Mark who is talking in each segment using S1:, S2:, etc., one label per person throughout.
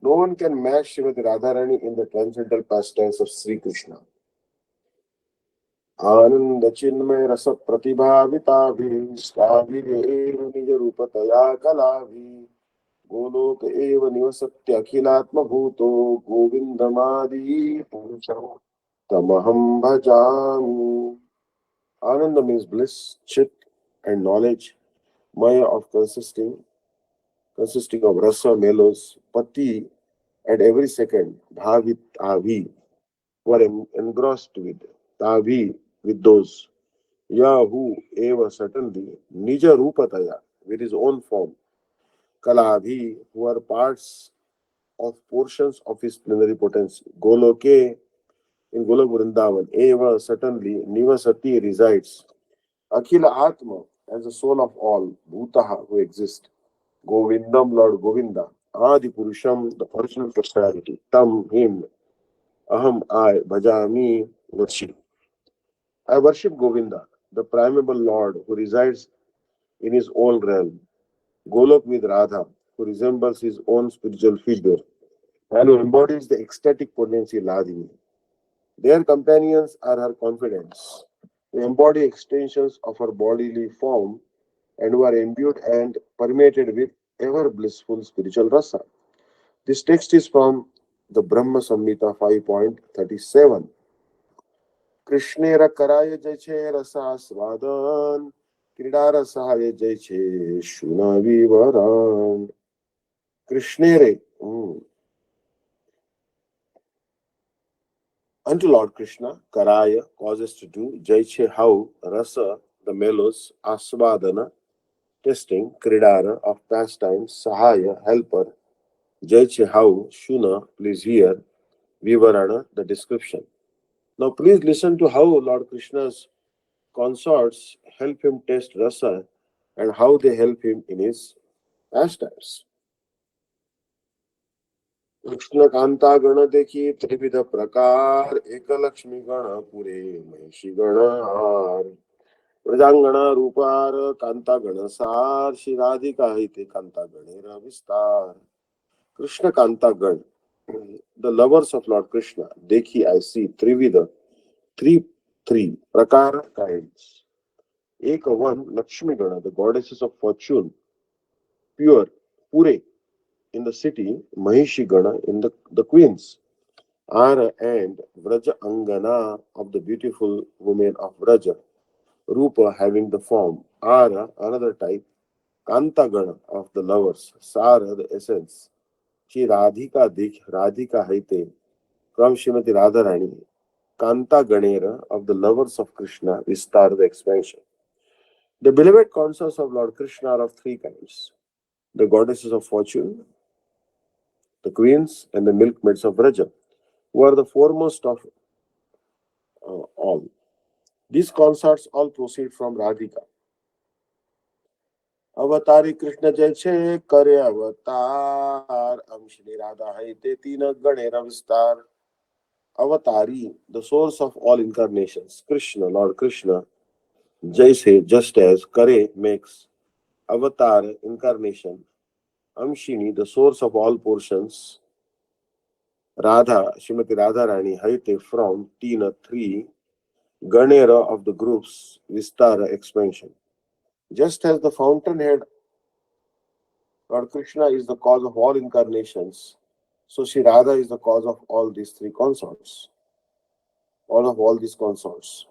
S1: No one can match Srimati Radharani in the transcendental pastimes of Sri Krishna. आनंद चिन्मय रस प्रतिभाविताभिष्टाभिरेव निज रूपतया कलाभि गोलोक एव निवसत्य अखिलात्म भूतो गोविंदमादि पुरुषं तमहं भजामि. Ananda means bliss, chit, and knowledge. Maya of consisting of rasa, melos, pati, at every second, bhavit, avi, who are engrossed with, tavi, with those, yahu, eva, certainly, nija rupataya, with his own form, kalabhi, who are parts of portions of his plenary potency, goloke, in Golok Vrindavan, eva, certainly, nivasati, resides, akhila atma, as the soul of all, bhutaha, who exist, govindam, Lord Govinda, adi purusham, the personal personality, tam, him, aham, I, bhajami, worship. I worship Govinda, the primeval Lord who resides in his own realm, Golok with Radha, who resembles his own spiritual figure, and who embodies the ecstatic potency Ladini. Their companions are her confidants, who embody extensions of her bodily form and who are imbued and permeated with ever blissful spiritual rasa. This text is from the Brahma Samhita 5.37. कृष्णेर कराय जय छे रसास्वादन क्रीडा रसाय जय छे शुना विवरण. Krishnere, unto Lord Krishna, Karaya, causes to do, Jaiche, how, Rasa, the mellows, Asvadana, testing, Kridara, of pastimes, Sahaya, helper, Jaiche, how, Shuna, please hear, Vivarana, the description. Now please listen to how Lord Krishna's consorts help him test Rasa and how they help him in his pastimes. Krishna Kanta गण देखी त्रिविध प्रकार एक लक्ष्मी गण पुरे महिषी गण हार प्रजांगण रूपार कांता गण सार श्री राधिका हिते कांता गणेर विस्तार. कृष्ण कांता गण, the lovers of Lord Krishna, देखी I see त्रिविध, three prakara kinds. Ek one, Lakshmi Gana, the goddesses of fortune, pure, pure, in the city, Mahishi Gana, in the queens, Ara and Vraja Angana, of the beautiful women of Vraja, Rupa, having the form, Ara, another type, Kanta Gana, of the lovers, Sara, the essence, Shri Radhika Dikh, Radhika Haite, from Srimati Radharani, Kanta Ganera, of the lovers of Krishna, Vistar, the expansion. The beloved consorts of Lord Krishna are of three kinds: the goddesses of fortune, the queens, and the milkmaids of Vraja, who are the foremost of all. These consorts all proceed from Radhika. Avatari Krishna jai che kare avatar, Amshri Radha hai te tina ganera vistar. Avatari, the source of all incarnations, Krishna, Lord Krishna, Jaise, just as, Kare, makes, Avatar, incarnation, Amshini, the source of all portions, Radha, Srimati Radharani, Haite, from, Tina, three, Ganera, of the groups, Vistara, expansion. Just as the fountainhead, Lord Krishna, is the cause of all incarnations, so Sri Radha is the cause of all these three consorts, all these consorts.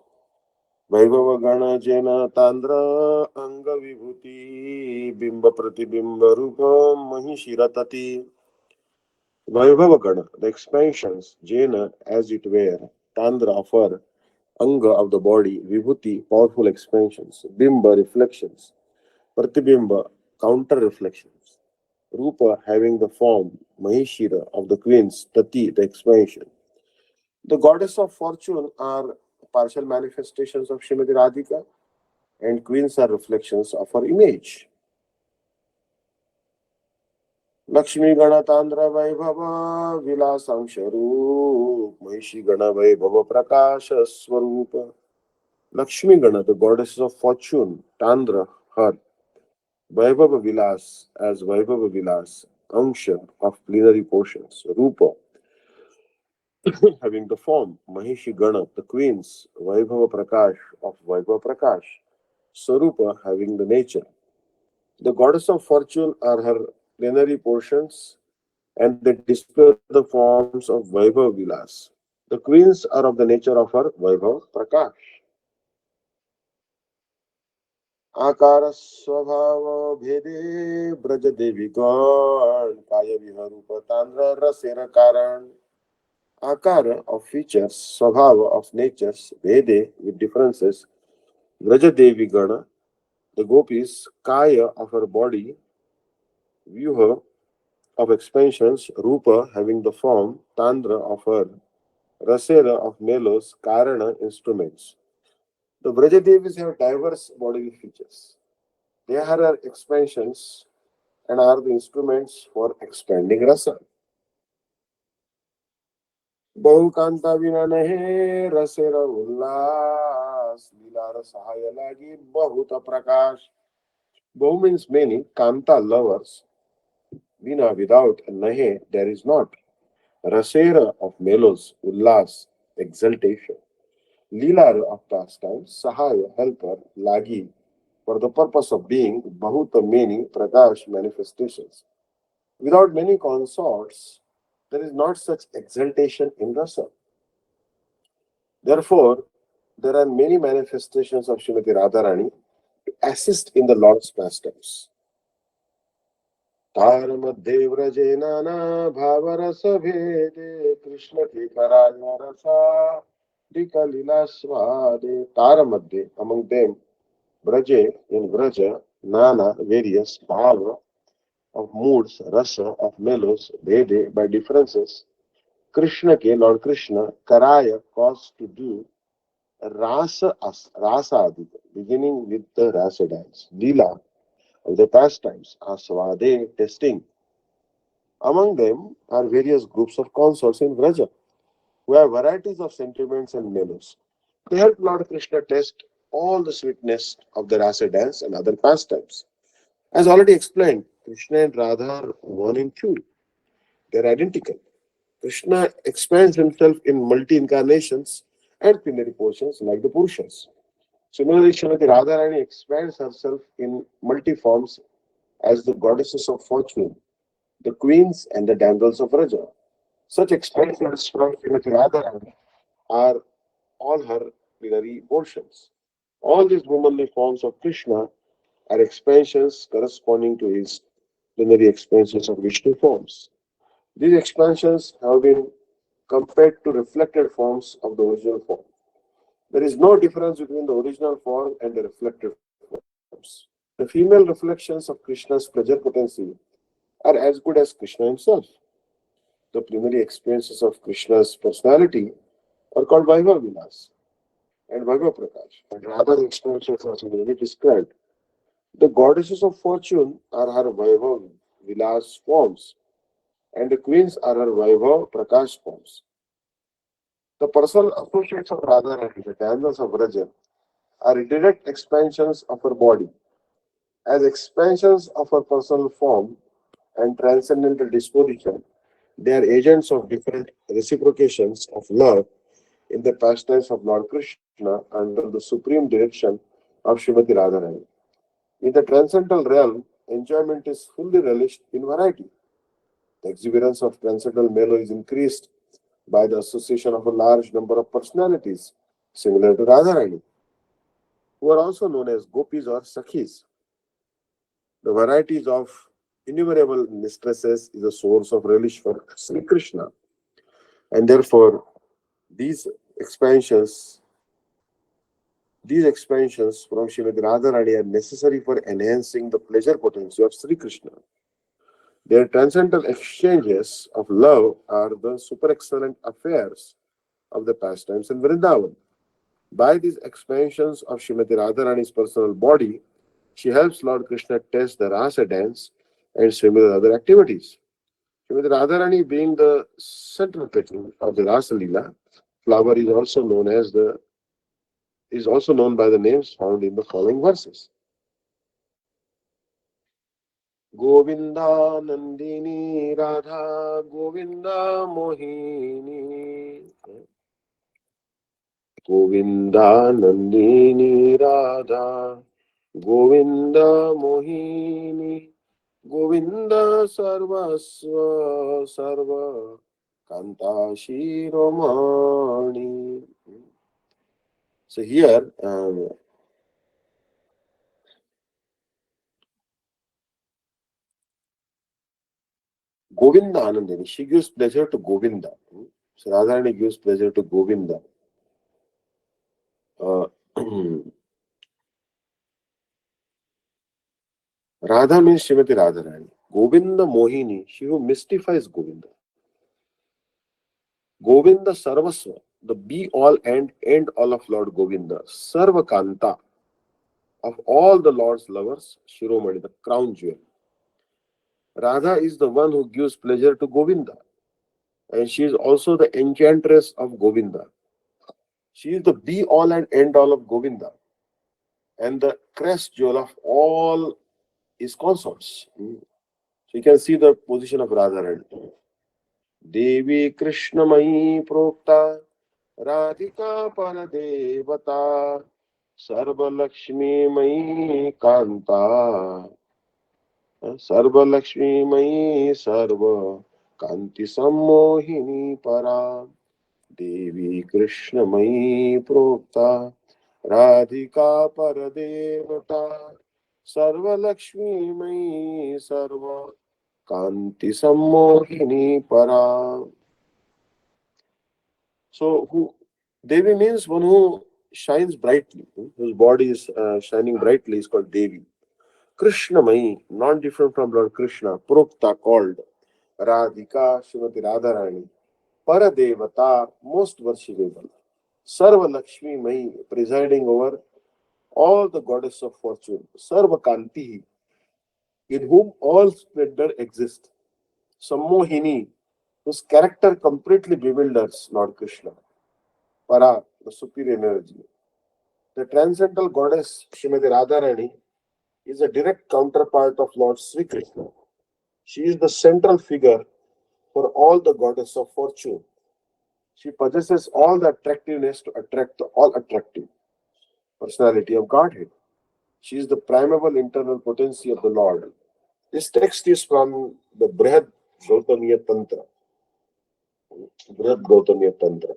S1: वैभव गण जैन तांद्र अंग विभूति बिंब प्रतिबिंब रूप महिषी रतति. Vaibhava Gana, the expansions, Jaina, as it were, Tandra, of her, Anga, of the body, Vibhuti, powerful expansions, Bimba, reflections, Pratibimba, counter reflections, Rupa, having the form, Mahishira, of the queens, Tati, the expansion. The goddess of fortune are partial manifestations of Srimati Radhika, and queens are reflections of her image. Lakshmi गणतांद्र वैभव विलासांश रूप महिषी गण वैभव प्रकाश स्वरूप. Lakshmi Gana, the goddesses of fortune, Tandra, her, Vaibhava Vilas, as Vaibhava Vilas, unction of plenary portions. Rupa, having the form Mahishi Gana, the queens, Vaibhava Prakash of Vaibhava Prakash, Sarupa, having the nature. The goddess of fortune are her plenary portions, and they display the forms of Vaibhava Vilas. The queens are of the nature of her Vaibhava Prakash. आकार स्वभाव भेदे ब्रज देवी गण काय विहरूप तांद्र रसेर कारण Akara of features, Swabhava of natures, Vede with differences, Vrajadevi Gana, the gopis, Kaya of her body, Vyuha of expansions, Rupa having the form, Tandra of her, Rasera of melos, Karana instruments. The Vrajadevis have diverse bodily features. They are her expansions and are the instruments for expanding rasa. बहुकांता विना नहे रसेर उल्लास लीलार सहाय लागी बहुत प्रकाश. Bahu means many, Kanta lovers, Vina without, Nahe there is not. Rasera of melos, Ullas, exaltation. Leela of pastimes, Sahaya, helper, Lagi, for the purpose of being, Bahuta many, Prakash manifestations. Without many consorts, there is not such exaltation in Rasa. Therefore, there are many manifestations of Srimati Radharani to assist in the Lord's pastimes. तार मध्ये व्रजे नाना भावरस भेदे कृष्ण के कराय रसा लीला स्वादे. तार मध्ये, among them, Braje in Braja, Nana various, Bhava of moods, Rasa of mellows, Vede by differences, Krishna ke Lord Krishna, Karaya caused to do, Rasa Adita, beginning with the Rasa dance, Lila of the pastimes, Aswade testing. Among them are various groups of consorts in Vraja, who have varieties of sentiments and mellows. They help Lord Krishna test all the sweetness of the Rasa dance and other pastimes. As already explained, Krishna and Radha are one in two. They are identical. Krishna expands himself in multi incarnations and plenary portions like the Purushas. Similarly, Srimati Radharani expands herself in multi forms as the goddesses of fortune, the queens and the damsels of Raja. Such expansions from Srimati Radharani are all her plenary portions. All these womanly forms of Krishna are expansions corresponding to his plenary expansions of Vishnu forms. These expansions have been compared to reflected forms of the original form. There is no difference between the original form and the reflected forms. The female reflections of Krishna's pleasure potency are as good as Krishna himself. The plenary experiences of Krishna's personality are called Vaibhava Vilas and Vaibhava Prakash, and rather experiences are similarly described. The goddesses of fortune are her Vaibhava Vilas forms, and the queens are her Vaibhava Prakash forms. The personal associates of Radharani, the damsels of Vraja, are direct expansions of her body. As expansions of her personal form and transcendental disposition, they are agents of different reciprocations of love in the pastimes of Lord Krishna under the supreme direction of Srimati Radharani. In the transcendental realm, enjoyment is fully relished in variety. The exuberance of transcendental mellow is increased by the association of a large number of personalities, similar to Radharani, who are also known as gopis or sakhis. The varieties of innumerable mistresses is a source of relish for Sri Krishna, and therefore these expansions, these expansions from Srimati Radharani are necessary for enhancing the pleasure potency of Sri Krishna. Their transcendental exchanges of love are the super excellent affairs of the pastimes in Vrindavan. By these expansions of Srimati Radharani's personal body, she helps Lord Krishna test the rasa dance and similar other activities. Srimati Radharani being the central patron of the Rasa Leela, flower is also known by the names found in the following verses. Govinda Nandini Radha Govinda Mohini Govinda Nandini Radha Govind Mohini Govind सर्वस्व सर्व कांता शिरोमणि. So here, Govinda Anandini, she gives pleasure to Govinda. So Radharani gives pleasure to Govinda. Uh, Radha means Srimati Radharani. Govinda Mohini, she who mystifies Govinda. Govinda Sarvasva, the be all and end all of Lord Govinda. Sarva Kanta, of all the Lord's lovers, Shiromani, the crown jewel. Radha is the one who gives pleasure to Govinda. And she is also the enchantress of Govinda. She is the be all and end all of Govinda. And the crest jewel of all his consorts. So you can see the position of Radharani. Devi Krishnamayi Prokta Radhika Paradevata Sarva Lakshmi Mayi Kanta Sarva Lakshmi Mayi Sarva Kanti Sammohini Para Devi Krishnamayi Prokta Radhika Paradevata Sarva Lakshmi Mayi Sarva Kanti Sammohini Para. So, who Devi means one who shines brightly, whose body is shining brightly, is called Devi. Krishna Mai, not different from Lord Krishna, Prokta called Radhika, Srimati Radharani, Paradevata, most worshipable, Sarva Lakshmi Mai, presiding over all the goddess of fortune, Sarva Kanti, in whom all splendor exists, Sammohini, whose character completely bewilders Lord Krishna, Para, the superior energy. The transcendental goddess Srimati Radharani is a direct counterpart of Lord Sri Krishna. She is the central figure for all the goddess of fortune. She possesses all the attractiveness to attract the all attractive personality of Godhead. She is the primeval internal potency of the Lord. This text is from the Brihad Gautamiya Tantra. Brihad Gautamiya Tantra.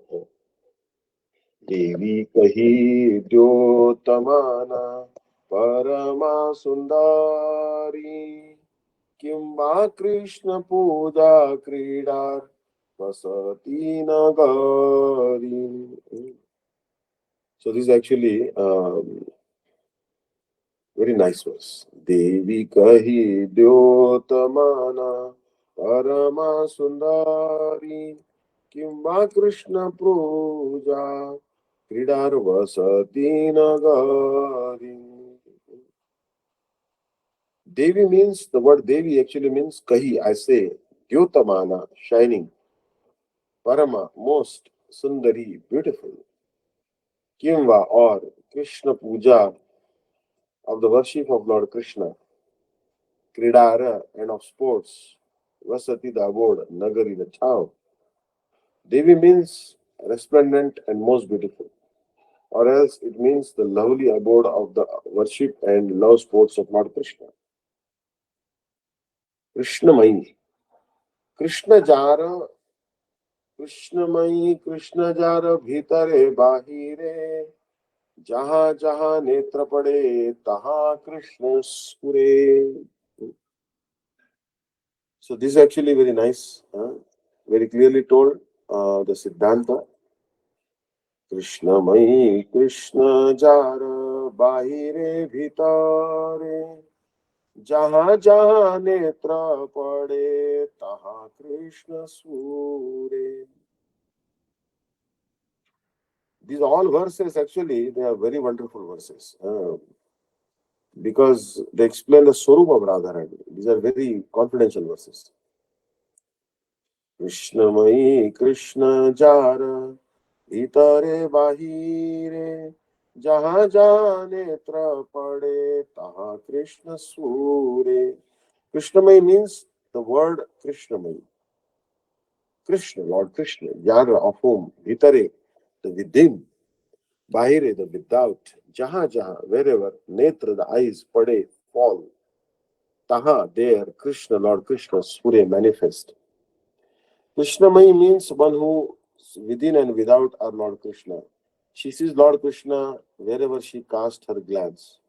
S1: देवी कही द्योतमाना परमा सुंदरी किंबा कृष्ण पूजा क्रीडा वसती नगरी. So this is actually very nice verse. देवी कही द्योतमाना परमा सुंदरी किंबा कृष्ण पूजा क्रीडार वसती नगरी. Devi means, the word Devi actually means kahi, I say, Dyotamana, shining, Parama, most, Sundari, beautiful, Kimva, or Krishna Puja, of the worship of Lord Krishna, Kridara, and of sports, Vasati, the abode, Nagari, the town. Devi means resplendent and most beautiful, or else it means the lovely abode of the worship and love sports of Lord Krishna. Krishnamayi. Krishna Jara Krishnamayi Krishna जार भीतरे बाहिरे जहाँ जहाँ नेत्र पड़े तहाँ कृष्ण स्फुरे. So this is actually very nice, very clearly told, the Siddhanta. Krishnamayi Krishna जार बाहिरे भीतरे जहाँ जहाँ नेत्र पड़े तहाँ Krishna स्फुरे. These all verses actually they are very wonderful verses because they explain the Swarup of Radharani. These are very confidential verses. Krishnamayi Krishna Jara Bhitare Bahire Jaha Jaha Netra Pade Taha Krishna Sure. Krishnamay means the word Krishnamay. Krishna, Lord Krishna, Yara of whom, Vitare, the within, Bahire, the without, Jaha Jaha, wherever, Netra, the eyes, Pade, fall, Taha, there, Krishna, Lord Krishna, Surya, manifest. Krishnamay means one who within and without are Lord Krishna. She sees Lord Krishna wherever she casts her glance.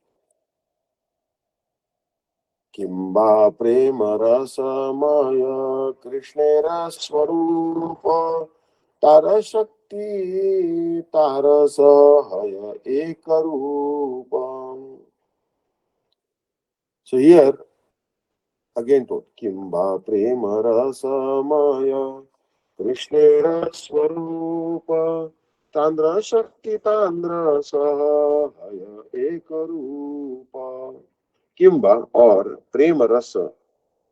S1: किंबा प्रेम रसमय कृष्णेर स्वरूप तार शक्ति तार सहय एक रूप. So here again told किंबा प्रेम रसमय कृष्णेर स्वरूप तांद्र शक्ति तांद्र सहय एक रूप. Kimba or Prema Rasa,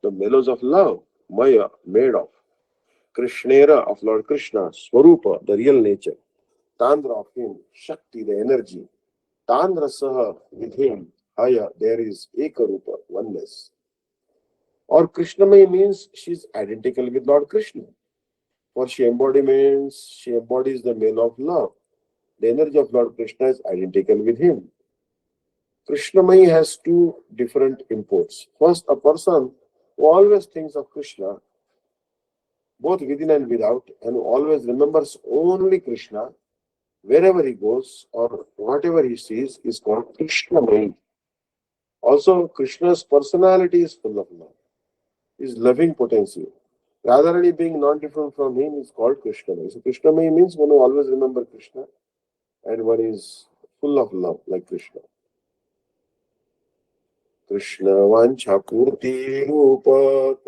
S1: the mellows of love, Maya, made of, Krishnera of Lord Krishna, Swarupa, the real nature, Tandra of him, Shakti, the energy, Tandra Saha, with him, Haya, there is Ekarupa, oneness. Or Krishnamay means she is identical with Lord Krishna. For she embodies the male of love. The energy of Lord Krishna is identical with him. Krishnamay has two different imports. First, a person who always thinks of Krishna, both within and without, and who always remembers only Krishna wherever he goes or whatever he sees, is called Krishnamay. Also, Krishna's personality is full of love, his loving potency. Radharani being non-different from him is called Krishnamay. So Krishnamay means one who always remembers Krishna and one is full of love like Krishna. Krishna वांछा पूर्ति रूप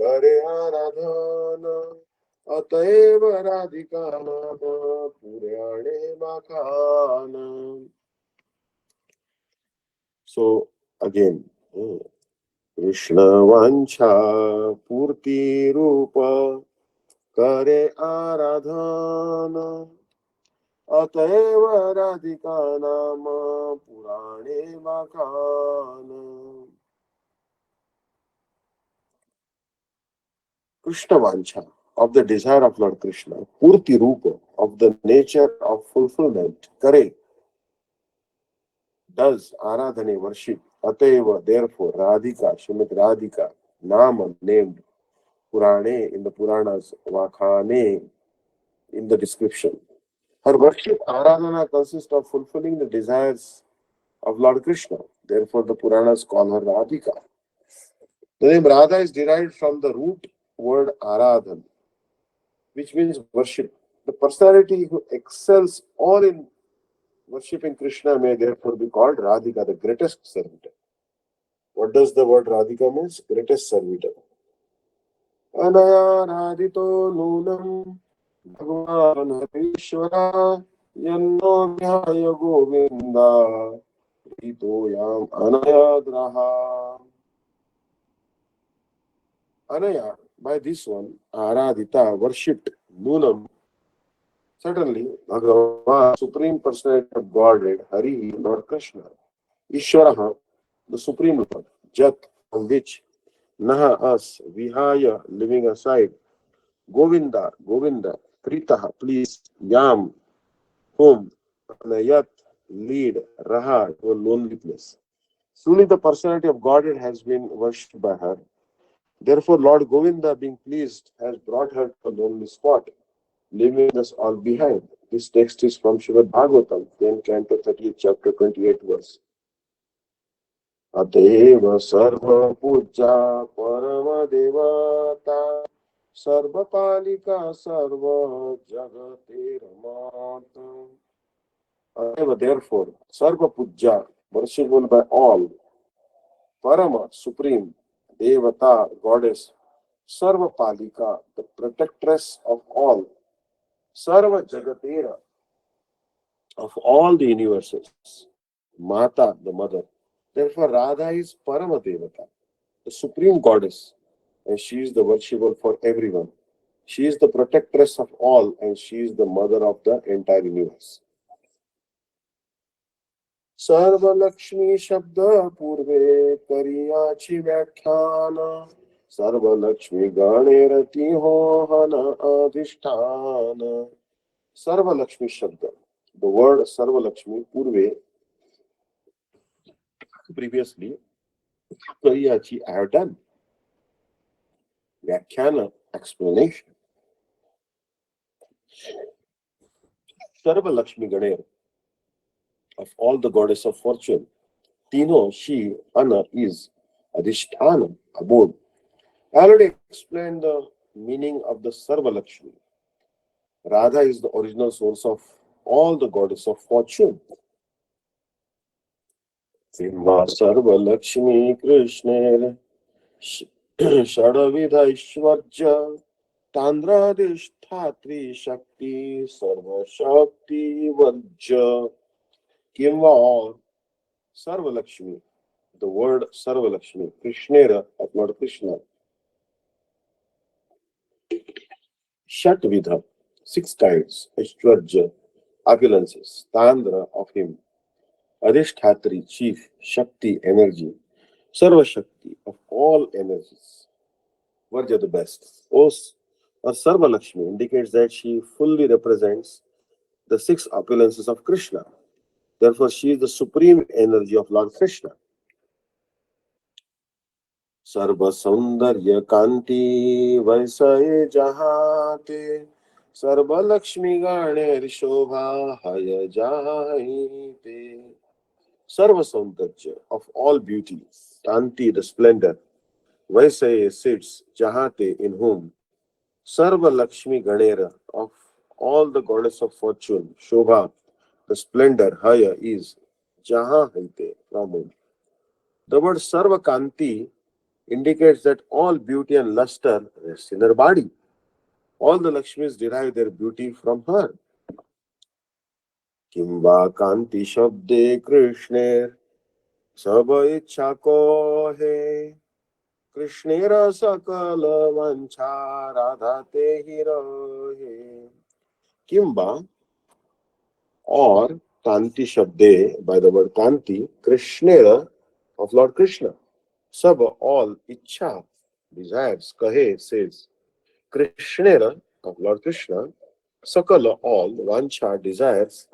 S1: करे आराधना अतएव राधिका नाम पुराणे बखान. So again, Krishna वांछा पूर्ति रूप करे आराधना अतएव राधिका नाम पुराणे बखान. Krishna Vancha, of the desire of Lord Krishna, Purti Rupa, of the nature of fulfillment, Kare, does Aradhane worship, Ateva, therefore, Radhika, Srimati Radhika, Nama, named, Purane, in the Puranas, Vakhane, in the description. Her worship, Aradhana, consists of fulfilling the desires of Lord Krishna. Therefore, the Puranas call her Radhika. The name Radha is derived from the root word Aradhan, which means worship. The personality who excels all in worshipping Krishna may therefore be called Radhika, the greatest servitor. What does the word Radhika means? Greatest servitor. Anaya radhito nunam bhagavan harishwara yanno vyaya govinda rito yam anaya draha. Anaya, by this one, Aradhita, worshipped, Nunam, certainly, Bhagavan, Supreme Personality of Godhead, Hari, Lord Krishna, Ishwaraha, the Supreme Lord, Jat, on which, Naha, us, Vihaya, living aside, Govinda, Govinda, Pritaha, please, Yam, whom, Anayat, lead, Raha, to a lonely place. Truly, the personality of Godhead has been worshipped by her. Therefore, Lord Govinda, being pleased, has brought her to a lonely spot, leaving us all behind. This text is from Srimad Bhagavatam, 10 Canto 38, chapter 28 verse. Ateva sarva puja parama devata sarva palika sarva jagate ramata. Ateva, therefore, sarva puja, worshipable by all, parama, supreme, devata, goddess, sarva palika, the protectress of all, sarva jagatera, of all the universes, Mata, the mother. Therefore, Radha is Parama Devata, the supreme goddess, and she is the worshipable for everyone. She is the protectress of all, and she is the mother of the entire universe. सर्व लक्ष्मी शब्द पूर्वे करियाछि व्याख्यान सर्व लक्ष्मी गणेरति हो हन अधिष्ठान. सर्व लक्ष्मी शब्द, the word serve Lakshmi Purve previously याची I have done व्याख्यान explanation. Serve Lakshmi Ganer of all the goddess of fortune, तीनों she ana is adhisthana abode. I already explained the meaning of the Sarva Lakshmi. Radha is the original source of all the goddess of fortune. Simba Sarva Lakshmi Krishna Shadavidhaishwarja Tandradishthatri Shakti Sarva Shakti Varja. Kimva or Sarva Lakshmi. The word Sarva Lakshmi, Krishnera of Lord Krishna. Shatvidha, six kinds, Aishwarja, opulences, Tandra of him, Adhishthatri, chief, Shakti, energy, Sarva Shakti, of all energies, Varja the best. Os or Sarva Lakshmi indicates that she fully represents the six opulences of Krishna. Therefore, she is the supreme energy of Lord Krishna. सर्व सौंदर्य कांति वैसये जहाते सर्व लक्ष्मी गणेर शोभा हय जाहिते. Sarva Saundarya of all beauty, Kanti the splendor, Vaisaye sits, Jahate in whom, Sarva Lakshmi Ganera of all the goddess of fortune, Shobha, the splendor, Haya is, Jahahite from whom. The word Sarva Kanti indicates that all beauty and luster rest in her body. All the Lakshmis derive their beauty from her. Kimba Kanti Shabde Krishner Saba Ichha ko hai Krishnera Sakala Vancha Radha te hi rahe. Kimba or Kanti Shabde by the word Kanti, Krishnera of Lord Krishna. Sab all Ichha desires, Kahe says. Krishnera of Lord Krishna, Sakala all Vancha desires,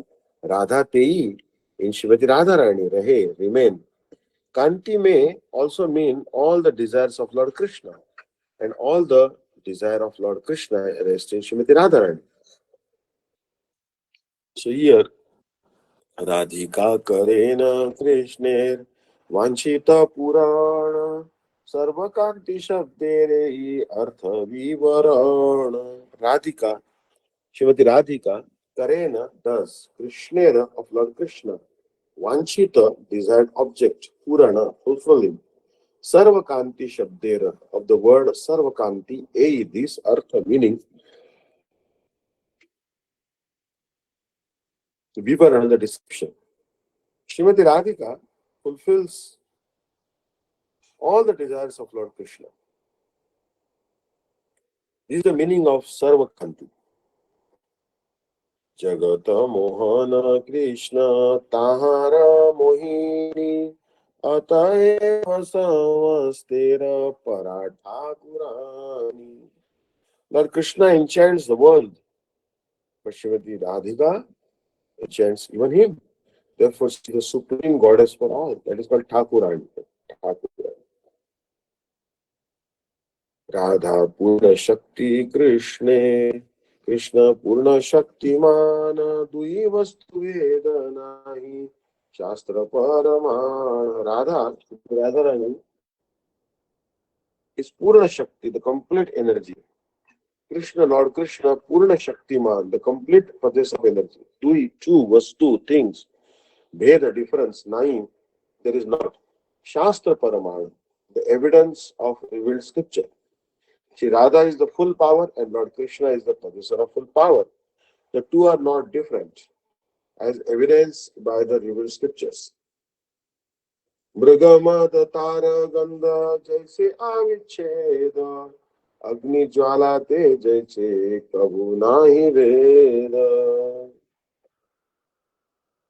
S1: Radha Tei in Shrimati Radharani Rahe remain. Kanti may also mean all the desires of Lord Krishna, and all the desire of Lord Krishna rest in Shrimati Radharani. So here, Radhika Karena Krishner Vanchita Purana Sarva Kanti Shabdere Artha Vivarana. Radhika, Shrimati Radhika Karena does, Krishnera of Lord Krishna, Vanchita desired object, Purana fulfilling. Sarvakanti Shabdera of the word Sarvakanti, A this Artha meaning Vivarana the description. Srimati Radhika fulfills all the desires of Lord Krishna. This is the meaning of Sarvakanti. Jagata Mohana Krishna Tahara Mohini Ataeva Samastera Paratha Kurani. Lord Krishna enchants the world, but Srimati Radhika enchants even him. Therefore, she is the supreme goddess for all. That is called Thakurani. Radha Purna Shakti Krishna. Krishna Purna Shakti Mana Dui Vastu Vedanahi Shastra Paramana. Radharani is Purna Shakti, the complete energy. Krishna, Lord Krishna, Purna Shaktiman, the complete possessor of energy. Dui, two, Vastu, things. Veda, difference, nine, there is not. Shastra Paramana, the evidence of revealed scripture. Shri Radha is the full power and Lord Krishna is the possessor of full power. The two are not different, as evidenced by the revealed scriptures. Mrigamada Tara Gandha Jaise Avicheda Agni Jwala Te Jaise Prabhu Nahi Veda.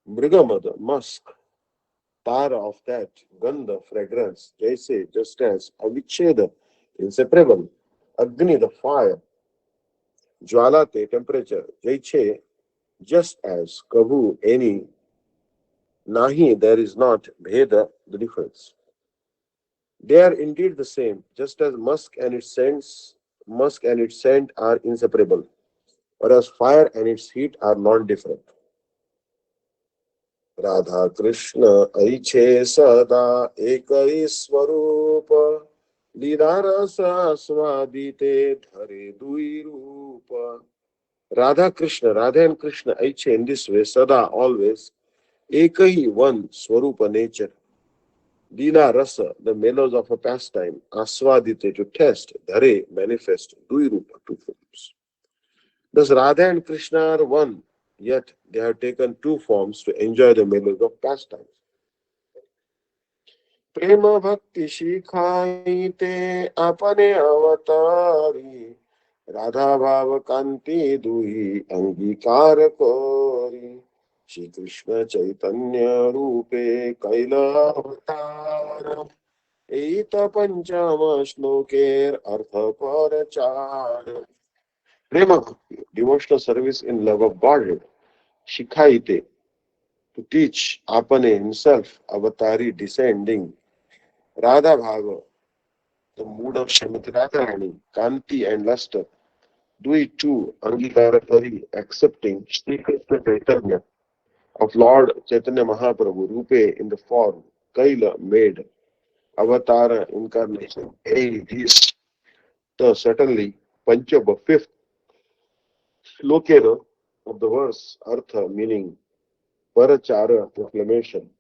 S1: Mrigamada, musk, Tara of that, Gandha, fragrance, Jaise, just as, Avicheda, inseparable. Agni, the fire, Jwala, the temperature, Jaiche, just as, Kabhu, any, Nahi, there is not, Bheda, the difference. They are indeed the same, just as musk and its scent are inseparable, whereas fire and its heat are non-different. Radha Krishna Aiche Sada Ekai Swarup Lidarasa Swadite Dhare Dui Rupa. Radha Krishna, Radha and Krishna Aiche in this way, Sada always, Ekai one Swarupa nature. Leela Rasa, the mellows of a pastime, Aswadite to test, Dhare manifest, Dui Rupa two forms. Thus Radha and Krishna are one, yet they have taken two forms to enjoy the mellows of pastimes. प्रेम भक्ति शिखाई ते अपने अवतारी राधा भाव कांति दुही अंगीकार कोरी श्री कृष्ण चैतन्य रूपे कैलावतार एत पंचम श्लोकेर अर्थ परचार प्रेम भक्ति devotional service in love of God शिखाईते to teach apane himself avatari descending Radha Bhava, the mood of Srimati Radharani, Kanti and luster, do it too, Angikara Pari, accepting Sri Krishna Chaitanya of Lord Chaitanya Mahaprabhu, Rupe in the form, Kaila made, Avatara incarnation. Hey, this, the certainly, Panchaba, fifth, Slokera of the verse, Artha, meaning Parachara, proclamation.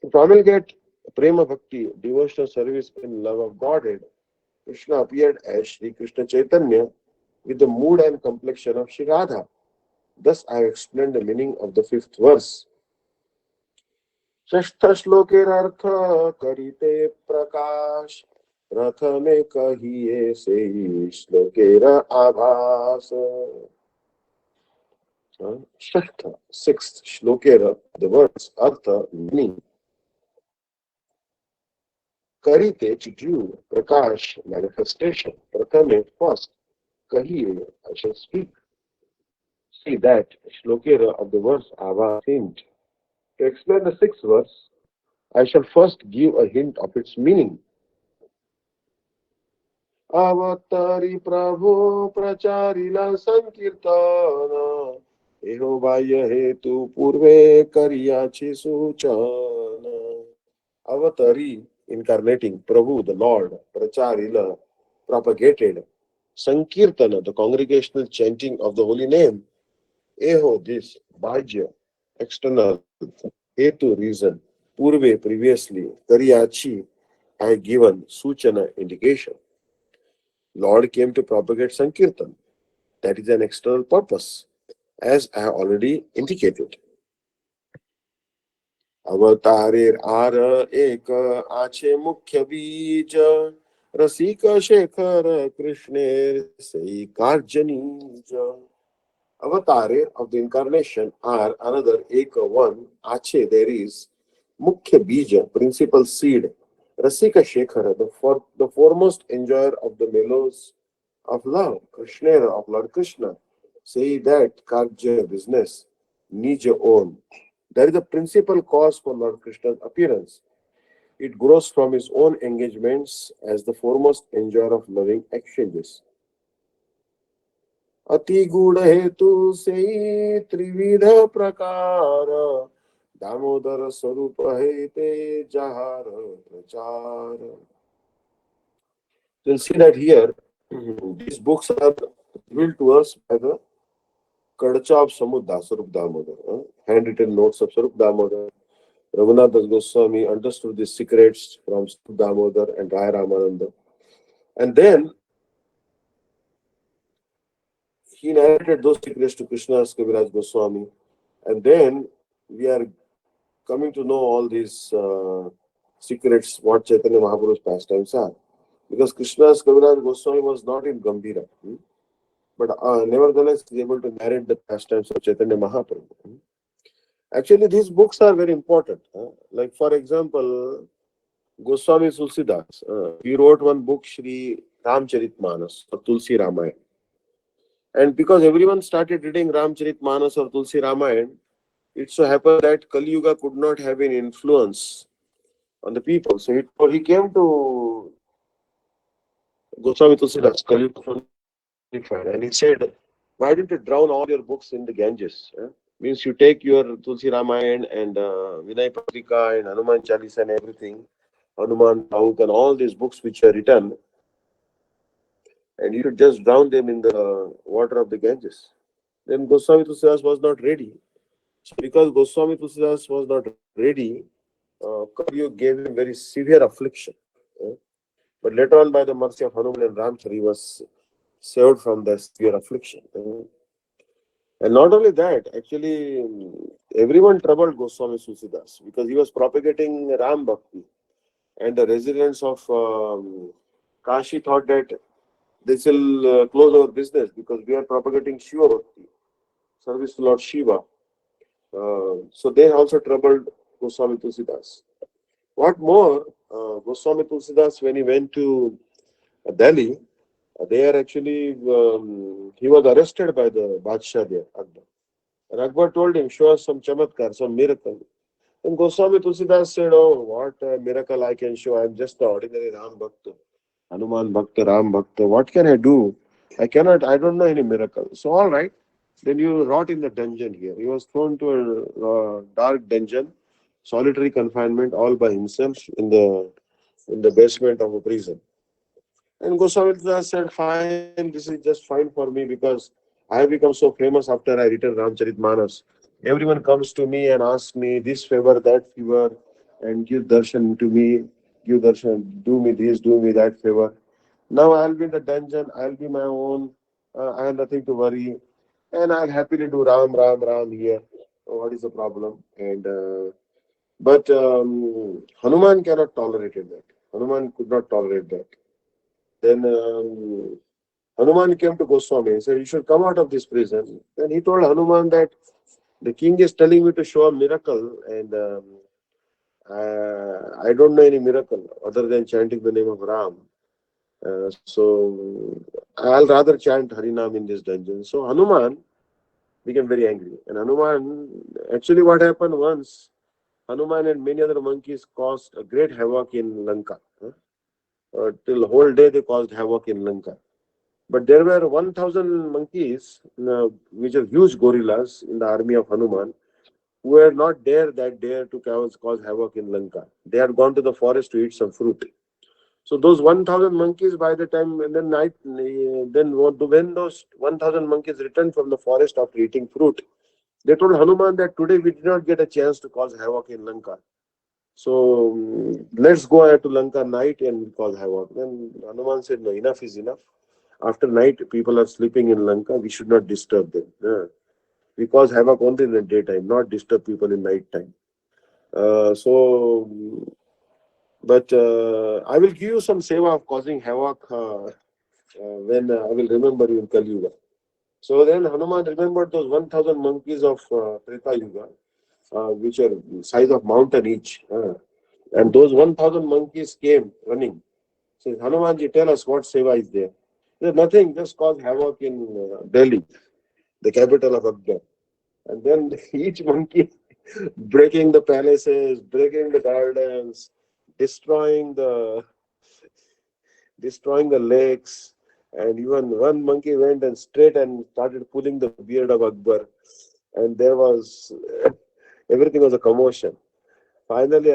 S1: To promulgate Prema Bhakti, devotional service in love of Godhead, Krishna appeared as Sri Krishna Chaitanya with the mood and complexion of Sri Radha. Thus, I have explained the meaning of the fifth verse. षष्ठ श्लोकेर अर्थ करिते प्रकाश रथ में कहिए से श्लोकेर आभास षष्ठ sixth श्लोकेर the words artha meaning karite to do prakash manifestation prathame first kahiye I shall speak. See that Shlokera of the verse Ava hint. To explain the sixth verse, I shall first give a hint of its meaning. Avatari Prabhu Pracharila Sankirtana Eho Vaya Hetu Purve Kariyachi Suchana. Avatari, incarnating Prabhu, the Lord, Pracharila, propagated Sankirtana, the congregational chanting of the holy name. Eho, this, Bhajya, external, Hetu, reason, Purve, previously, Kariyachi, I have given, Suchana, indication. Lord came to propagate Sankirtan. That is an external purpose, as I have already indicated. Avatarir Ara Eka Ache Mukhya Bija Rasika Shekhara Krishner Sei Karjanija. Avatare of the incarnation are another Eka one, Ache there is, Mukhya Bija, principal seed, Rasika Shekhara, the foremost enjoyer of the mellows of love, Krishnera of Lord Krishna. Say that Karja business, Nija own. That is the principal cause for Lord Krishna's appearance. It grows from his own engagements as the foremost enjoyer of loving exchanges. अति गुण हेतु से त्रिविध प्रकार दामोदर स्वरूप हेते जहार प्रचार. You'll see that here these books are revealed to us by the Kadcha of Samudra, Sarup Damodar, handwritten notes of Sarup Damodar. Raghunath Das Goswami understood these secrets from Sarup Damodar and Raya Ramananda. And then he narrated those secrets to Krishnadas Kaviraj Goswami. And then we are coming to know all these secrets, what Chaitanya Mahaprabhu's pastimes are. Because Krishnadas Kaviraj Goswami was not in Gambhira. But nevertheless, he is able to narrate the pastimes of Chaitanya Mahaprabhu. Actually, these books are very important. Like, for example, Goswami Tulsidas, he wrote one book, Shri Ramcharitmanas or Tulsi Ramayana. And because everyone started reading Ramcharitmanas or Tulsi Ramayana, it so happened that Kali Yuga could not have an influence on the people. So he came to Goswami Tulsidas, Kali Yuga personified, and he said, why didn't you drown all your books in the Ganges? Means you take your Tulsi Ramayana and Vinay Patrika and Hanuman Chalisa and everything, Hanuman Pauk and all these books which are written, and you should just drown them in the water of the Ganges. Then Goswami Tulsidas was not ready. So because Goswami Tulsidas was not ready, Kali gave him very severe affliction. uh, But later on, by the mercy of Hanuman and Ramchar, he was saved from the severe affliction. And not only that, actually, everyone troubled Goswami Tulsidas because he was propagating Ram Bhakti. And the residents of Kashi thought that this will close our business because we are propagating Shiva Bhakti, service to Lord Shiva. So they also troubled Goswami Tulsidas. What more, Goswami Tulsidas, when he went to Delhi, there actually he was arrested by the Badshah there, Akbar. And Akbar told him, show us some chamatkar, some miracle. And Goswami Tulsidas said, oh, what miracle I can show? I am just an ordinary Ram Bhakta, Hanuman Bhakta, Ram Bhakta. What can I do? I don't know any miracle. So, all right. Then you rot in the dungeon here. He was thrown to a dark dungeon, solitary confinement, all by himself in the basement of a prison. And Goswami Das said, fine, this is just fine for me because I have become so famous after I written Ramcharitmanas. Everyone comes to me and asks me this favor, that favor, and give darshan to me, give darshan, do me this, do me that favor. Now I'll be in the dungeon, I'll be my own, I have nothing to worry, and I'll happily do Ram, Ram, Ram here. What is the problem? But Hanuman cannot tolerate that. Hanuman could not tolerate that. Then Hanuman came to Goswami and said, you should come out of this prison. Then he told Hanuman that the king is telling me to show a miracle, and I don't know any miracle other than chanting the name of Ram. So I'll rather chant Harinam in this dungeon. So Hanuman became very angry. And Hanuman, actually what happened once, Hanuman and many other monkeys caused a great havoc in Lanka. Till whole day they caused havoc in Lanka. But there were 1,000 monkeys, which are huge gorillas in the army of Hanuman, who were not there that day to cause havoc in Lanka. They had gone to the forest to eat some fruit. So those 1,000 monkeys, by the time and then night, then when those 1,000 monkeys returned from the forest after eating fruit, they told Hanuman that today we did not get a chance to cause havoc in Lanka. So let's go ahead to Lanka night and cause havoc. Then Hanuman said, no, enough is enough. After night, people are sleeping in Lanka. We should not disturb them. We cause havoc only in the daytime, not disturb people in night time. So, but I will give you some seva of causing havoc when I will remember you in Kali Yuga. So then Hanuman remembered those 1,000 monkeys of Treta Yuga, which are size of mountain each. And those 1,000 monkeys came running. Says, Hanumanji, tell us what seva is there. He said, nothing, just cause havoc in Delhi, the capital of Akbar. And then each monkey breaking the palaces, breaking the gardens, destroying the destroying the lakes. And even one monkey went and straight and started pulling the beard of Akbar. And there was everything was a commotion. Finally,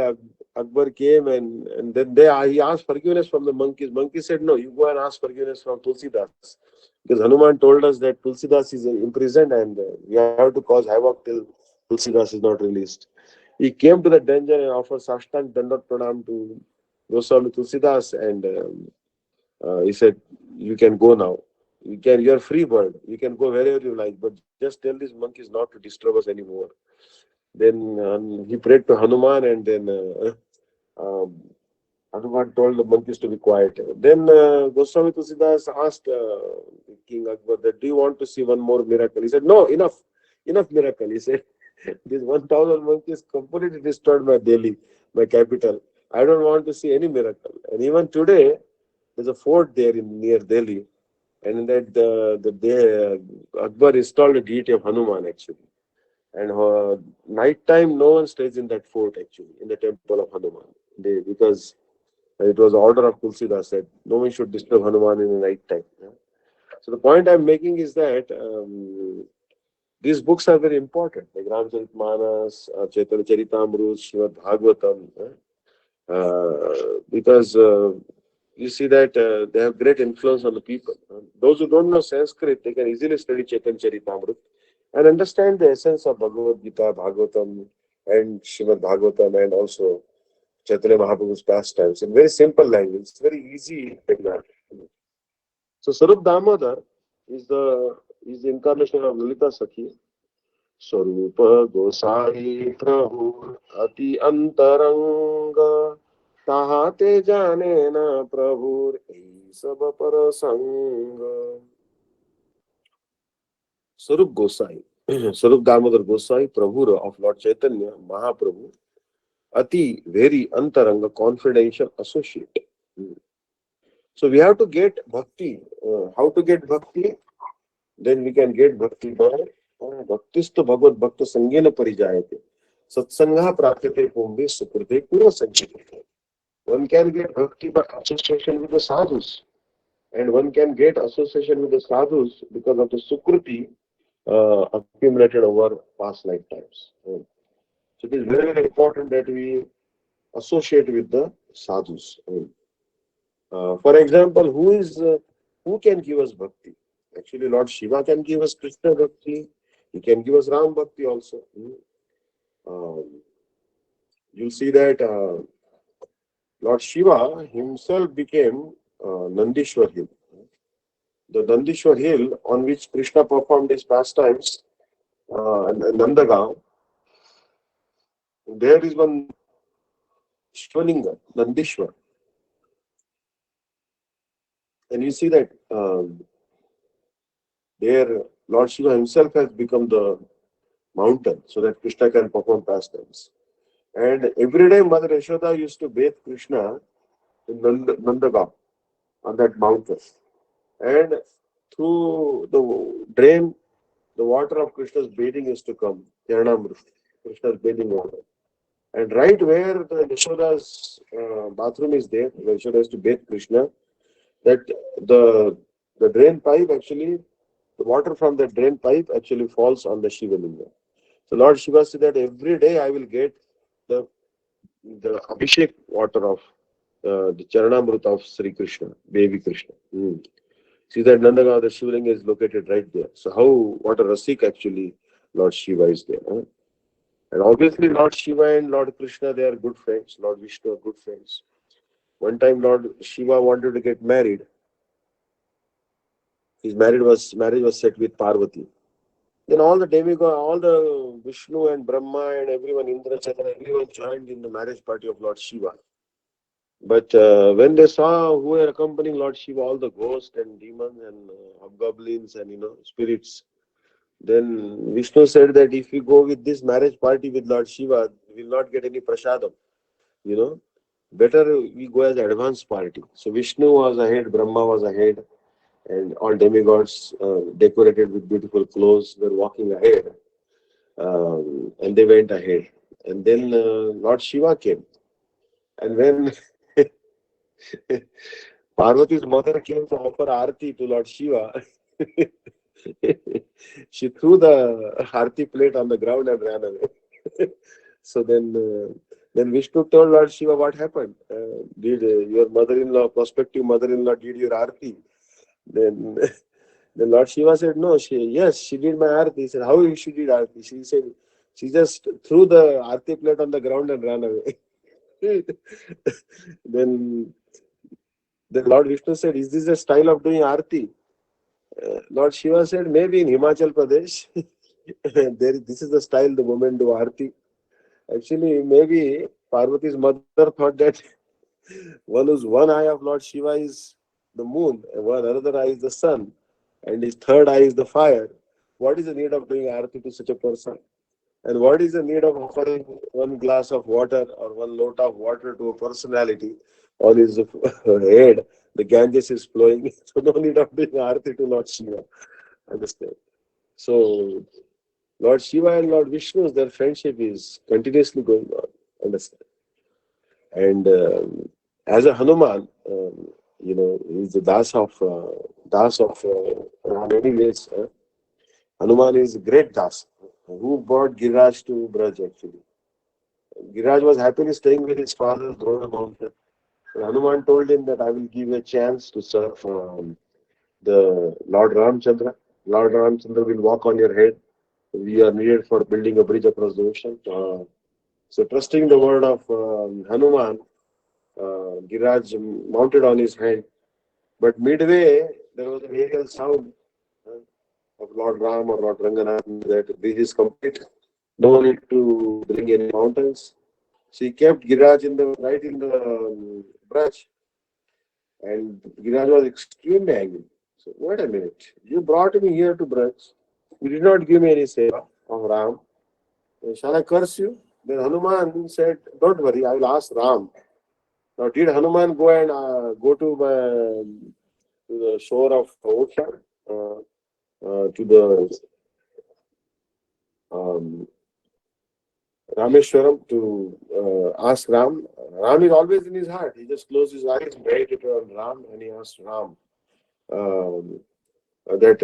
S1: Akbar came and then he asked forgiveness from the monkeys. Monkeys said, no, you go and ask forgiveness from Tulsidas. Because Hanuman told us that Tulsidas is imprisoned and we have to cause havoc till Tulsidas is not released. He came to the dungeon and offered Sashtang Dandat Pranam to Goswami Tulsidas, and he said, you can go now. You're free bird. You can go wherever you like, but just tell these monkeys not to disturb us anymore. Then he prayed to Hanuman, and then um, Hanuman told the monkeys to be quiet. Then Goswami Tulsidas asked King Akbar that, do you want to see one more miracle? He said, no, enough miracle. He said, these 1,000 monkeys completely destroyed my Delhi, my capital. I don't want to see any miracle. And even today, there's a fort there in near Delhi, and in that Akbar installed a deity of Hanuman actually. And night time, no one stays in that fort actually, in the temple of Hanuman. Because it was order of Tulsidas that no one should disturb Hanuman in the night time. Yeah. So the point I'm making is that these books are very important, like Ramcharitmanas, Chaitanya Charitamrut, Srimad Bhagavatam, because you see that they have great influence on the people. Those who don't know Sanskrit, they can easily study Chaitanya Charitamrut and understand the essence of Bhagavad Gita, Bhagavatam, and Srimad Bhagavatam, and also Chaitanya Mahaprabhu's pastimes in very simple language. It's very easy. So Sarup Damodar is the incarnation of Lalita Sakhi. स्वरूप गोसाई प्रभु अति अंतरंग ताहाते जाने न प्रभुर ei सब पर संग. Swarup Gosai, Swarup Damodar Gosai, Prabhu of Lord Chaitanya, Mahaprabhu, Ati, very antaranga, confidential associate. So we have to get bhakti. How to get bhakti? Then we can get bhakti by bhaktistu bhagavad bhakta sangena parijayate. Satsangha prapyate pumbe sukrute pura sanchite. One can get bhakti by association with the sadhus. And one can get association with the sadhus because of the sukruti accumulated over past lifetimes. So it is very, very important that we associate with the sadhus. For example, who can give us bhakti? Actually, Lord Shiva can give us Krishna bhakti. He can give us Ram bhakti also. Um, you'll see that Lord Shiva himself became Nandishwar Hill. The Nandishwar Hill on which Krishna performed his pastimes, Nandagaon, there is one Shivalinga, Nandishwar. And you see that there Lord Shiva himself has become the mountain so that Krishna can perform pastimes. And every day Mother Yashoda used to bathe Krishna in Nandagaon on that mountain. And through the drain, the water of Krishna's bathing used to come, Charanamrita, Krishna's bathing water. And right where the Yashoda's bathroom is there, where Yashoda has to bathe Krishna, that the the drain pipe actually, the water from the drain pipe actually falls on the Shiva Linga. So Lord Shiva said that every day I will get the Abhishek water of the Charanamrita of Sri Krishna, baby Krishna. See that Nandagaon, the Shivalinga is located right there. So how, what a Rasik actually Lord Shiva is there. And obviously Lord Shiva and Lord Krishna, they are good friends. Lord Vishnu are good friends. One time Lord Shiva wanted to get married. His marriage was set with Parvati. Then all the demigods, all the Vishnu and Brahma and everyone, Indra, Chandra, everyone joined in the marriage party of Lord Shiva. But when they saw who were accompanying Lord Shiva, all the ghosts and demons and hobgoblins and spirits, then Vishnu said that if we go with this marriage party with Lord Shiva, we will not get any prasadam. Better we go as advanced party. So Vishnu was ahead, Brahma was ahead, and all demigods decorated with beautiful clothes were walking ahead, and they went ahead. And then Lord Shiva came, and when Parvati's mother came to offer Aarti to Lord Shiva, she threw the Aarti plate on the ground and ran away. So then Vishnu told Lord Shiva what happened. Did your mother-in-law, prospective mother-in-law, did your Aarti? Then, then Lord Shiva said, no, yes, she did my Aarti. He said, how she did Aarti? She said, she just threw the Aarti plate on the ground and ran away. then, then Lord Vishnu said, is this a style of doing Aarti? Lord Shiva said, maybe in Himachal Pradesh, this is the style the women do Aarti. Actually, maybe Parvati's mother thought that one eye of Lord Shiva is the moon, and one another eye is the sun, and his third eye is the fire. What is the need of doing Aarti to such a person? And what is the need of offering one glass of water or one lot of water to a personality on his head? The Ganges is flowing, so no need of doing Aarti to Lord Shiva. Understand? So, Lord Shiva and Lord Vishnu, their friendship is continuously going on. Understand? And as a Hanuman, he's the Das of Ram. Anyways, Hanuman is a great Das who brought Giriraj to Braj actually. Giriraj was happily staying with his father on the mountain. And Hanuman told him that I will give you a chance to serve the Lord Ramchandra. Lord Ramchandra will walk on your head. We are needed for building a bridge across the ocean. So trusting the word of Hanuman, Giriraj mounted on his hand. But midway, there was a vehicle sound of Lord Ram or Lord Ranganath that this is complete. No need to bring any mountains. So he kept Giriraj right in the brush, and Giriraj was extremely angry. So wait a minute, you brought me here to brush. You did not give me any seva of Ram. Shall I curse you? Then Hanuman said, "Don't worry, I will ask Ram." Now, did Hanuman go to the shore of ocean, to the um, Rameshwaram to ask Ram? Ram is always in his heart. He just closed his eyes, meditated on Ram, and he asked Ram um, that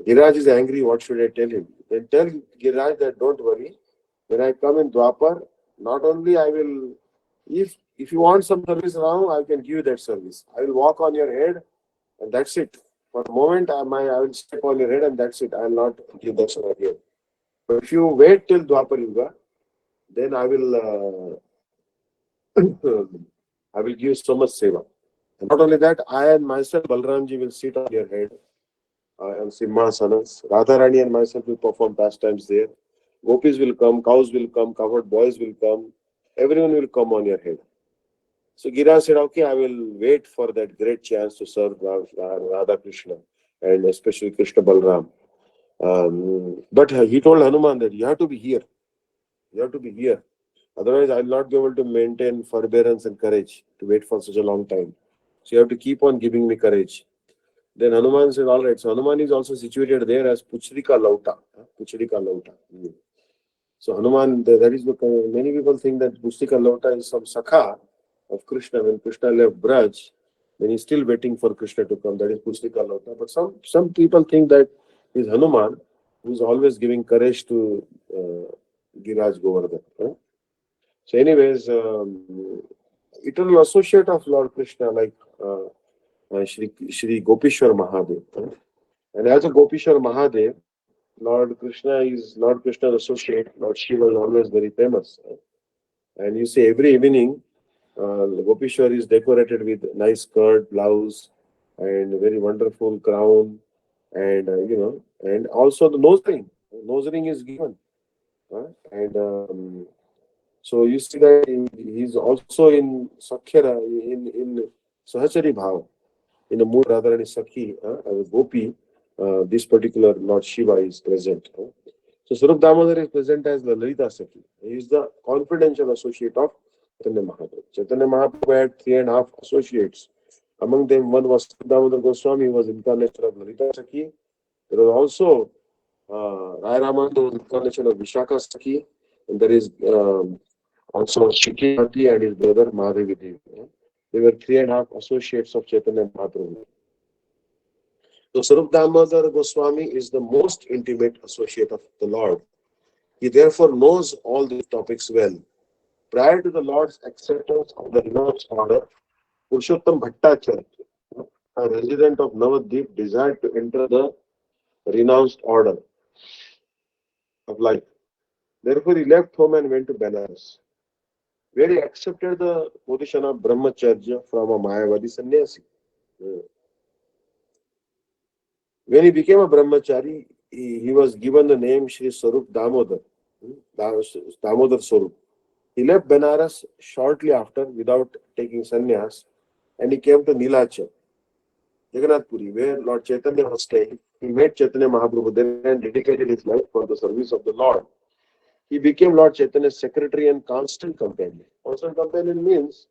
S1: Giraj is angry. What should I tell him? Then tell Giraj that don't worry. When I come in Dwapar, not only I will, if you want some service now, I can give you that service. I will walk on your head, and that's it. For a moment, I will step on your head, and that's it. I will not give darshan again. But if you wait till Dwapar Yuga, then I will give so much seva. And not only that, I and myself, Balramji, will sit on your head and Simhasanas. Radharani and myself will perform pastimes there. Gopis will come, cows will come, covered boys will come. Everyone will come on your head. So Gira said, okay, I will wait for that great chance to serve Radha Krishna and especially Krishna Balram. But he told Hanuman that you have to be here. You have to be here. Otherwise, I will not be able to maintain forbearance and courage to wait for such a long time. So you have to keep on giving me courage. Then Hanuman said, all right. So Hanuman is also situated there as Puchrika Lauta. Puchrika Lauta. So Hanuman, that is because many people think that Puchrika Lauta is some Sakha of Krishna. When Krishna left Braj, then he's still waiting for Krishna to come. That is Puchrika Lauta. But some people think that is Hanuman, who is always giving courage to Giraj Govardhan. So anyways, eternal associate of Lord Krishna, like Shri Gopishwar Mahadev. And as a Gopishwar Mahadev, Lord Krishna's associate. Lord Shiva is always very famous. And you see every evening, Gopishwar is decorated with nice skirt, blouse, and very wonderful crown, and and also the nose ring. Nose ring is given, and so you see that he's also in Sakhyara, in Sahachari Bhav, in the mood rather than Sakhi, as a Gopi, this particular Lord Shiva is present. So Swarup Damodar is present as Lalita Sakhi. He is the confidential associate of Chaitanya Mahaprabhu. Chaitanya Mahaprabhu had 3.5 associates. Among them, one was Swarup Damodar Goswami, who was incarnation of Lalita Sakhi. There was also Rai Ramananda, who was incarnation of Vishaka Sakhi. And there is also Shikimati and his brother Madhavi Devi. They were 3.5 associates of Chaitanya Mahaprabhu. So Swarup Damodar Goswami is the most intimate associate of the Lord. He therefore knows all these topics well. Prior to the Lord's acceptance of the renounced order, Purushottam Bhattacharya, a resident of Navadvip, desired to enter the renounced order of life. Therefore, he left home and went to Benares, where he accepted the position of Brahmacharya from a Mayavadi sannyasi. When he became a brahmachari, he was given the name Shri Swarup Damodar, Damodar Swarup. He left Benares shortly after without taking sannyas, and he came to Nilachal, Jagannath Puri, where Lord Chaitanya was staying. He met Chaitanya Mahaprabhu there and dedicated his life for the service of the Lord. he became Lord Chaitanya's secretary and constant companion. Constant companion means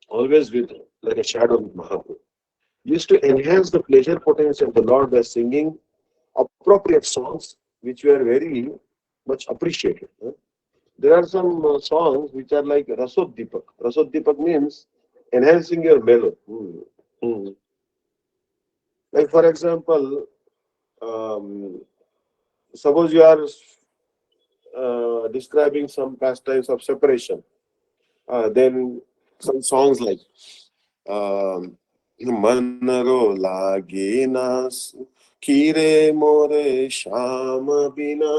S1: always with, like a shadow with Mahaprabhu. Used to enhance the pleasure potency of the Lord by singing appropriate songs which were very much appreciated. There are some songs which are like Rasodipak. Rasodipak means enhancing your mellow. Like for example, um, suppose you are describing some pastimes of separation, then some songs like Manaro lage nas kire more shama bina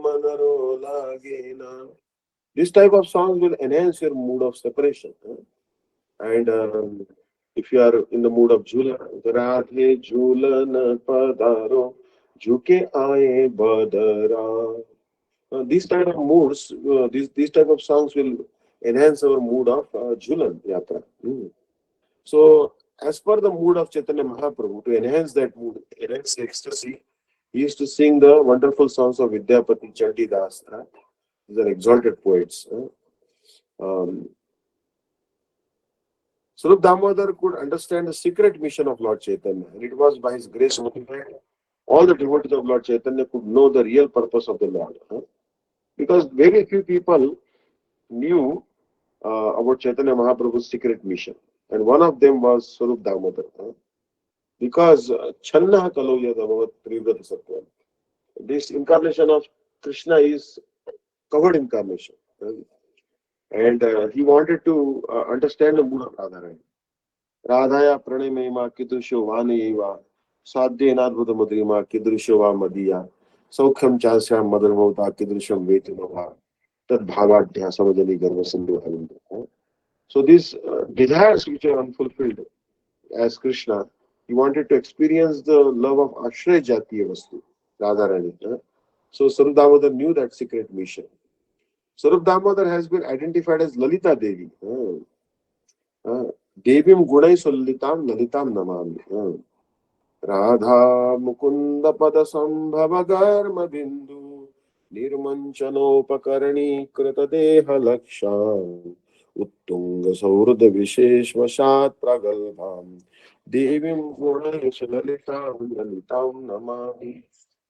S1: manaro lage na. This type of songs will enhance your mood of separation. And if you are in the mood of Jula, Radhe Julan Padaro, Juke Aaye Badara. These type of moods, these type of songs will enhance our mood of Julan Yatra. So, as per the mood of Chaitanya Mahaprabhu, to enhance that mood, enhance ecstasy, he used to sing the wonderful songs of Vidyapati Chandidas. These are exalted poets. Um, Swarup Damodar could understand the secret mission of Lord Chaitanya, and it was by his grace only that all the devotees of Lord Chaitanya could know the real purpose of the Lord. Because very few people knew about Chaitanya Mahaprabhu's secret mission, and one of them was Swarup Damodar. Because Channa Kalo Yadavavat Trivrata Sattva. This incarnation of Krishna is covered incarnation. And he wanted to understand the mood of Radharani. Radhaya pranayama kidrusho vanayeva sadhyenadbhuta madrima kidrusho va madiya saukham chasya madarvota kidrusham vetunava tad bhavadhya samajani garva sindhu avinda. So these desires which are unfulfilled as Krishna, he wanted to experience the love of Ashraya Jatiya Vastu, Radharani. So Swarup Damodar knew that secret mission. Swarup Damodar has been identified as Lalita Devi. Devim Gunai Lalitam Lalitam Namami. Radha Mukunda Pada Sambhava Garma Bindu Nirmanchanopakarani Krita Deha Laksham Uttunga Saurda Vishesh Vashat Pragalbham Devim Gunai Lalitam Lalitam Namami.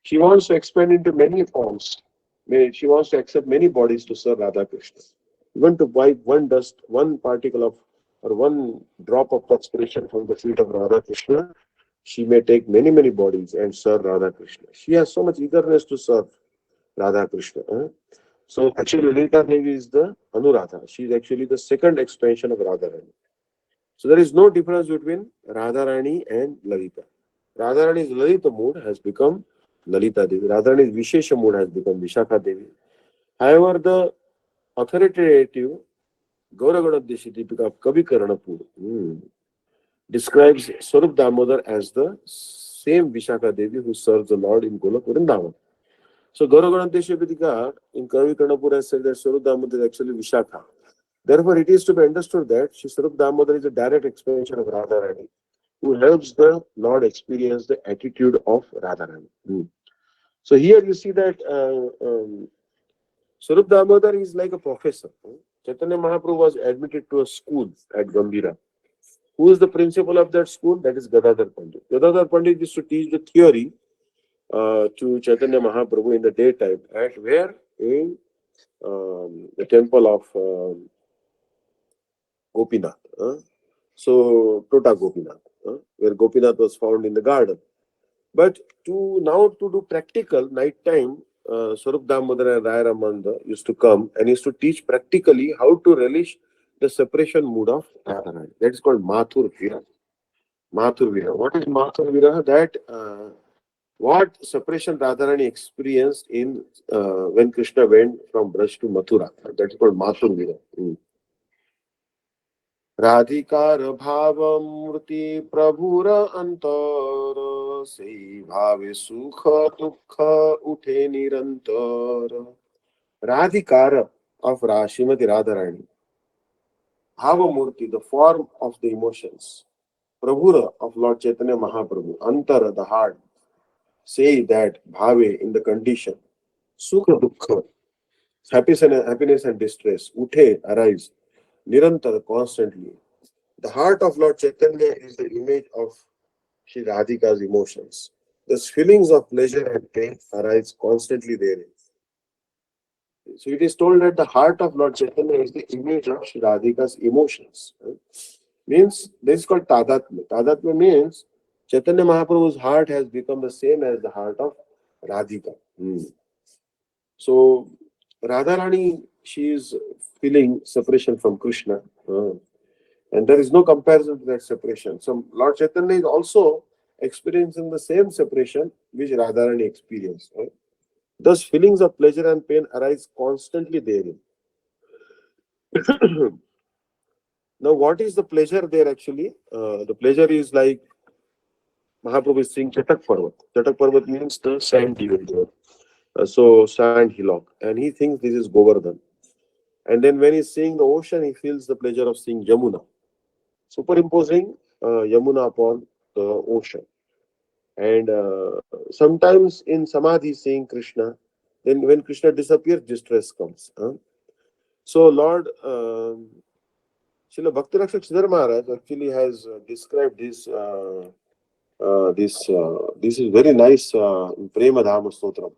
S1: She wants to expand into many forms. She wants to accept many bodies to serve Radha Krishna. Even to wipe one dust, one particle of or one drop of perspiration from the feet of Radha Krishna, she may take many, many bodies and serve Radha Krishna. She has so much eagerness to serve Radha Krishna. So actually Lalita Devi is the Anuradha. She is actually the second expansion of Radharani. So there is no difference between Radharani and Lalita. Radharani's Lalita mood has become Lalita Devi. Radharani's Vishesha mood has become Vishakha Devi. However, the authoritative Gauraganadesha Deepika of Kavi Karanapur describes Swarup Damodar as the same Vishakha Devi who serves the Lord in Golok Vrindavan. So Gauraganadesha Deepika in Kavi Karanapur has said that Swarup Damodar is actually Vishakha. Therefore, it is to be understood that Swarup Damodar is a direct expansion of Radharani, who helps the Lord experience the attitude of Radharani. So here you see that Swarup Damodar is like a professor. Chaitanya Mahaprabhu was admitted to a school at Gambhira. Who is the principal of that school? That is Gadadhar Pandit. Gadadhar Pandit used to teach the theory to Chaitanya Mahaprabhu in the daytime. At where? In the temple of Gopinath. So, Tota Gopinath, where Gopinath was found in the garden. But to do practical night time, Swarup Damodar and Raya Ramanda used to come and used to teach practically how to relish the separation mood of Radharani. That is called Mathur Viraha. Mathur Viraha. What is Mathur Viraha? That what separation Radharani experienced in when Krishna went from Braj to Mathura. That is called Mathur Viraha. राधिकार भावमूर्ति प्रभुर अंतर से भावे सुख दुख उठे निरंतर. Radhikara of Srimati Radharani, Bhavamurti, the form of the emotions, Prabhura of Lord Chaitanya Mahaprabhu, Antara, the heart, say that Bhave in the condition, Sukha Dukha, happiness and distress, Uthe, arise, Nirantar, constantly. The heart of Lord Chaitanya is the image of Sri Radhika's emotions. Thus, feelings of pleasure and pain arise constantly therein. So it is told that the heart of Lord Chaitanya is the image of Sri Radhika's emotions. Right? Means this is called Tadatma. Tadatma means Chaitanya Mahaprabhu's heart has become the same as the heart of Radhika. So Radharani, she is feeling separation from Krishna. And there is no comparison to that separation. So Lord Chaitanya is also experiencing the same separation which Radharani experienced. Right? Thus, feelings of pleasure and pain arise constantly therein. Now, what is the pleasure there actually? The pleasure is like Mahaprabhu is saying Chatak Parvat. Chatak Parvat means the sand dune there. So, sand hillock. And he thinks this is Govardhan. And then when he's seeing the ocean, he feels the pleasure of seeing Yamuna. Superimposing Yamuna upon the ocean. And sometimes in Samadhi, seeing Krishna, then when Krishna disappears, distress comes. So, Lord Srila Bhakti-Rakshak Sridhar Maharaj actually has described this is very nice in Prema Dhama Stotram.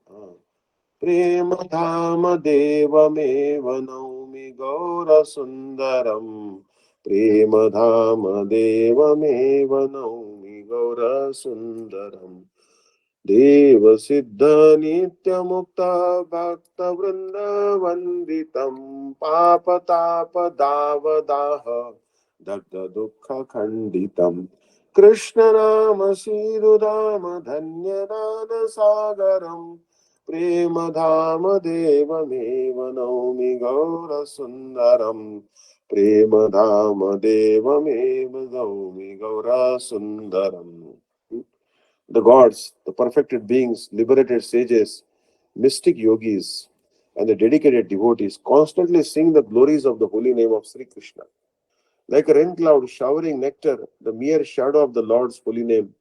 S1: Prema Dhama Devameva Naumi Gaura Sundaram. Prema Dhama Devameva Naumi Gaura Sundaram. Deva Siddha Nitya Mukta Bhakta Vrinda Vanditam Papa Tapa Dava Daha Dagda Dukha Khanditam Krishna Nama Sirudama Dhanya Nana Sagaram Prema Dhama Deva Meva Naumi Gaura Sundaram Prema Dhama Deva Meva Naumi Gaura Sundaram. The gods, the perfected beings, liberated sages, mystic yogis, and the dedicated devotees constantly sing the glories of the holy name of Sri Krishna. Like a rain cloud showering nectar, the mere shadow of the Lord's holy name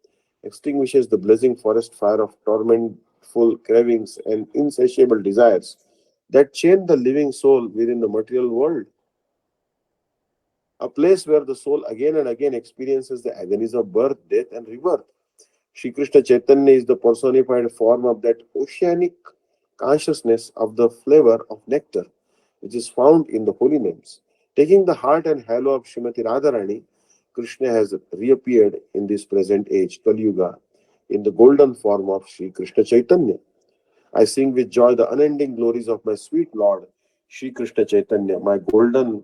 S1: extinguishes the blazing forest fire of tormentful cravings and insatiable desires that chain the living soul within the material world. A place where the soul again and again experiences the agonies of birth, death, and rebirth. Shri Krishna Chaitanya is the personified form of that oceanic consciousness of the flavor of nectar, which is found in the holy names. Taking the heart and halo of Srimati Radharani, Krishna has reappeared in this present age, Kali Yuga, in the golden form of Shri Krishna Chaitanya. I sing with joy the unending glories of my sweet Lord, Shri Krishna Chaitanya, my golden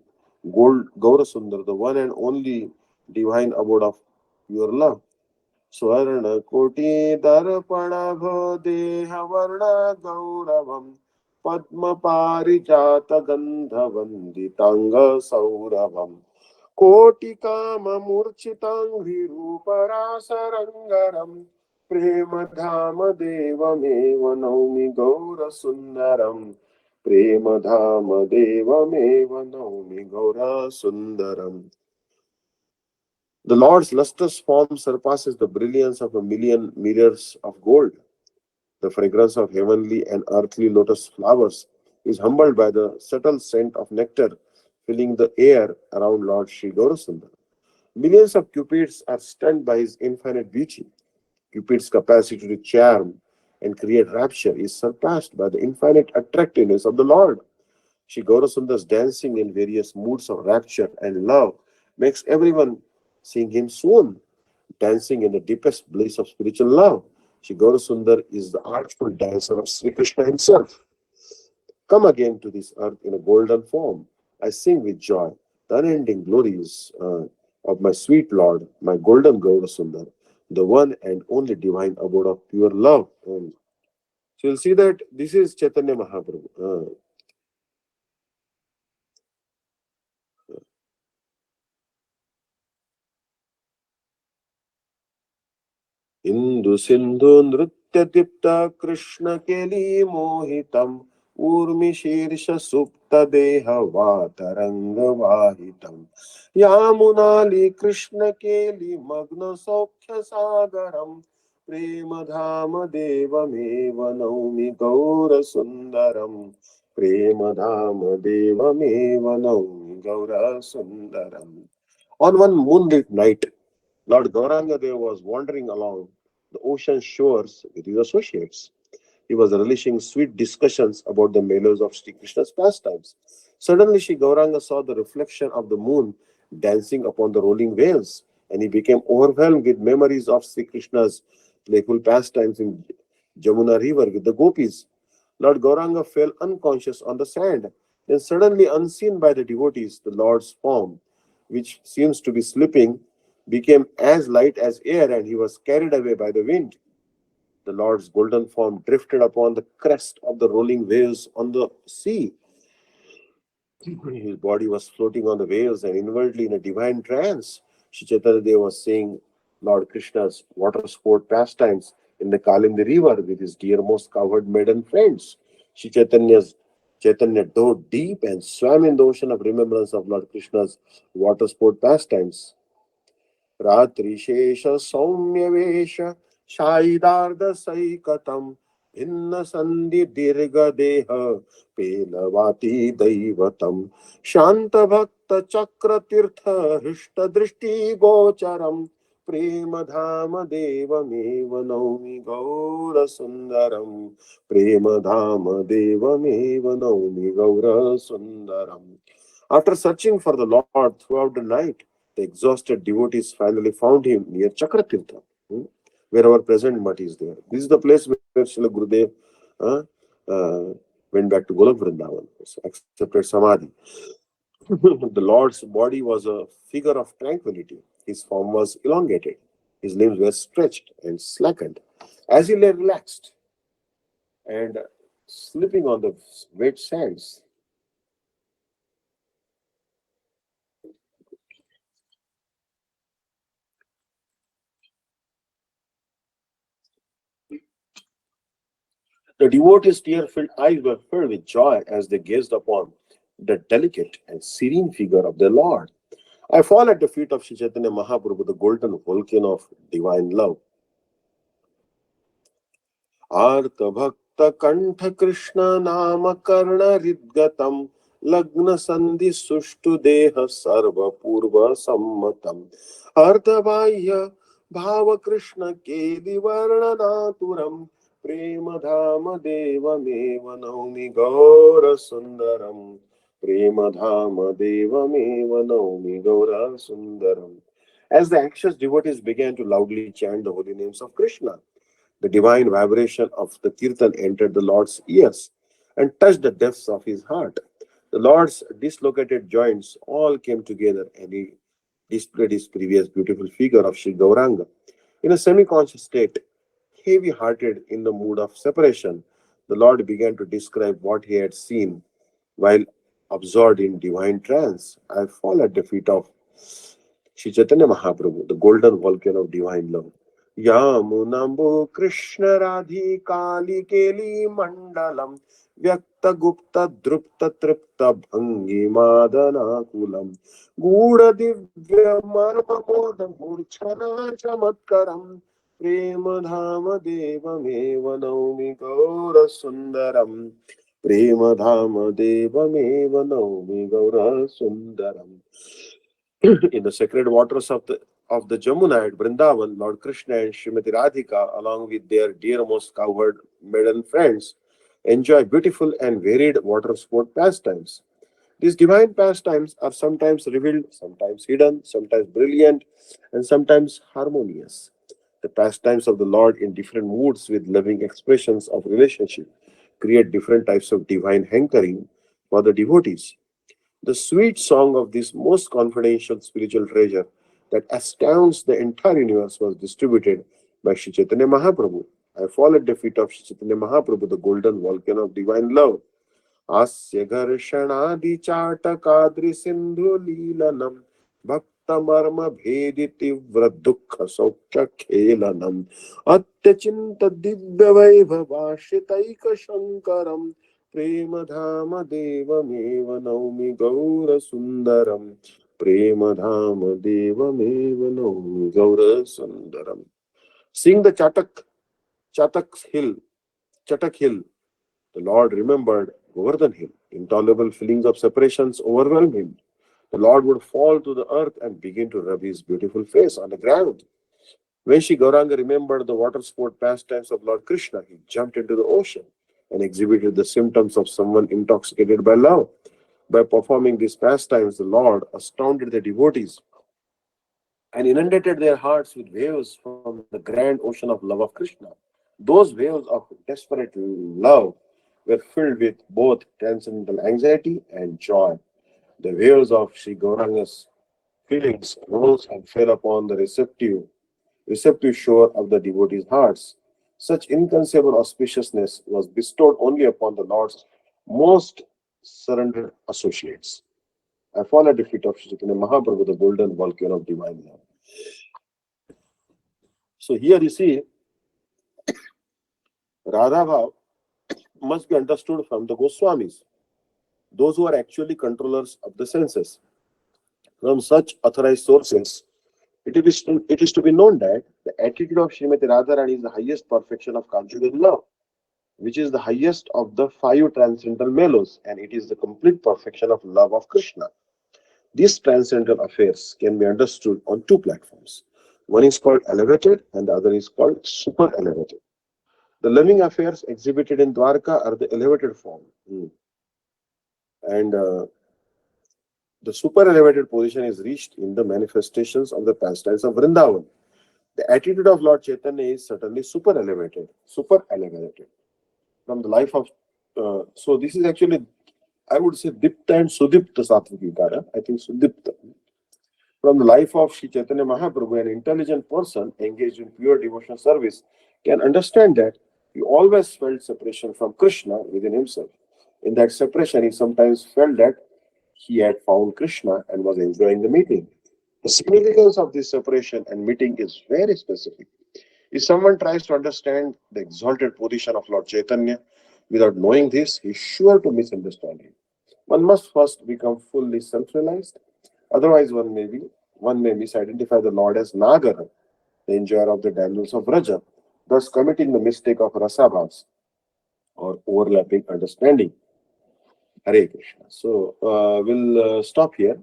S1: gold Gaurasundar, the one and only divine abode of pure love. स्वर्ण कोटि दर्पण भो देह वर्ण गौरवम पद्म पारिजात गंध वंदितांग सौरभम कोटि काम मूर्छितांघ्रि रूपरासरंगरम प्रेम धाम देवमेव नौमि गौर सुंदरम प्रेम धाम देवमेव नौमि गौर Sundaram. The Lord's lustrous form surpasses the brilliance of a million mirrors of gold. The fragrance of heavenly and earthly lotus flowers is humbled by the subtle scent of nectar filling the air around Lord Sri Gaurasundar. Millions of cupids are stunned by his infinite beauty. Cupid's capacity to charm and create rapture is surpassed by the infinite attractiveness of the Lord. Sri Gaurasundar's dancing in various moods of rapture and love makes everyone seeing him swoon, dancing in the deepest bliss of spiritual love. Sri Gaurasundar is the artful dancer of Sri Krishna himself. Come again to this earth in a golden form. I sing with joy the unending glories of my sweet Lord, my golden Gaurasundar, the one and only divine abode of pure love. So you'll see that this is Chaitanya Mahaprabhu. Indu Sindhu Nritya Dipta Krishna Keli Mohitam Urmi Shirsha Supta Deha Vataranga Vahitam Yamunali Krishna Keli Magna Sokhya Sagaram Premdham देवमेव नौमि गौरसुन्दरम् प्रेमधाम देवमेव नौमि गौरसुन्दरम्. On one moonlit night, Lord Gauranga Dev was wandering along the ocean shores with his associates. He was relishing sweet discussions about the mellows of Sri Krishna's pastimes. Suddenly, Sri Gauranga saw the reflection of the moon dancing upon the rolling waves, and he became overwhelmed with memories of Sri Krishna's playful pastimes in Jamuna river with the gopis. Lord Gauranga fell unconscious on the sand. Then, suddenly, unseen by the devotees, the Lord's form, which seems to be slipping, became as light as air, and he was carried away by the wind. The Lord's golden form drifted upon the crest of the rolling waves on the sea. His body was floating on the waves and inwardly in a divine trance. Sri Chaitanya Dev was seeing Lord Krishna's water sport pastimes in the Kalindi river with his dearmost cowherd maiden friends. Sri Chaitanya dove deep and swam in the ocean of remembrance of Lord Krishna's water sport pastimes. रात्रिशेष सौम्यवेश शायिदार्ध सैकतम भिन्न संधि दीर्घ देह पेलवाती दैवतम शांत भक्त चक्र तीर्थ हृष्ट दृष्टि गोचरम प्रेम धाम देवमेव नौमि गौर सुंदरम प्रेम धाम देवमेव नौमि गौर Sundaram. After searching for the Lord throughout the night, the exhausted devotees finally found him near Chakratirtha, where our present mutt is there. This is the place where Srila Gurudev uh, uh, went back to Golok Vrindavan, accepted Samadhi. The Lord's body was a figure of tranquility. His form was elongated. His limbs were stretched and slackened. As he lay relaxed and sleeping on the wet sands, the devotees' tear-filled eyes were filled with joy as they gazed upon the delicate and serene figure of their Lord. I fall at the feet of Sri Chaitanya Mahaprabhu, the golden volcano of divine love. आर्त भक्त कंठ कृष्ण नाम कर्ण हृदगतम लग्न संधि सुष्टु देह सर्व पूर्व सम्मतम अर्धबाह्य भाव कृष्ण केलि वर्णनातुरम प्रेम धाम देवमेव नौमि गौर सुंदरम प्रेम धाम देवमेव नौमि गौर Sundaram. As the anxious devotees began to loudly chant the holy names of Krishna, the divine vibration of the kirtan entered the Lord's ears and touched the depths of his heart. The Lord's dislocated joints all came together and he displayed his previous beautiful figure of Sri Gauranga. In a semi-conscious state, heavy-hearted in the mood of separation, the Lord began to describe what he had seen while absorbed in divine trance. I fall at the feet of Sri Chaitanya Mahaprabhu, the golden volcano of divine love. Yamunambu Krishna Radhi Kali Keli Mandalam Vyakta Gupta Drupta Tripta Bhangi Madana Kulam Gudha Divya Marma Moda Murchana Chamatkaram Prema Dhama Deva Meva Naumi Gaura Sundaram Prema Dhama Deva Meva Naumi Gaura Sundaram. In the sacred waters of the Jamuna at Vrindavan, Lord Krishna and Srimati Radhika, along with their dearmost cowherd maiden friends, enjoy beautiful and varied water sport pastimes. These divine pastimes are sometimes revealed, sometimes hidden, sometimes brilliant, and sometimes harmonious. The pastimes of the Lord in different moods with loving expressions of relationship create different types of divine hankering for the devotees. The sweet song of this most confidential spiritual treasure that astounds the entire universe was distributed by Sri Chaitanya Mahaprabhu. I fall at the feet of Sri Chaitanya Mahaprabhu, the golden volcano of divine love. हास्य घर्षणादि चाटकाद्रि सिंधु लीलनम भक्त मर्म भेदि तीव्र दुख सौख्य खेलनम अत्यचिंत दिव्य वैभवाश्रितैक शंकरम प्रेम धाम देवमेव नौमि गौर सुंदरम प्रेम धाम देवमेव नौमि गौर Sundaram. Seeing the Chatak Hill, the Lord remembered Govardhan Hill. Intolerable feelings of separations overwhelmed him. The Lord would fall to the earth and begin to rub his beautiful face on the ground. When Shri Gauranga remembered the water sport pastimes of Lord Krishna, he jumped into the ocean and exhibited the symptoms of someone intoxicated by love. By performing these pastimes, the Lord astounded the devotees and inundated their hearts with waves from the grand ocean of love of Krishna. Those waves of desperate love were filled with both transcendental anxiety and joy. The waves of Sri Gauranga's feelings rose and fell upon the receptive shore of the devotees' hearts. Such inconceivable auspiciousness was bestowed only upon the Lord's most surrendered associates. I fall at the feet of Sri Chaitanya Mahaprabhu, the golden volcano of divine love. So here you see, Radha Bhav must be understood from the Goswamis, those who are actually controllers of the senses. From such authorized sources, it is to be known that the attitude of Srimati Radharani is the highest perfection of conjugal love, which is the highest of the five transcendental mellows, and it is the complete perfection of love of Krishna. These transcendental affairs can be understood on two platforms. One is called elevated and the other is called super elevated. The loving affairs exhibited in Dwarka are the elevated form. And the super elevated position is reached in the manifestations of the pastimes of Vrindavan. The attitude of Lord Chaitanya is certainly super elevated. From the life of, so this is actually, I would say, Dipta and Sudipta Sattvic Vikara. I think Sudipta. From the life of Sri Chaitanya Mahaprabhu, an intelligent person engaged in pure devotional service can understand that he always felt separation from Krishna within himself. In that separation, he sometimes felt that he had found Krishna and was enjoying the meeting. The significance of this separation and meeting is very specific. If someone tries to understand the exalted position of Lord Chaitanya without knowing this, he is sure to misunderstand him. One must first become fully self-realized. Otherwise, one may misidentify the Lord as Nagara, the enjoyer of the damsels of Raja, thus committing the mistake of rasabhas or overlapping understanding. Hare Krishna. So we'll stop here,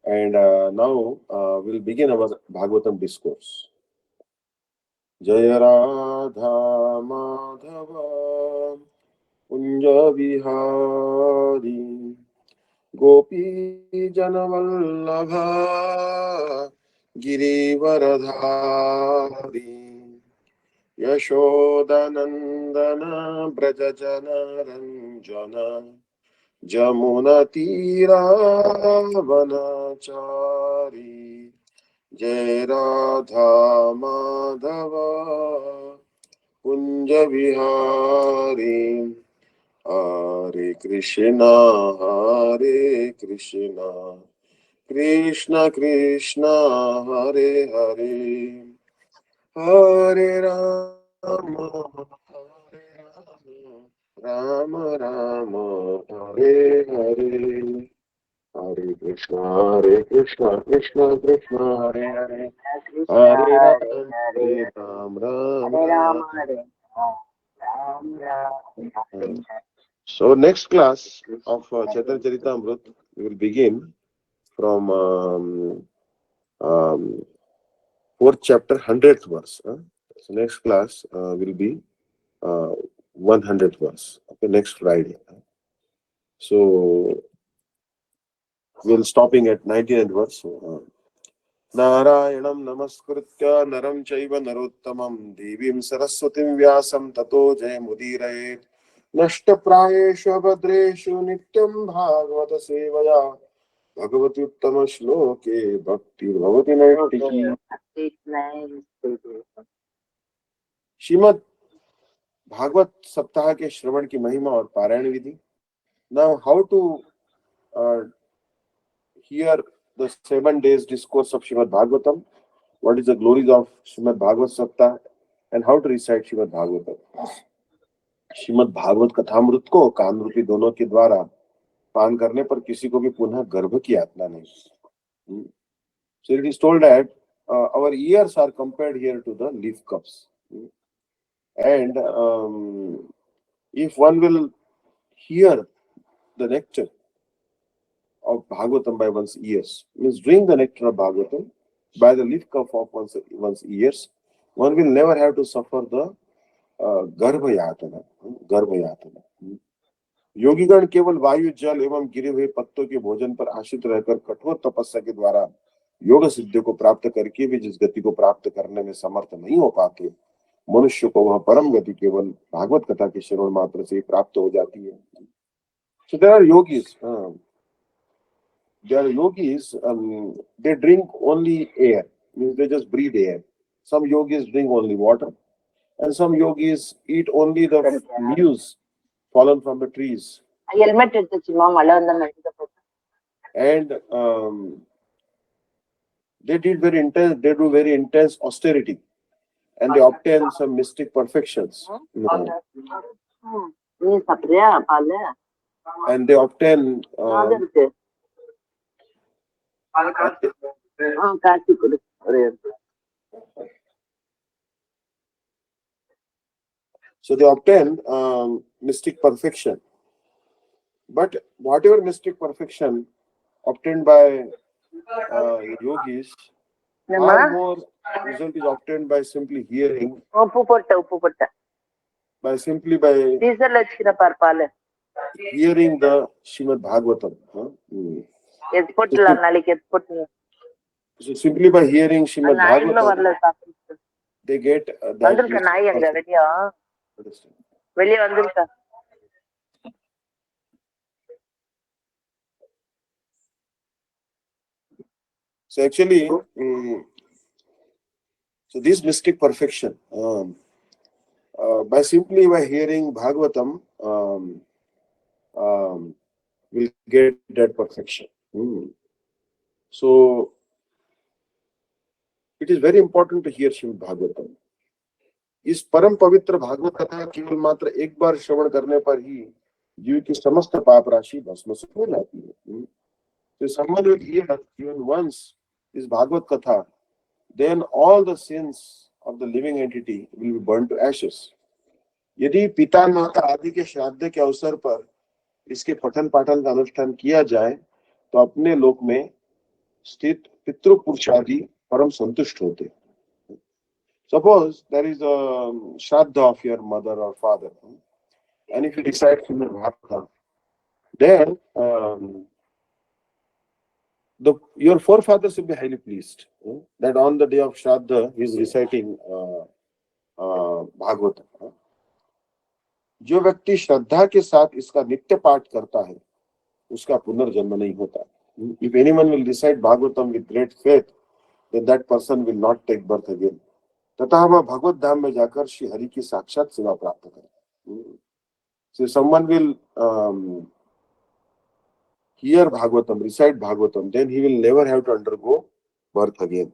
S1: and now we'll begin our Bhagavatam discourse. Jaya Radha Madhava Kunja Vihari Gopi Janavallabha Girivaradhari Yashodanandana Brajajana Ranjana Jamuna Tiravanachari Jai Radha Madhava Kunja Vihari Hare Krishna Krishna Krishna Hare Hare Hare Rama Rama Rama Hare Hare Hare Krishna Krishna Krishna Hare Hare Hare Ram Ram Ram. So next class of Chaitanya Charitamrut, we will begin from fourth chapter, 100th verse. So next class will be 100th verse. Okay, next Friday. So we'll stopping at 19th verse. Narayanam namaskritya naram chaiva narottamam devim saraswatim vyasam tato jayamudiraye nashtaprayeshu abhadreshu nityam bhagavata sevaya bhagavati uttama shloke bhakti bhavati naitiki. Shrimad Bhagavat सप्ताह के श्रवण की महिमा और पारायण विधि. Now how to hear the 7 days discourse of Srimad Bhagavatam, what is the glories of Srimad Bhagavat Saptah, and how to recite Srimad Bhagavatam. Shrimad Bhagavat कथामृत को कान रूपी दोनों के द्वारा पान करने पर किसी को भी पुनः गर्भ की यातना नहीं. So it is told that our ears are compared here to the leaf cups. And if one will hear the nectar of Bhagavatam by one's ears, means drink the nectar of Bhagavatam by the leaf cup of one's ears, one will never have to suffer the गर्भ यातना. गर्भ यातना. योगीगण केवल वायु जल एवं गिरे हुए पत्तों के भोजन पर आश्रित रहकर कठोर तपस्या के द्वारा योग सिद्धि को प्राप्त करके भी जिस गति को प्राप्त करने में समर्थ नहीं हो पाते, मनुष्य को वह परम गति केवल भागवत कथा के श्रवण मात्र से ही प्राप्त हो जाती है. So there are yogis. They drink only air, means they just breathe air. Some yogis drink only water, and some yogis eat only the leaves fallen from the trees. And they do very intense austerity, and they obtain some mystic perfections. And they obtain so they obtain mystic perfection. But whatever mystic perfection obtained by yogis, far more result is obtained by simply hearing, by hearing the Srimad Bhagavatam. So simply by hearing Srimad Bhagavatam, they get that. So actually, so this mystic perfection, by hearing Bhagavatam, will get that perfection. So it is very important to hear Srimad Bhagavatam. इस परम पवित्र भागवत कथा केवल मात्र एक बार श्रवण करने पर ही जीव की समस्त पाप राशि भस्म से हो जाती है. So someone will hear even once this Bhagavad Katha, then all the sins of the living entity will be burned to ashes. यदि पिता माता आदि के श्राद्ध के अवसर पर इसके पठन पाठन का अनुष्ठान किया जाए तो अपने लोक में स्थित पितृपुरुष आदि परम संतुष्ट होते. Suppose there is a shraddha of your mother or father, and if you decide to do Bhagavatam, then your forefathers will be highly pleased that on the day of Shraddha he is reciting Bhagavatam. जो व्यक्ति श्रद्धा के साथ इसका नित्य पाठ करता है उसका पुनर्जन्म नहीं होता. If anyone will recite Bhagavatam with great faith, then that person will not take birth again. तथा वह भगवत धाम में जाकर श्री हरि की साक्षात सेवा प्राप्त करे. So someone will hear Bhagavatam, recite Bhagavatam, then he will never have to undergo birth again.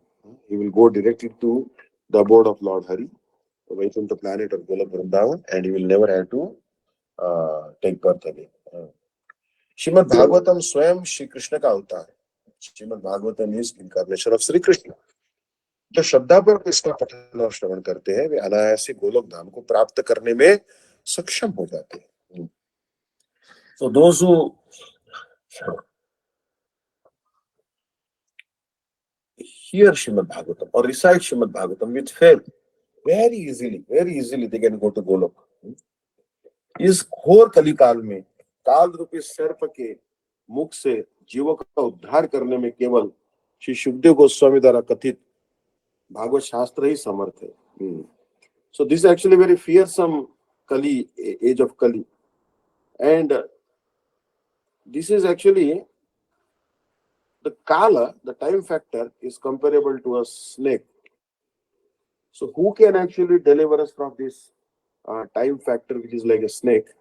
S1: He will go directly to the abode of Lord Hari, away from the planet of Golok Vrindavan, and he will never have to take birth again. Srimad Bhagavatam स्वयं श्री कृष्ण का अवतार. Srimad Bhagavatam is incarnation of Sri Krishna. जो श्रद्धा पर इसका पठन और श्रवण करते हैं वे अनायास गोलोक धाम को प्राप्त करने में सक्षम हो जाते हैं. So those who hear Srimad Bhagavatam or recite Srimad Bhagavatam with faith, very easily they can go to Golok. इस घोर कली काल में काल रूपी सर्प के मुख से जीवों का उद्धार करने में केवल श्री शुकदेव गोस्वामी द्वारा कथित भागवत शास्त्र ही समर्थ है. So this is actually very fearsome Kali, age of Kali, and this is actually the Kala, the time factor is comparable to a snake. So who can actually deliver us from this time factor which is like a snake?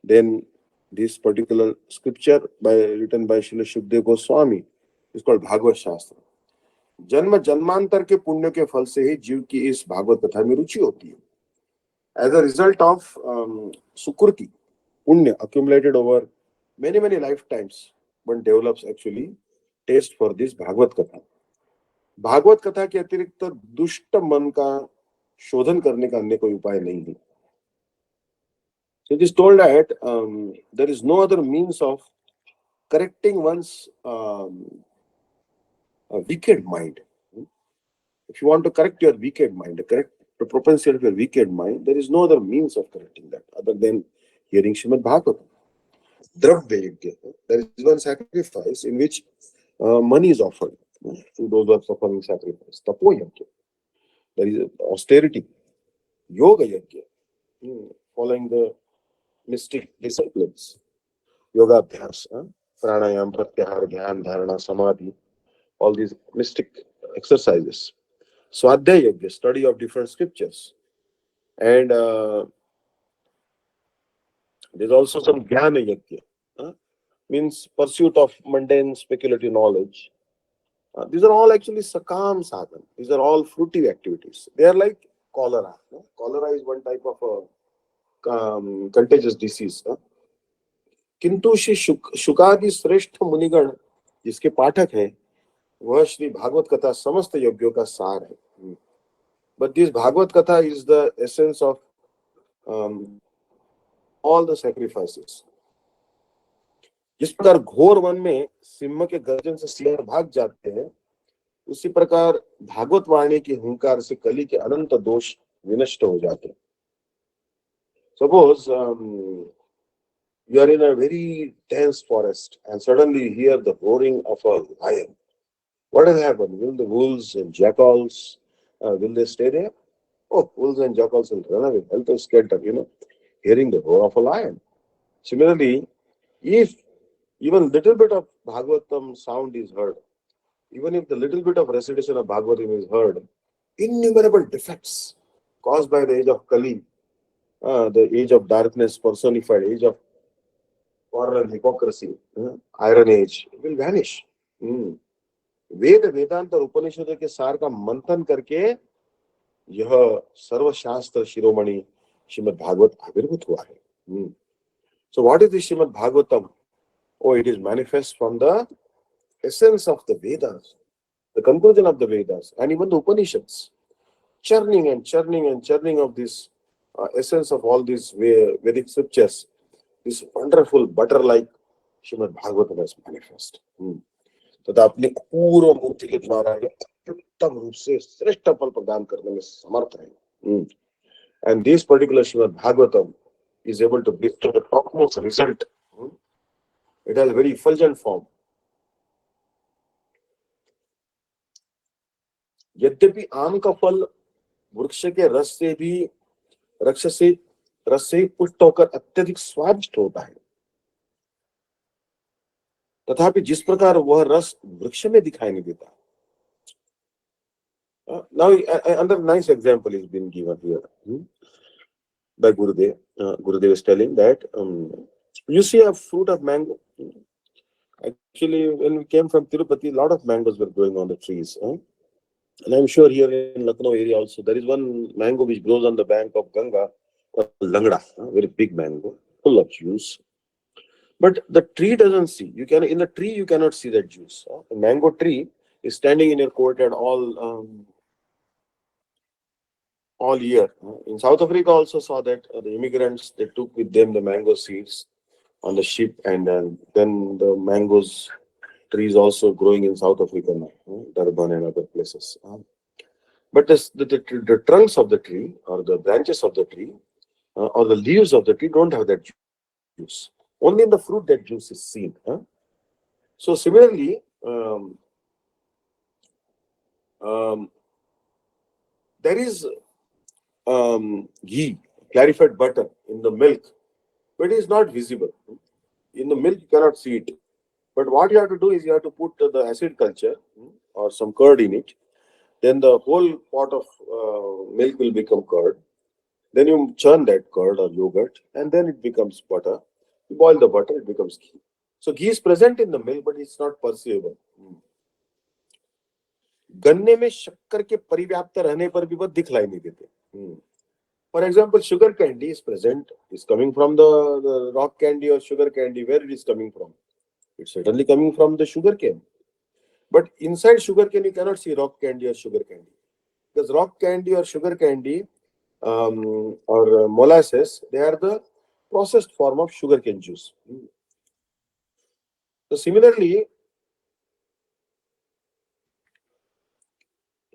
S1: Then this particular scripture written by Srila Shukdev Goswami is called Bhagavad Shastra. जन्म जन्मांतर के पुण्य के फल से ही जीव की इस भागवत कथा में रुचि होती है. As a result of sukriti, punya accumulated over many lifetimes, one develops actually taste for this Bhagavad Katha. Bhagavat कथा के अतिरिक्त दुष्ट मन का शोधन करने का अन्य कोई उपाय नहीं है. So it is told that there is no other means of correcting one's wicked mind. If you want to correct your wicked mind, correct the propensity of your wicked mind, there is no other means of correcting that other than hearing Srimad Bhagavatam. Dravya Yajna. There is one sacrifice in which money is offered to those who are performing sacrifice. Tapo Yajna. There is austerity. Yoga Yajna. Following the mystic disciplines. Yoga Abhyas. Pranayam, Pratyahar, Dhyan, Dharana, Samadhi. All these mystic exercises. Swadhyaya Yajna, study of different scriptures. And there's also some Jnana Yajna, means pursuit of mundane speculative knowledge. These are all actually sakam sadhan. These are all fruitive activities. They are like cholera. Cholera is one type of a contagious disease. किंतु श्री शुकादि श्रेष्ठ मुनिगण जिसके पाठक हैं वह श्री भागवत कथा समस्त यज्ञों का सार है. But this Bhagavad Katha is the essence of all the sacrifices. जिस प्रकार घोर वन में सिंह के गर्जन से सिंह भाग जाते हैं, उसी प्रकार भागवत वाणी की हुंकार से कली के अनंत दोष विनष्ट हो जाते हैं. Suppose you are in a very dense forest and suddenly you hear the roaring of a lion. What will happen? Will the wolves and jackals will they stay there? Oh, wolves and jackals will run away, helter skelter, hearing the roar of a lion. Similarly, if even little bit of Bhagavatam sound is heard, even if the little bit of recitation of Bhagavatam is heard, innumerable defects caused by the age of Kali, the age of darkness personified, age of quarrel and hypocrisy, iron age, will vanish. वेद वेदांत और उपनिषदों के सार का मंथन करके यह सर्वशास्त्र शिरोमणि श्रीमद् भागवत आविर्भूत हुआ है. So what is the Srimad Bhagavatam? Oh, it is manifest from the essence of the Vedas, the conclusion of the Vedas, and even the Upanishads. Churning and churning and churning of this essence of all these Vedic scriptures, this wonderful butter-like Srimad Bhagavatam has manifest. तथा अपनी पूर्व मूर्ति के द्वारा उत्तम रूप से श्रेष्ठ फल प्रदान करने में समर्थ है. And this particular Srimad Bhagavatam is able to bestow the topmost result. It has a very effulgent form. यद्यपि आम का फल वृक्ष के रस से पुष्ट होकर अत्यधिक स्वादिष्ट होता है, तथापि जिस प्रकार वह रस वृक्ष में दिखाई नहीं देता. Now another nice example is been given here by Gurudev. Gurudev is telling that you see a fruit of mango. Actually, when we came from Tirupati, a lot of mangoes were growing on the trees. And I'm sure here in Lucknow area also, there is one mango which grows on the bank of Ganga called Langda, very big mango, full of juice. But the tree doesn't see. In the tree you cannot see that juice. The mango tree is standing in your courtyard all year. In South Africa also saw that the immigrants, they took with them the mango seeds on the ship, and then the mangoes trees also growing in South Africa now, Durban and other places. But the trunks of the tree or the branches of the tree or the leaves of the tree don't have that juice. Only in the fruit that juice is seen. So similarly, there is ghee, clarified butter in the milk, but it is not visible. In the milk, you cannot see it. But what you have to do is you have to put the acid culture or some curd in it. Then the whole pot of milk will become curd. Then you churn that curd or yogurt, and then it becomes butter. You boil the butter, it becomes ghee. So ghee is present in the milk, but it's not perceivable. गन्ने में शक्कर के परिव्याप्त रहने पर भी वह दिखलाई नहीं देते. For example, sugar candy is present. It's coming from the rock candy or sugar candy. Where it is coming from? It's certainly coming from the sugar cane. But inside sugar cane, you cannot see rock candy or sugar candy. Because rock candy or sugar candy or molasses, they are the processed form of sugar cane juice. So similarly,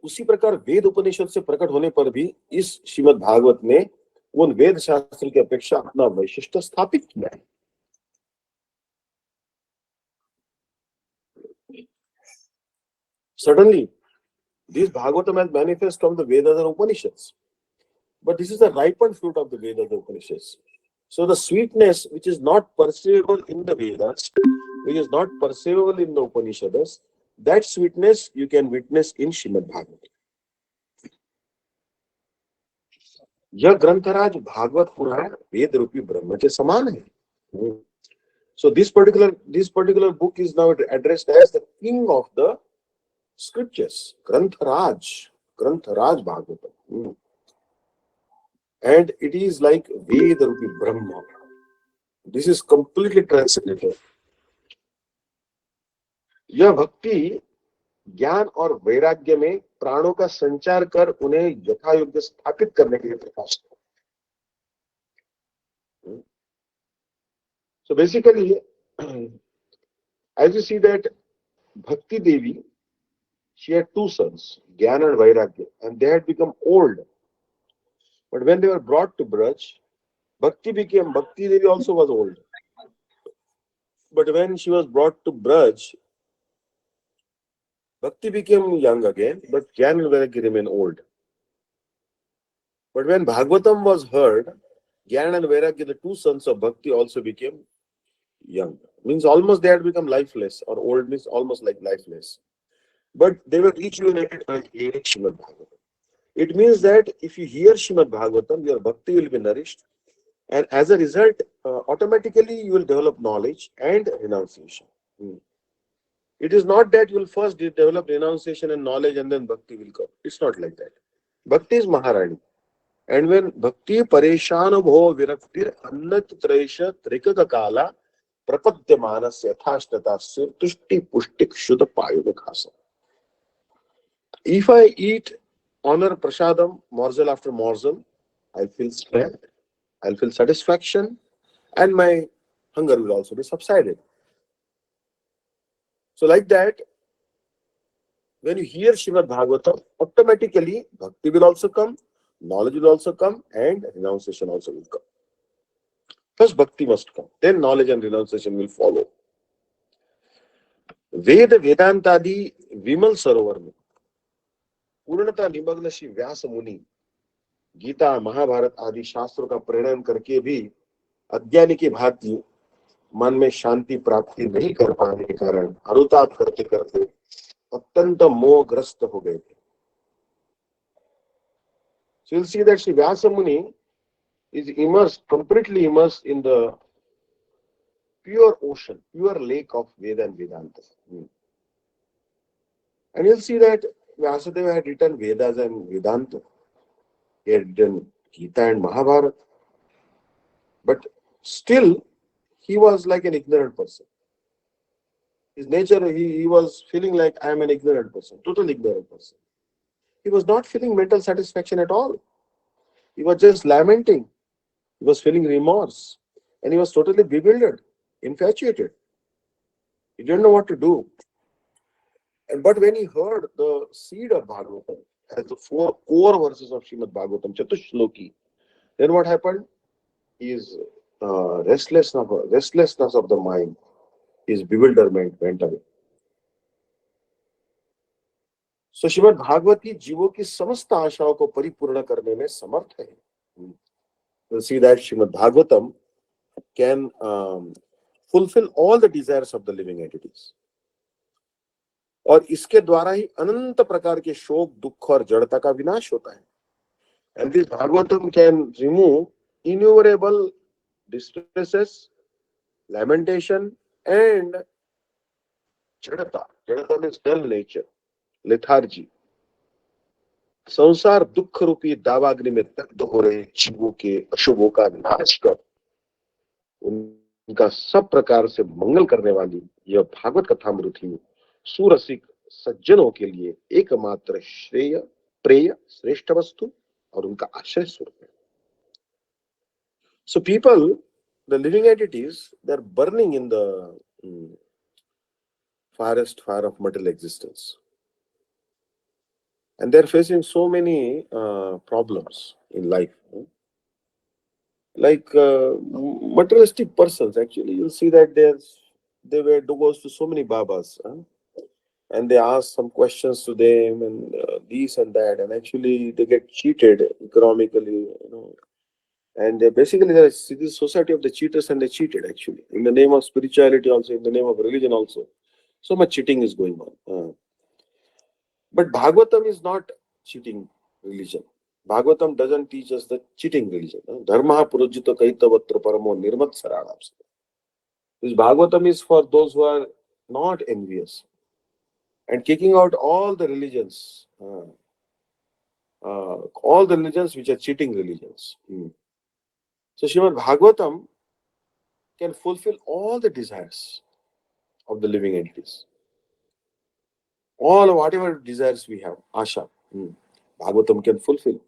S1: उसी प्रकार वेद उपनिषद से प्रकट होने पर भी इस श्रीमद् भागवत ने उन वेद शास्त्र की अपेक्षा अपना वैशिष्ट्य स्थापित किया है. Certainly, this Bhagavatam has manifest from the Vedas and Upanishads. But this is the ripened fruit of the Vedas and Upanishads. So the sweetness which is not perceivable in the Vedas, which is not perceivable in the Upanishads, that sweetness you can witness in Srimad Bhagavatam. यह ग्रंथराज भागवत पुराण वेद रूपी ब्रह्म के समान है. So this particular book is now addressed as the king of the scriptures, Grantharaj Bhagavatam. And it is like Veda Rupi Brahma. This is completely transcendental. यह भक्ति ज्ञान और वैराग्य में प्राणों का संचार कर उन्हें यथायोग्य स्थापित करने के लिए प्रकाश है. So basically, as you see that Bhakti Devi, she had two sons, Jnana and Vairagya, and they had become old. But when they were brought to Braj, Bhakti Devi also was old. But when she was brought to Braj, Bhakti became young again, but Jnana and Vairagya remained old. But when Bhagavatam was heard, Jnana and Vairagya, the two sons of Bhakti, also became young. Means almost they had become lifeless, or old means almost like lifeless. But they were rejuvenated by hearing Srimad Bhagavatam. It means that if you hear Srimad Bhagavatam, your bhakti will be nourished, and as a result, automatically you will develop knowledge and renunciation. It is not that you will first develop renunciation and knowledge and then bhakti will come. It's not like that. Bhakti is Maharani. And when bhakti pareshana bho viraktir annat traisha trikaka kala prapadyamanasya yathashtatasya tushti pushtik shuddha payuga khasa. If I eat honor prasadam morsel after morsel, I'll feel strength, I'll feel satisfaction, and my hunger will also be subsided. So like that, when you hear Srimad Bhagavatam, automatically bhakti will also come, knowledge will also come, and renunciation also will come. First bhakti must come, then knowledge and renunciation will follow. वेद वेदांतादि विमल सरोवर में पूर्णता निमग्न श्री व्यास मुनि गीता महाभारत आदि शास्त्रों का प्रणयन करके भी अज्ञानी की भांति मन में शांति प्राप्ति नहीं कर पाने के कारण अनुताप करते करते अत्यंत मोहग्रस्त हो गए थे. So you'll see that Sri Vyasa Muni is completely immersed in the pure ocean, pure lake of Veda and Vedanta. And you'll see that Vyasadeva had written Vedas and Vedanta. He had written Gita and Mahabharata. But still, he was like an ignorant person. His nature, he was feeling like I am an ignorant person, total ignorant person. He was not feeling mental satisfaction at all. He was just lamenting. He was feeling remorse. And he was totally bewildered, infatuated. He didn't know what to do. But when he heard the seed of Bhagavatam as the 4 core verses of Srimad Bhagavatam, Chatushloki, then what happened? His restlessness of the mind, his bewilderment went away. So Srimad Bhagavati जीवों की समस्त आशाओं को परिपूर्ण करने में समर्थ है. You'll see that Srimad Bhagavatam can fulfill all the desires of the living entities. और इसके द्वारा ही अनंत प्रकार के शोक, दुख और जड़ता का विनाश होता है. And this Bhagavatam can remove innumerable distresses, lamentation, and jadata. Jadata means dull nature, lethargy. संसार दुख रूपी दावाग्नि में दग्ध हो रहे जीवों के अशुभों का नाश कर उनका सब प्रकार से मंगल करने वाली यह भागवत कथामृत ही सुरसिक सज्जनों के लिए एकमात्र श्रेय, प्रेय, श्रेष्ठ वस्तु और उनका आश्रय स्वरूप है. So people, the living entities, they're burning in the farthest fire of material existence. And they're facing so many problems in life. Like materialistic persons, actually, you'll see that they were goes to so many babas, and they ask some questions to them, and this and that, and actually they get cheated economically, and basically there is this society of the cheaters, and they cheated actually in the name of spirituality, also in the name of religion, also so much cheating is going on. But Bhagavatam is not cheating religion. Bhagavatam doesn't teach us the cheating religion. Dharma purujita kaitavatra paramo nirmat saranam. This Bhagavatam is for those who are not envious and kicking out all the religions which are cheating religions. So Srimad Bhagavatam can fulfill all the desires of the living entities. All whatever desires we have, Asha, Bhagavatam can fulfill.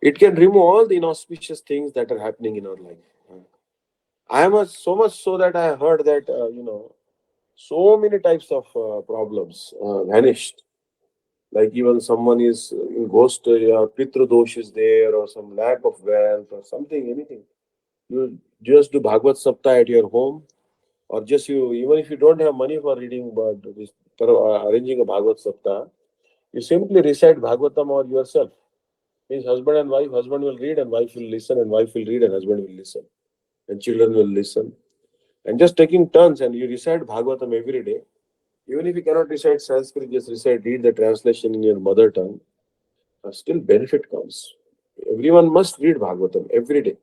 S1: It can remove all the inauspicious things that are happening in our life. I am so much so that I heard that, so many types of problems vanished. Like even someone is in ghost, or Pitru dosh is there, or some lack of wealth, or something, anything. You just do Bhagavad Sapta at your home, or just even if you don't have money for reading, but arranging a Bhagavad Sapta, you simply recite Bhagavatam or yourself. Means husband and wife, husband will read and wife will listen, and wife will read and husband will listen, and children will listen. And just taking turns, and you recite Bhagavatam every day. Even if you cannot recite Sanskrit, just read the translation in your mother tongue. Still benefit comes. Everyone must read Bhagavatam every day.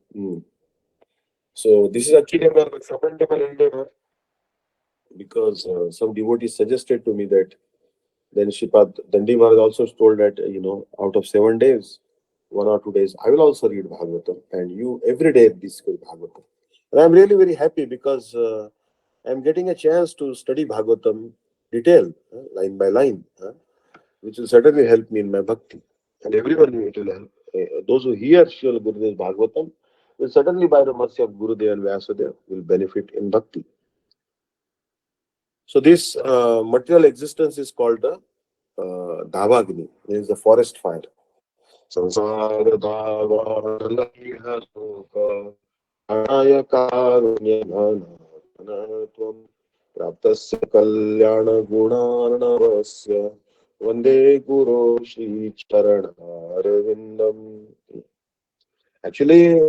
S1: So this is actually a commendable endeavor, because some devotees suggested to me that then Shripad Dandi Maharaj also told that, out of 7 days, 1 or 2 days, I will also read Bhagavatam, and you every day discuss Bhagavatam. And I'm really very happy because I'm getting a chance to study Bhagavatam detail, line by line, which will certainly help me in my bhakti. And everyone it will help. Those who hear Srila Gurudev's Bhagavatam will certainly, by the mercy of Gurudev and Vyasadeva, will benefit in bhakti. So this material existence is called the Dhavagni, means the forest fire. संसार दावानलह शोक अनाय कारुण्य घन प्राप्तस्य कल्याण गुणार्णवस्य वंदे गुरु Shri चरणारविंदम. Actually,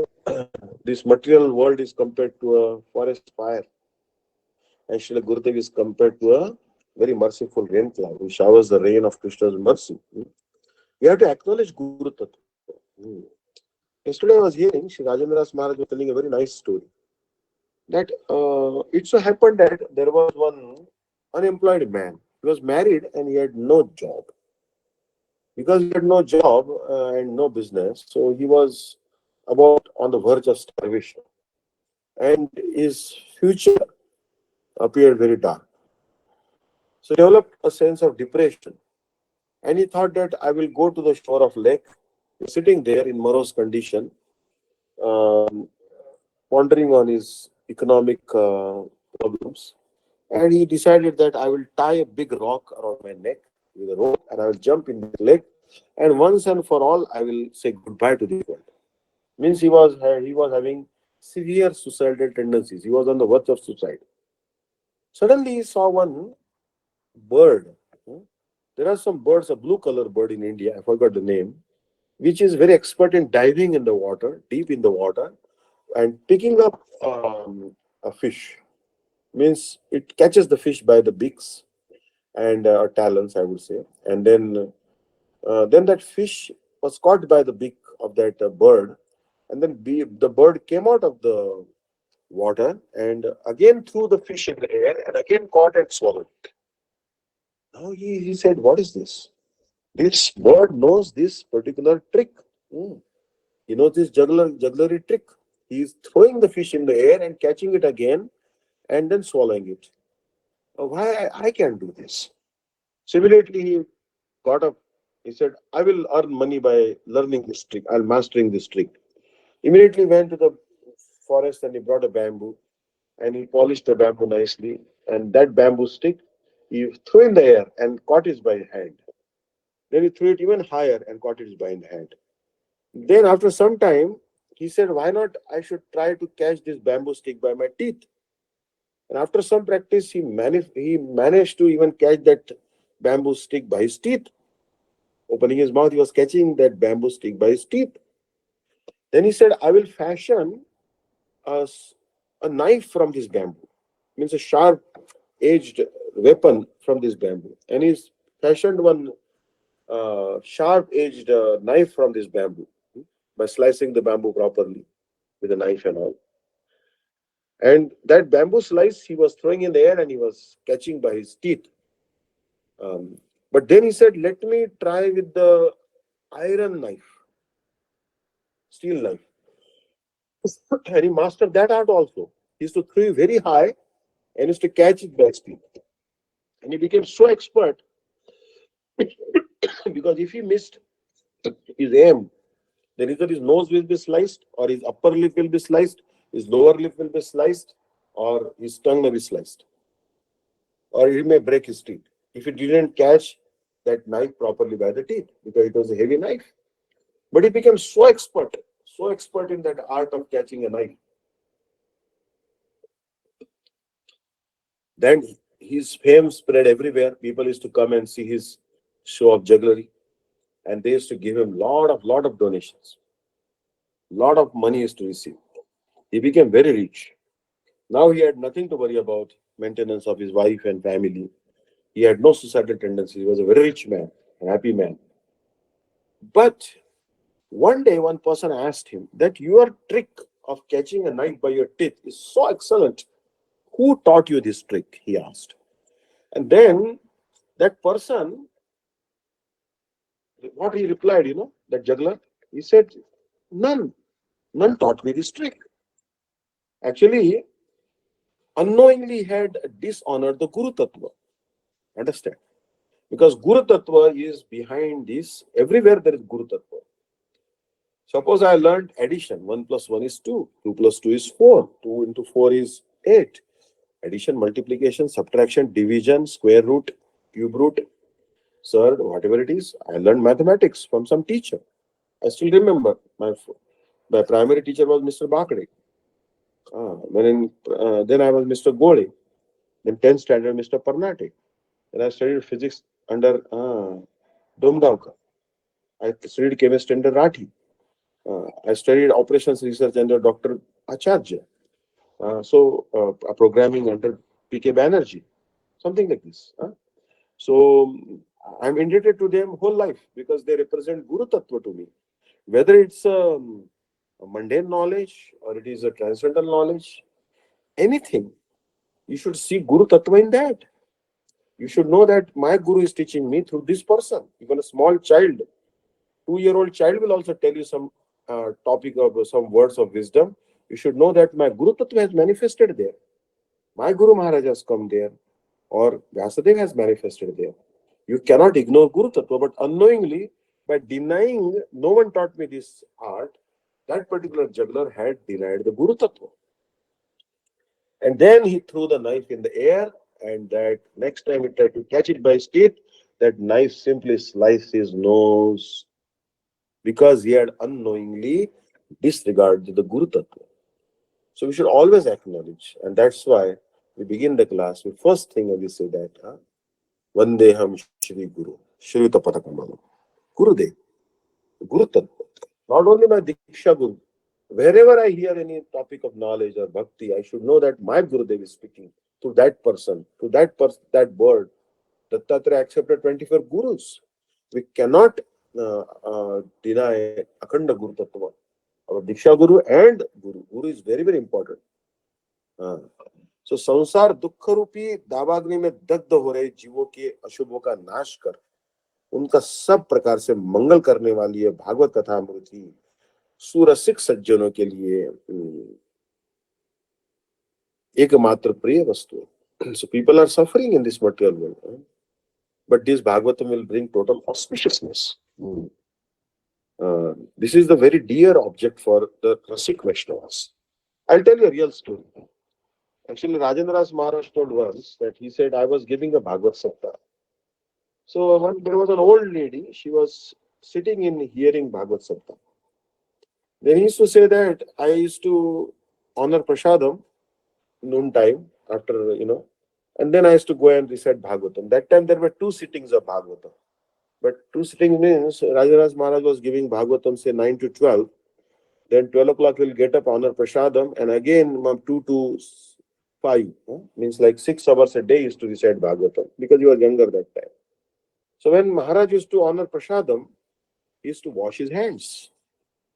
S1: this material world is compared to a forest fire. Actually, Gurudev is compared to a very merciful rain cloud who showers the rain of Krishna's mercy. We have to acknowledge Guru Tattva. Yesterday I was hearing Sri Rajendra Maharaj was telling a very nice story. That it so happened that there was one unemployed man. He was married and he had no job. Because he had no job and no business, so he was about on the verge of starvation. And his future appeared very dark. So he developed a sense of depression. And he thought that I will go to the shore of lake, sitting there in morose condition, um, pondering on his economic problems. And he decided that I will tie a big rock around my neck with a rope, and I will jump in the lake. And once and for all, I will say goodbye to this world. Means he was having severe suicidal tendencies. He was on the verge of suicide. Suddenly, he saw one bird. There are some birds, a blue color bird in India. I forgot the name, which is very expert in diving in the water, deep in the water, and picking up a fish. Means it catches the fish by the beaks and talons, I would say, and then that fish was caught by the beak of that bird, and then the bird came out of the water and again threw the fish in the air and again caught and swallowed. Now he said, "What is this? This bird knows this particular trick. Hmm. He knows this jugglery trick. He is throwing the fish in the air and catching it again and then swallowing it. Why I can't do this?" So immediately he got up. He said, I will earn money by learning this trick. I'll mastering this trick. Immediately went to the forest and he brought a bamboo and he polished the bamboo nicely. And that bamboo stick he threw in the air and caught it by hand. Then he threw it even higher and caught it by the hand. Then after some time, he said, why not I should try to catch this bamboo stick by my teeth? And after some practice, he managed to even catch that bamboo stick by his teeth. Opening his mouth, he was catching that bamboo stick by his teeth. Then he said, I will fashion a, a knife from this bamboo. Means a sharp edged weapon from this bamboo. And he's fashioned one sharp edged knife from this bamboo by slicing the bamboo properly with a knife and all. And that bamboo slice he was throwing in the air and he was catching by his teeth. Um, but then he said, let me try with the iron knife, steel knife. And he mastered that art also. He used to throw it very high and used to catch it by his teeth. And he became so expert because if he missed his aim, then either his nose will be sliced, or his upper lip will be sliced, his lower lip will be sliced, or his tongue may be sliced, or he may break his teeth if he didn't catch that knife properly by the teeth because it was a heavy knife. But he became so expert in that art of catching a knife. Then his fame spread everywhere. People used to come and see his show of jugglery, and they used to give him lot of donations. Lot of money used to receive. He became very rich. Now he had nothing to worry about maintenance of his wife and family. He had no suicidal tendencies. He was a very rich man, a happy man. But one day, one person asked him that your trick of catching a knife by your teeth is so excellent. Who taught you this trick? He asked. And then that person, what he replied, that juggler, he said, none, none taught me this trick. Actually, unknowingly had dishonored the Guru Tattva. Understand? Because Guru Tattva is behind this. Everywhere there is Guru Tattva. Suppose I learned addition. 1 plus 1 is 2. 2 plus 2 is 4. 2 into 4 is 8. Addition, multiplication, subtraction, division, square root, cube root, third, whatever it is. I learned mathematics from some teacher. I still remember my primary teacher was Mr. Bakde. Then I was Mr. Gole. Then 10th standard, Mr. Parnate. Then I studied physics under Domdavka. I studied chemistry under Rathi. I studied operations research under Dr. Acharya. Programming under PK Banerjee. Something like this. So I'm indebted to them whole life because they represent Guru Tattva to me. Whether it's a mundane knowledge or it is a transcendental knowledge, anything, you should see Guru Tattva in that. You should know that my Guru is teaching me through this person. Even a small child, 2-year-old child will also tell you some topic of some words of wisdom. You should know that my Guru Tattva has manifested there. My Guru Maharaj has come there, or Vyasadeva has manifested there. You cannot ignore Guru Tattva, but unknowingly, by denying, no one taught me this art, that particular juggler had denied the Guru Tattva. And then he threw the knife in the air, and that next time he tried to catch it by his teeth, that knife simply sliced his nose because he had unknowingly disregarded the Guru Tattva. So we should always acknowledge, and that's why we begin the class. We first thing we say that Vandeham Shri Guru, Shri Tapatakamam, Gurudev, Guru Tattva. Not only my Diksha Guru. Wherever I hear any topic of knowledge or bhakti, I should know that my Gurudev is speaking to that person, to that bird. Dattatreya accepted 24 gurus. We cannot deny Akhanda Guru Tattva. Our Diksha Guru and Guru. Guru is very, very important. So संसार दुख रूपी दावाग्नि में दग्ध हो रहे जीवों के अशुभों का नाश कर उनका सब प्रकार से मंगल करने वाली है भागवत कथा अमृति सुरसिक सज्जनों के लिए एकमात्र प्रिय वस्तु है. So people are suffering in this material world. But this Bhagavatam will bring total auspiciousness. This is the very dear object for the Rasik Vaishnavas. I'll tell you a real story. Actually, Rajendra Maharaj told once that he said, I was giving a Bhagavad Sapta. So there was an old lady, she was sitting in hearing Bhagavad Sapta. Then he used to say that I used to honor Prasadam noon time after, and then I used to go and recite Bhagavatam. That time there were two sittings of Bhagavatam. But two sittings means Rajaraj Maharaj was giving Bhagavatam say 9 to 12. Then 12 o'clock we'll get up, honor Prasadam, and again 2 to 5. Means like 6 hours a day used to recite Bhagavatam because you were younger that time. So when Maharaj used to honor Prasadam, he used to wash his hands.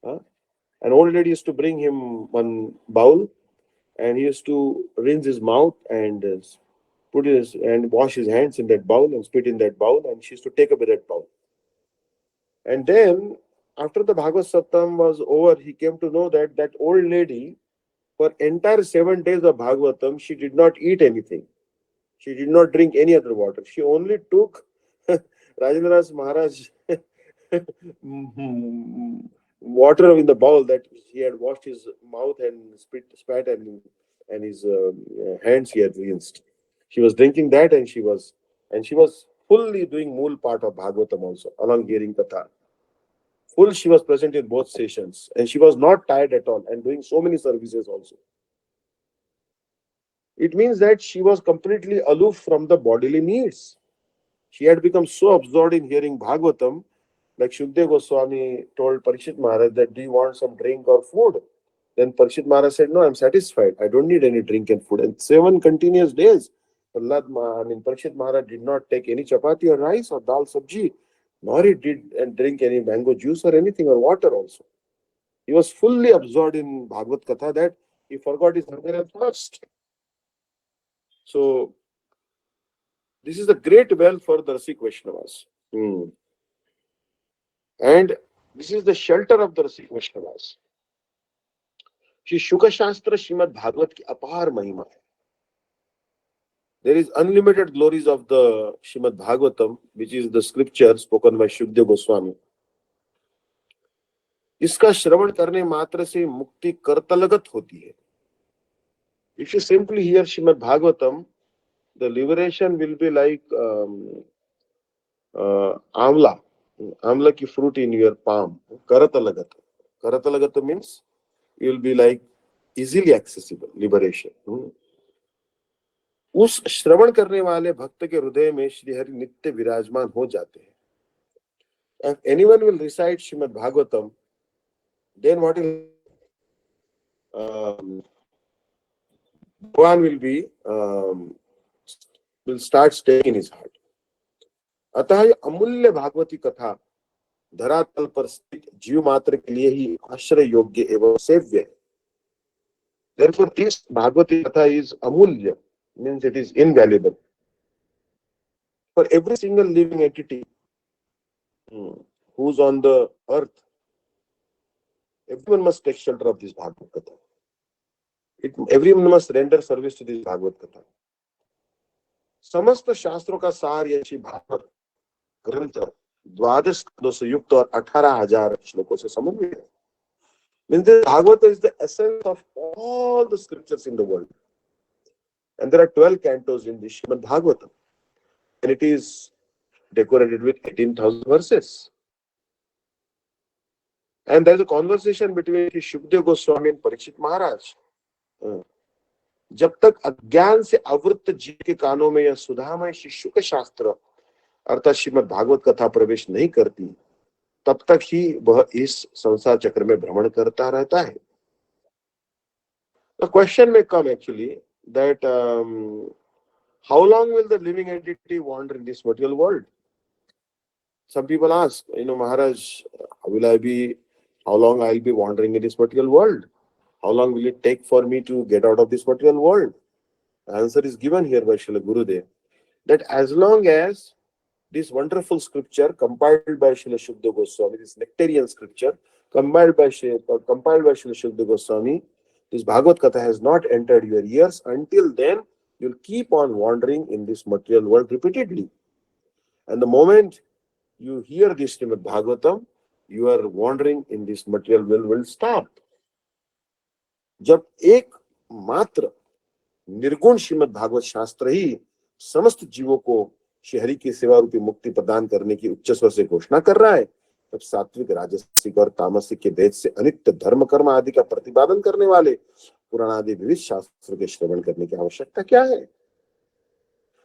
S1: An old lady used to bring him one bowl and he used to rinse his mouth and wash his hands in that bowl and spit in that bowl, and she used to take up with that bowl. And then after the Bhagavad Saptam was over, he came to know that that old lady, for entire 7 days of Bhagavatam, she did not eat anything. She did not drink any other water. She only took Rajendra Maharaj water in the bowl that he had washed his mouth and spat and his hands he had rinsed. She was drinking that, and she was fully doing mool part of Bhagavatam also, along hearing Katha. Full, she was present in both sessions, and she was not tired at all, and doing so many services also. It means that she was completely aloof from the bodily needs. She had become so absorbed in hearing Bhagavatam, like Shukdev Goswami told Parikshit Maharaj that, do you want some drink or food? Then Parikshit Maharaj said, no, I'm satisfied. I don't need any drink and food. And 7 continuous days, Parikshit Maharaj did not take any chapati or rice or dal sabji, nor he did and drink any mango juice or anything or water also. He was fully absorbed in Bhagavad Katha that he forgot his hunger and thirst. So, this is a great wealth for the Rasik Vaishnavas. And this is the shelter of the Rasik Vaishnavas. Shri Shuka Shastra Srimad Bhagavad ki apar mahima hai. There is unlimited glories of the Srimad Bhagavatam, which is the scripture spoken by Shukdev Goswami. इसका श्रवण करने मात्र से मुक्ति कर्तलगत होती है. If you simply hear Srimad Bhagavatam, the liberation will be like amla. Amla ki fruit in your palm. Karatalagat. Karatalagat means you will be like easily accessible, liberation. उस श्रवण करने वाले भक्त के हृदय में श्री हरि नित्य विराजमान हो जाते हैं. If anyone will recite Srimad Bhagavatam, then what Bhagavan will start staying in his heart. अतः ये अमूल्य भागवती कथा धरातल पर स्थित जीव मात्र के लिए ही आश्रय योग्य एवं सेव्य है. Therefore, this Bhagavati Katha is amulya, means it is invaluable. For every single living entity who's on the earth, everyone must take shelter of this Bhagavad Katha. Everyone must render service to this Bhagavad Katha. समस्त शास्त्रों का सार यह श्री भागवत ग्रंथ 12 स्कंदों से युक्त और 18,000 श्लोकों से समन्वित है. Means the Bhagavata is the essence of all the scriptures in the world. And there are 12 cantos in the Srimad Bhagavatam. And it is decorated with 18,000 verses. And there is a conversation between Shukdev Goswami and Parikshit Maharaj. जब तक अज्ञान से आवृत्त जीव के कानों में यह सुधामय शुक शास्त्र अर्थात श्रीमद् भागवत कथा प्रवेश नहीं करती, तब तक ही वह इस संसार चक्र में भ्रमण करता रहता है. The question may come actually that how long will the living entity wander in this material world? Some people ask, Maharaj, how long I'll be wandering in this material world? How long will it take for me to get out of this material world? The answer is given here by Srila Gurudev, that as long as this wonderful scripture compiled by Srila Shukdev Goswami, this nectarian scripture compiled by Srila Shukdev Goswami, this Bhagavad Katha has not entered your ears, until then you'll keep on wandering in this material world repeatedly. And the moment you hear this Srimad Bhagavatam, your wandering in this material will stop. जब एक मात्र निर्गुण श्रीमद् भागवत शास्त्र ही समस्त जीवों को श्रीहरि की सेवा रूपी मुक्ति प्रदान करने की उच्च स्वर से घोषणा कर रहा है, तब सात्विक, राजसिक और तामसिक के भेद से अनित्य धर्म कर्म आदि का प्रतिपादन करने वाले पुराण आदि विविध शास्त्र के श्रवण करने की आवश्यकता क्या है?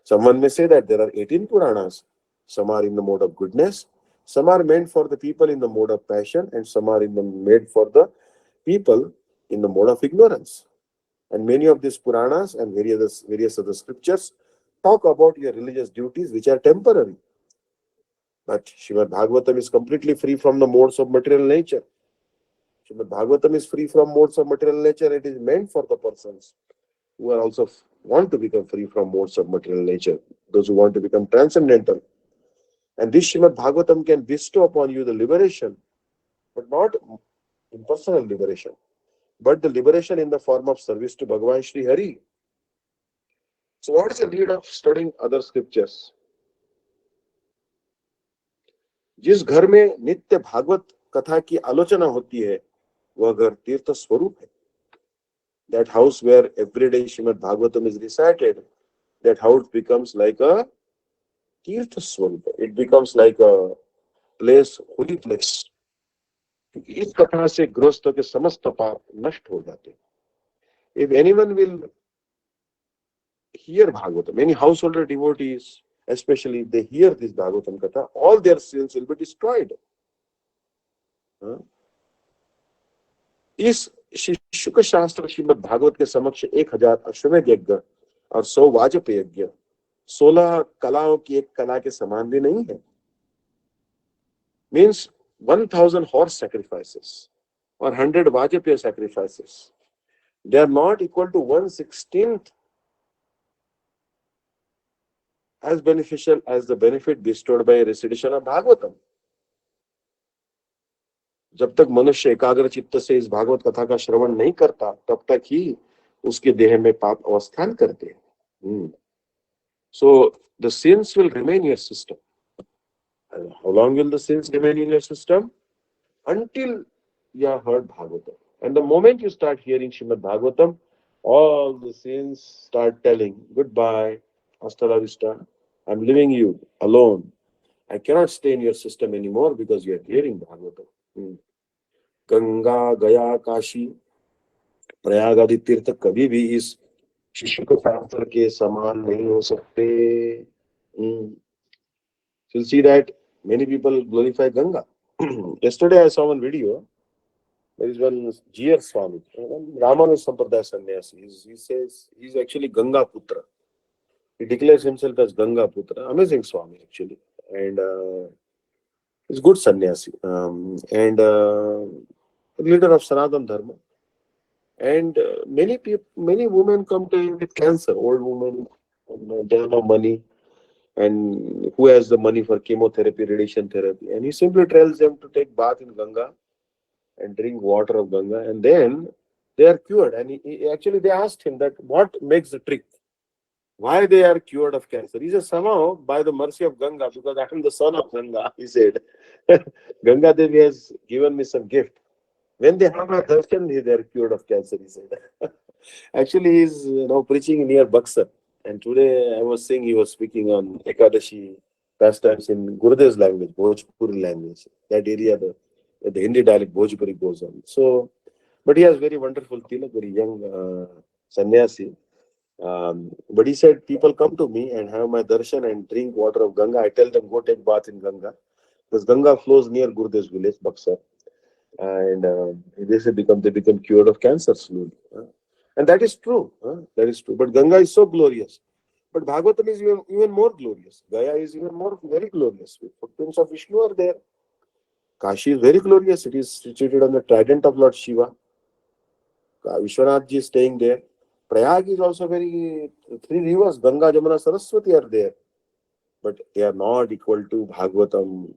S1: Someone may say that there are 18 Puranas. Some are in the mode of goodness, some are meant for the people in the mode of passion, and some are made for the people in the mode of ignorance. And many of these Puranas and various other scriptures talk about your religious duties which are temporary. But Srimad Bhagavatam is completely free from the modes of material nature. Srimad Bhagavatam is free from modes of material nature. It is meant for the persons who are also want to become free from modes of material nature, those who want to become transcendental. And this Srimad Bhagavatam can bestow upon you the liberation, but not impersonal liberation, but the liberation in the form of service to Bhagavan Shri Hari. So what is the need of studying other scriptures? जिस घर में नित्य भागवत कथा की आलोचना होती है, वह घर तीर्थ स्वरूप है. That house where every day Srimad Bhagavatam is recited, that house becomes like a Tirtha Swarupa. It becomes like a place, holy place. इस कथा से गृहस्थों के समस्त पाप नष्ट हो जाते. If anyone will hear Bhagavatam, any householder devotees, especially they hear this Bhagavatam katha, all their sins will be destroyed. इस शुक शास्त्र श्रीमद् भागवत के समक्ष 1000 अश्वमेध यज्ञ और 100 वाजपेय यज्ञ 16 कलाओं की एक कला के समान भी नहीं है. Means 1000 horse sacrifices or 100 Vajapeya sacrifices, they are not equal to 1/16th as beneficial as the benefit bestowed by recitation of Bhagavatam. जब तक मनुष्य एकाग्र चित्त से इस भागवत कथा का श्रवण नहीं करता, तब तक ही उसके देह में पाप अवस्थान करते हैं. So the sins will remain in your system. And how long will the sins remain in your system? Until you have heard Bhagavatam. And the moment you start hearing Srimad Bhagavatam, all the sins start telling, goodbye, hasta la vista, I'm leaving you alone. I cannot stay in your system anymore because you are hearing Bhagavatam. Ganga गया काशी प्रयाग आदि तीर्थ कभी भी इस शिशु के शास्त्र के समान नहीं हो सकते. You'll see that many people glorify Ganga. Yesterday I saw one video. There is one G.R. Swami, Ramana Sampradaya sannyasi. He says he's actually Ganga Putra. He declares himself as Ganga Putra. Amazing Swami actually, and he's good sannyasi, and leader of Sanatana Dharma. And many people, many women come to him with cancer. Old women, they have no money, and who has the money for chemotherapy, radiation therapy? And he simply tells them to take bath in Ganga and drink water of Ganga, and then they are cured. And they asked him that what makes the trick, why they are cured of cancer. He said, somehow by the mercy of Ganga, because I am the son of Ganga, he said, Ganga Devi has given me some gift. When they have a darshan, they are cured of cancer, he said. Actually, he is now preaching near Buxar, and today I was saying he was speaking on Ekadashi pastimes in Gurudev's language, Bhojpuri language. That area, the Hindi dialect Bhojpuri goes on. So, but he has very wonderful tilak, very young sannyasi. But he said, people come to me and have my darshan and drink water of Ganga. I tell them, go take bath in Ganga, because Ganga flows near Gurudev's village, Buxar. And they become cured of cancer slowly. And that is true. That is true. But Ganga is so glorious. But Bhagavatam is even more glorious. Gaya is even more very glorious. Footprints of Vishnu are there. Kashi is very glorious. It is situated on the trident of Lord Shiva. Vishwanath ji is staying there. Prayag is also very, 3 rivers, Ganga, Jamuna, Saraswati are there. But they are not equal to Bhagavatam.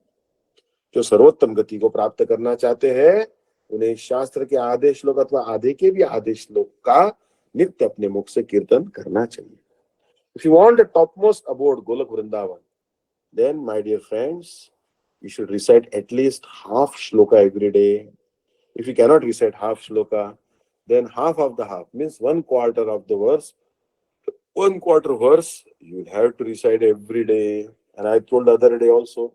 S1: जो सर्वोत्तम गति को प्राप्त करना चाहते हैं, उन्हें शास्त्र के आदेश श्लोक अथवा आधे के भी आदेश श्लोक का नित्य अपने मुख से कीर्तन करना चाहिए. If you want the topmost abode, Golok Vrindavan, then my dear friends, you should recite at least half shloka every day. If you cannot recite half shloka, then half of the half means one quarter of the verse, one quarter verse you will have to recite every day. And I told the other day also,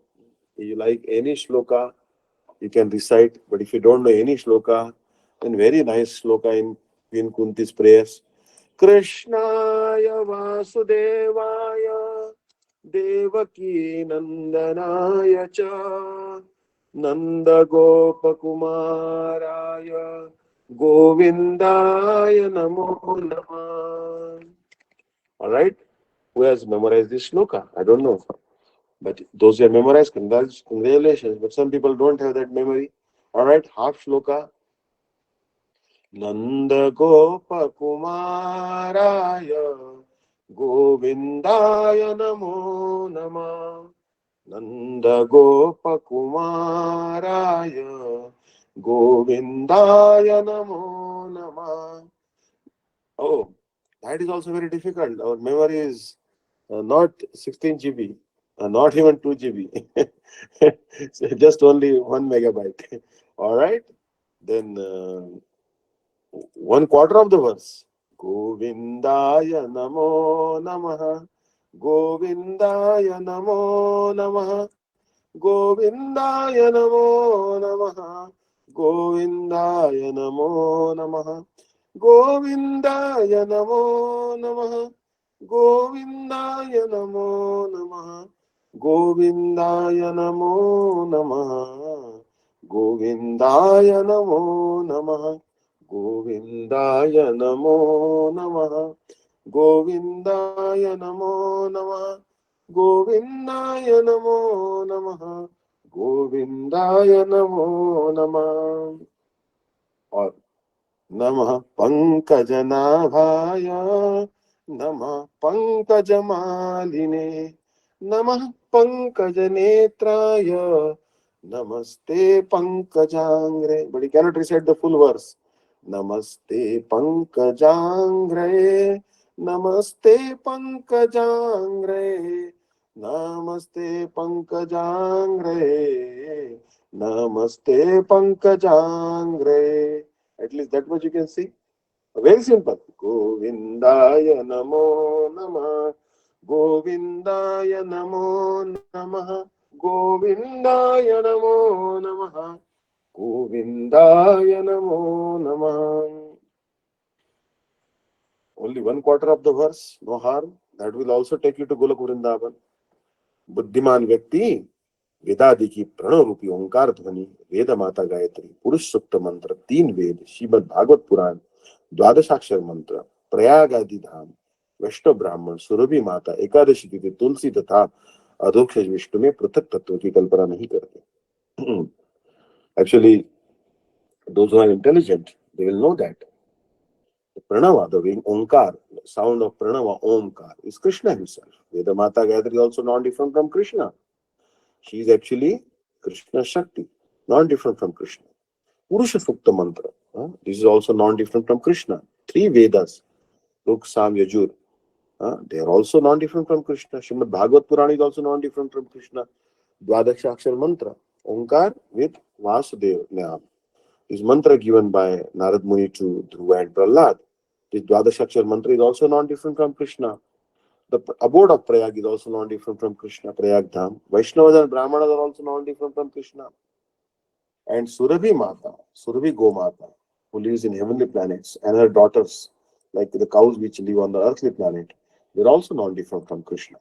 S1: if you like any shloka, you can recite. But if you don't know any shloka, then very nice shloka in Queen Kunti's prayers. Krishnaya Vasudevaya Devaki Nandanaya Cha Nanda Gopakumaraya Govindaya Namo Namah. All right. Who has memorized this shloka? I don't know. But those who have memorized, congratulations. But some people don't have that memory. All right. Half shloka. Nanda Gopakumaraya Govindaya Namo Namah. Nanda Gopakumaraya Govindaya Namo Namah. Oh, that is also very difficult. Our memory is not 16 GB, not even 2 GB. So just only 1 megabyte. All right. Then one quarter of the verse. Govindaya Namo Namaha. Govindaya Namo Namaha. Govindaya Namo Namaha. Govindaya Namo Namaha. Govindaya Namo Namaha. Govindaya Namo Namaha. Govindaya Namo Namaha. Govindaya Namo Namaha. Govindaya Namo Namaha. Govindaya Namo Namaha. Govindaya Namo Namaha. Govindaya Namo Namaha. Or Namah Pankajanaಭಾಯ Namah Pankajamaline Namah Pankajanetraya Namaste Pankajangre. But you cannot recite the full verse. Namaste Pankajangre. Namaste Pankajangre. Namaste Pankajangre. Namaste Pankajangre. At least that much you can see. Very simple. Govindaya Namo Namah. Govindaya Namo Namah. Govindaya Namo Namah. Govindaya Namo Namah. Only one quarter of the verse, no harm. That will also take you to Golok Vrindavan. बुद्धिमान व्यक्ति वेदादि की प्रणव रूपी ओंकार ध्वनि, वेद माता गायत्री, पुरुष सुक्त मंत्र, 3 वेद, श्रीमद भागवत पुराण, द्वादशाक्षर मंत्र, प्रयाग आदि धाम, वैष्णव ब्राह्मण, सुरभि माता, एकादशी तिथि, तुलसी तथा अधोक्षज विष्णु में पृथक तत्व की कल्पना नहीं करते. Actually, those who are intelligent, they will know that the pranava, the onkar, the sound of pranava, omkar, is Krishna himself. Veda Mata Gayatri is also non-different from Krishna. She is actually Krishna Shakti, non-different from Krishna. Purusha Sukta Mantra, this is also non-different from Krishna. 3 Vedas, Ruk, Sam, Yajur, they are also non-different from Krishna. Srimad Bhagavad Purana is also non-different from Krishna. Dvadashakshar Mantra, Onkar with Vasudeva Naam. This mantra given by Narad Muni to Dhruva and Prahlad. This Dvadashakshar Mantra is also non-different from Krishna. The abode of Prayag is also non-different from Krishna, Prayag Dham. Vaishnavas and Brahmanas are also non-different from Krishna. And Surabhi Mata, Surabhi Gomata, who lives in heavenly planets, and her daughters, like the cows which live on the earthly planet, they're also non-different from Krishna.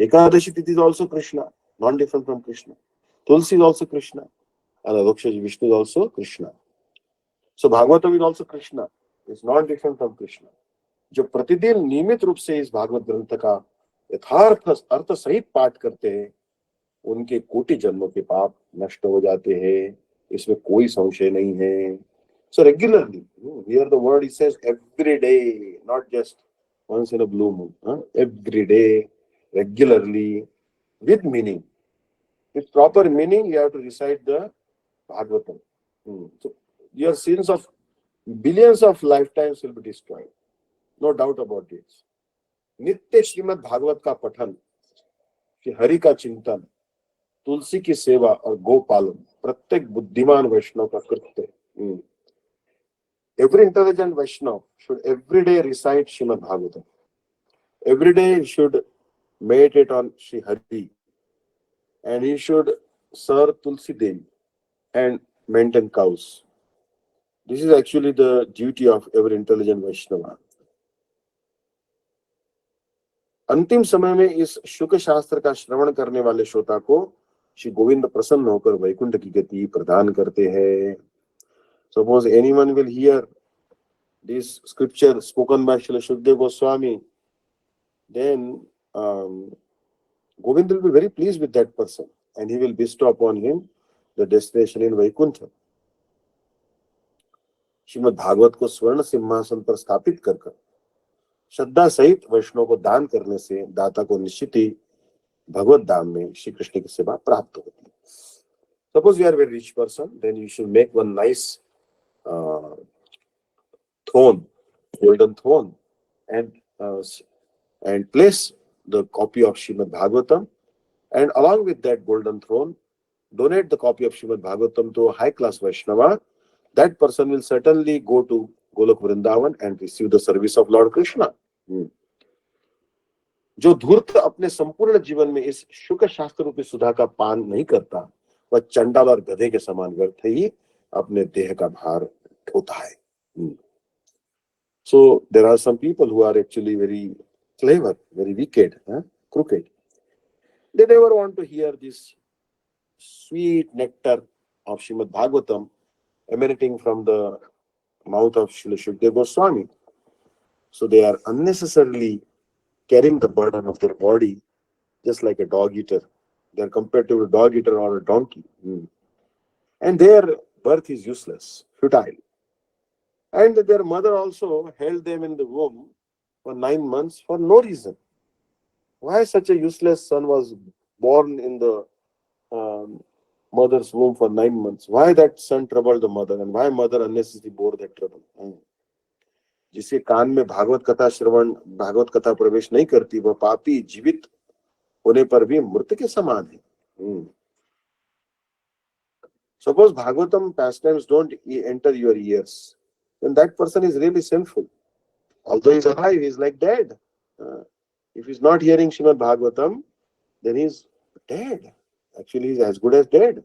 S1: Ekadashi Tithi is also Krishna, non-different from Krishna. Tulsi is also Krishna, and Adhoksha Vishnu is also Krishna. So Bhagavatam is also Krishna. It's non-different from Krishna. जो प्रतिदिन नियमित रूप से इस भागवत ग्रंथ का यथार्थ अर्थ सहित पाठ करते हैं, उनके कोटि जन्मों के पाप नष्ट हो जाते हैं. इसमें कोई संशय नहीं है. So regularly, here the word it says every day, not just once in a blue moon. Every day, regularly, with meaning. With proper meaning, you have to recite the Bhagavatam. So your sins of billions of lifetimes will be destroyed. No doubt about this. नित्य श्रीमद् भागवत का पठन कि हरि का चिंतन, तुलसी की सेवा और गोपालन प्रत्येक बुद्धिमान वैष्णव का कृत्य है। Every intelligent Vaishnav should every day recite Srimad Bhagavatam. Every day he should meditate on Sri Hari, and he should serve Tulsi Devi and maintain cows. This is actually the duty of every intelligent Vaishnava. अंतिम समय में इस शुक शास्त्र का श्रवण करने वाले श्रोता को श्री गोविंद प्रसन्न होकर वैकुंठ की गति प्रदान करते हैं. Suppose anyone will hear this scripture spoken by Srila Shukdev Goswami, then Govind will be very pleased with that person, and he will bestow upon him the destination in Vaikuntha. Shrimad Bhagavat को स्वर्ण सिंहासन पर स्थापित कर श्रद्धा सहित वैष्णव को दान करने से दाता को निश्चित ही भगवत धाम में श्री कृष्ण की सेवा प्राप्त होती है. Suppose you are a very rich person, then you should make one nice throne, golden throne, and place the copy of Srimad Bhagavatam, and along with that golden throne, donate the copy of Srimad Bhagavatam to a high class Vaishnava. That person will certainly go to Golok Vrindavan and receive the service of Lord Krishna. जो धूर्त अपने संपूर्ण जीवन में इस शुक शास्त्र रूपी सुधा का पान नहीं करता, वह चंडाल और गधे के समान व्यर्थ ही अपने देह का भार ढोता है. So there are some people who are actually very clever, very wicked, crooked. They never want to hear this sweet nectar of Srimad Bhagavatam emanating from the mouth of Srila Shukdev Goswami. So they are unnecessarily carrying the burden of their body just like a dog eater. They are compared to a dog eater or a donkey. And their birth is useless, futile. And their mother also held them in the womb for 9 months for no reason. Why such a useless son was born in the mother's womb for 9 months? Why that son troubled the mother, and why mother unnecessarily bore that trouble? जिसके कान में भागवत कथा श्रवण, भागवत कथा प्रवेश नहीं करती, वह पापी जीवित होने पर भी मृत के समान है. Suppose Bhagavatam pastimes don't enter your ears, then that person is really sinful. Although he is alive, he is like dead. If he is not hearing Srimad Bhagavatam, then he is dead. Actually, he is as good as dead.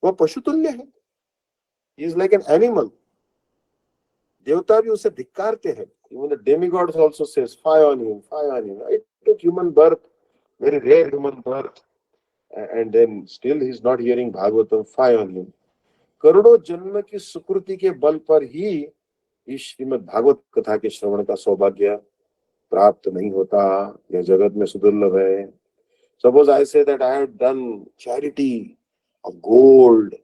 S1: वह पशुतुल्य है. He is like an animal. देवता भी उसे धिक्कारते हैं. Even the demigods also says, fie on him, fie on him. It took human birth, very rare human birth, and then still he is not hearing Bhagavatam, fie on him. करोड़ों जन्म की सुकृति के बल पर ही इस श्रीमद् भागवत कथा के श्रवण का सौभाग्य प्राप्त नहीं होता. यह जगत में सुदुर्लभ है. Suppose I say that I have done charity of gold,